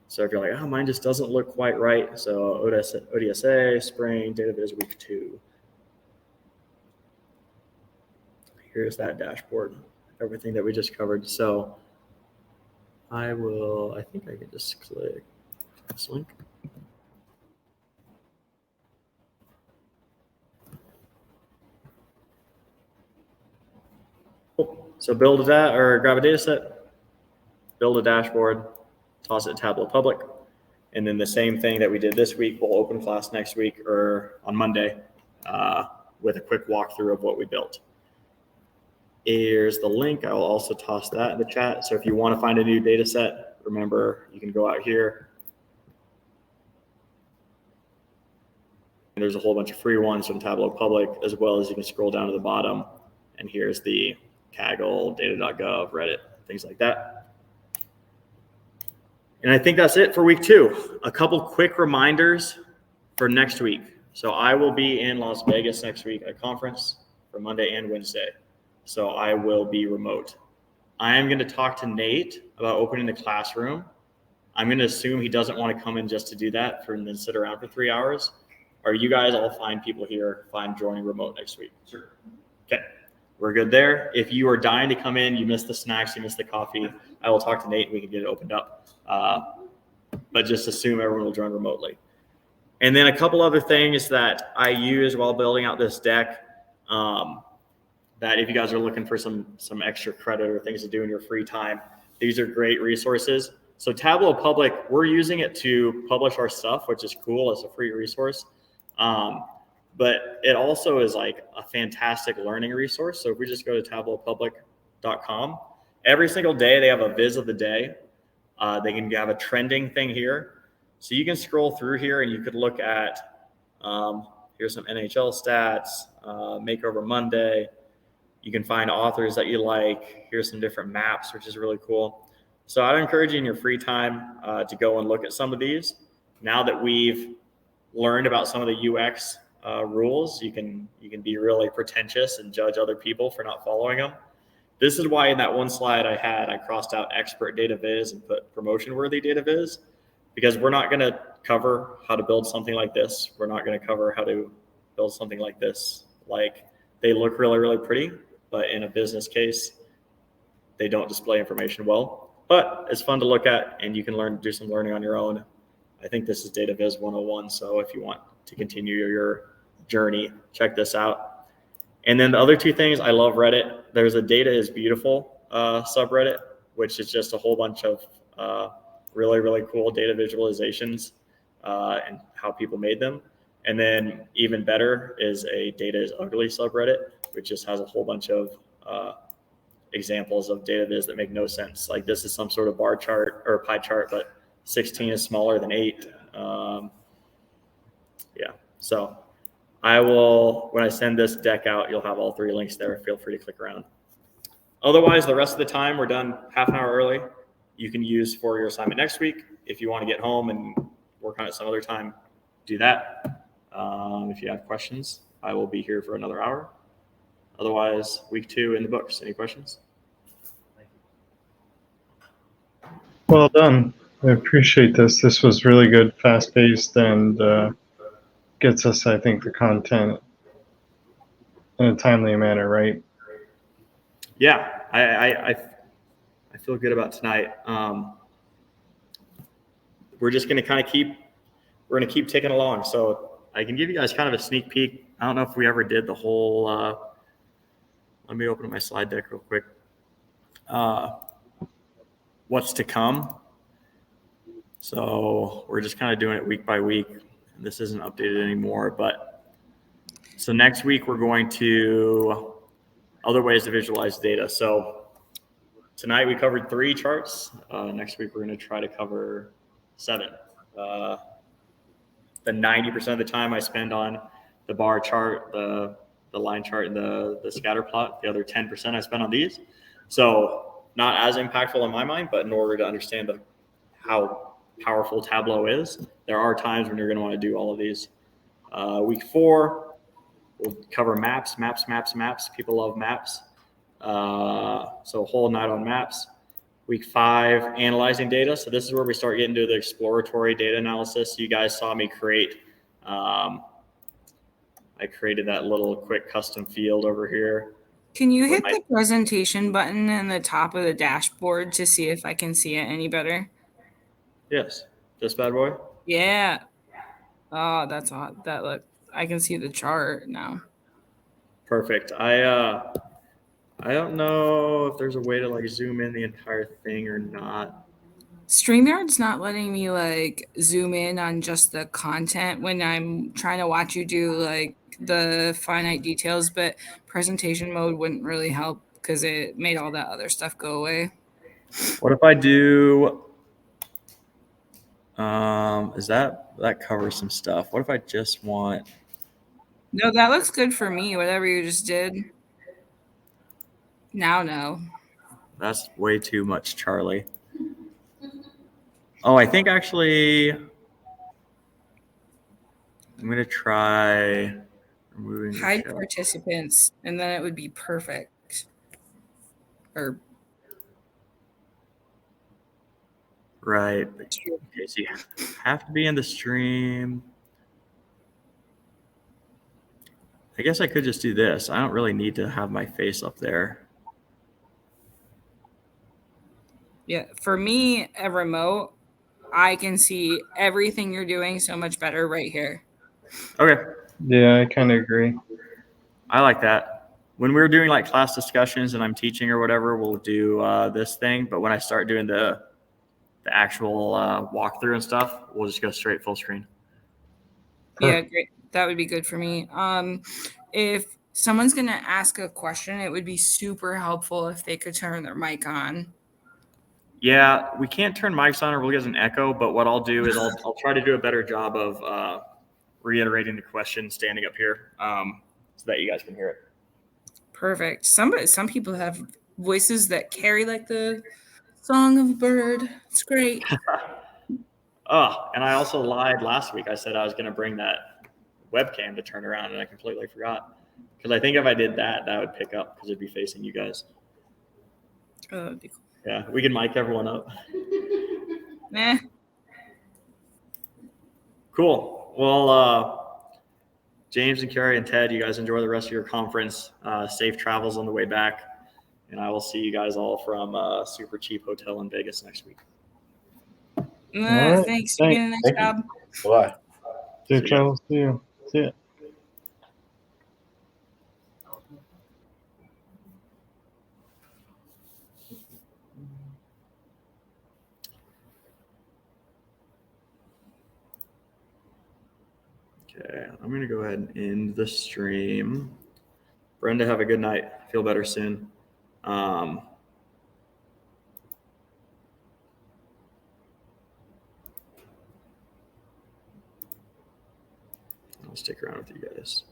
So if you're like, oh, mine just doesn't look quite right. So ODSA, spring, data viz week 2. Here's that dashboard, everything that we just covered. So I think I can just click this link. Cool. So build that or grab a data set, build a dashboard, toss it to Tableau Public. And then the same thing that we did this week, we'll open class next week or on Monday with a quick walkthrough of what we built. Here's the link. I will also toss that in the chat. So if you want to find a new data set, remember, you can go out here. And there's a whole bunch of free ones from Tableau Public, as well as you can scroll down to the bottom. And here's the Kaggle, data.gov, Reddit, things like that. And I think that's it for week 2. A couple quick reminders for next week. So I will be in Las Vegas next week at a conference for Monday and Wednesday. So I will be remote. I am going to talk to Nate about opening the classroom. I'm going to assume he doesn't want to come in just to do that and then sit around for 3 hours. Are you guys all fine people here, fine joining remote next week? Sure. Okay. We're good there. If you are dying to come in, you missed the snacks, you missed the coffee, I will talk to Nate and we can get it opened up. But just assume everyone will join remotely. And then a couple other things that I use while building out this deck, that if you guys are looking for some extra credit or things to do in your free time, these are great resources. So Tableau Public, we're using it to publish our stuff, which is cool. It's a free resource. But it also is like a fantastic learning resource. So if we just go to tableaupublic.com, every single day they have a viz of the day. They can have a trending thing here. So you can scroll through here and you could look at, here's some NHL stats, Makeover Monday. You can find authors that you like. Here's some different maps, which is really cool. So I'd encourage you in your free time to go and look at some of these. Now that we've learned about some of the UX rules, you can be really pretentious and judge other people for not following them. This is why in that one slide I crossed out expert data viz and put promotion worthy data viz, because we're not going to cover how to build something like this. We're not going to cover how to build something like this. Like, they look really, really pretty, but in a business case, they don't display information well. But it's fun to look at, and you can do some learning on your own. I think this is Data Viz 101, so if you want to continue your journey, check this out. And then the other two things, I love Reddit. There's a Data is Beautiful subreddit, which is just a whole bunch of really, really cool data visualizations and how people made them. And then even better is a Data is Ugly subreddit, which just has a whole bunch of examples of data viz that make no sense. Like, this is some sort of bar chart or pie chart, but 16 is smaller than 8. Yeah, so I will, when I send this deck out, you'll have all 3 links there. Feel free to click around. Otherwise, the rest of the time, we're done half an hour early. You can use for your assignment next week. If you want to get home and work on it some other time, do that. If you have questions, I will be here for another hour. Otherwise, week 2 in the books. Any questions? Well done. I appreciate this. This was really good, fast-paced, and gets us, I think, the content in a timely manner, right? Yeah, I feel good about tonight. We're just going to keep ticking along. So I can give you guys kind of a sneak peek. I don't know if we ever did the whole, let me open up my slide deck real quick. What's to come. So we're just kind of doing it week by week. This isn't updated anymore, but so next week we're going to other ways to visualize data. So tonight we covered 3 charts. Next week we're going to try to cover 7. The 90% of the time I spend on the bar chart, the line chart, and the scatter plot. The other 10% I spend on these. So not as impactful in my mind, but in order to understand how powerful Tableau is, there are times when you're going to want to do all of these. Week 4, we'll cover maps. People love maps. So a whole night on maps. Week 5, analyzing data. So this is where we start getting to the exploratory data analysis. You guys saw me create. I created that little quick custom field over here. Can you hit the presentation button in the top of the dashboard to see if I can see it any better? Yes. This bad boy? Yeah. Oh, that's odd. That look. I can see the chart now. Perfect. I don't know if there's a way to like zoom in the entire thing or not. StreamYard's not letting me like zoom in on just the content when I'm trying to watch you do like the finite details, but presentation mode wouldn't really help because it made all that other stuff go away. What if I do is that covers some stuff? What if I just want No, that looks good for me, whatever you just did. Now no. That's way too much, Charlie. Oh, I think actually I'm gonna try removing the Hide show. participants, and then it would be perfect. Or Right. Okay, so you have to be in the stream. I guess I could just do this. I don't really need to have my face up there. yeah, for me, a remote, I can see everything you're doing so much better right here. Okay. Yeah, I kind of agree. I like that. When we're doing like class discussions and I'm teaching or whatever, we'll do this thing. But when I start doing the actual walkthrough and stuff, we'll just go straight full screen. Yeah, great. That would be good for me. If someone's gonna ask a question, it would be super helpful if they could turn their mic on. Yeah, we can't turn mics on or we'll get an echo. But what I'll do is I'll try to do a better job of reiterating the question standing up here so that you guys can hear it. Perfect. Some people have voices that carry like the song of a bird. It's great. Oh, and I also lied last week. I said I was going to bring that webcam to turn around, and I completely forgot. Because I think if I did that, that would pick up because it'd be facing you guys. Oh, that'd be cool. Yeah, we can mic everyone up. Nah. Cool. Well, James and Carrie and Ted, you guys enjoy the rest of your conference. Safe travels on the way back. And I will see you guys all from a super cheap hotel in Vegas next week. right, Thanks. You're doing a nice job. Bye. Safe travels to you. See ya. Okay, I'm going to go ahead and end the stream. Brenda, have a good night. Feel better soon. I'll stick around with you guys.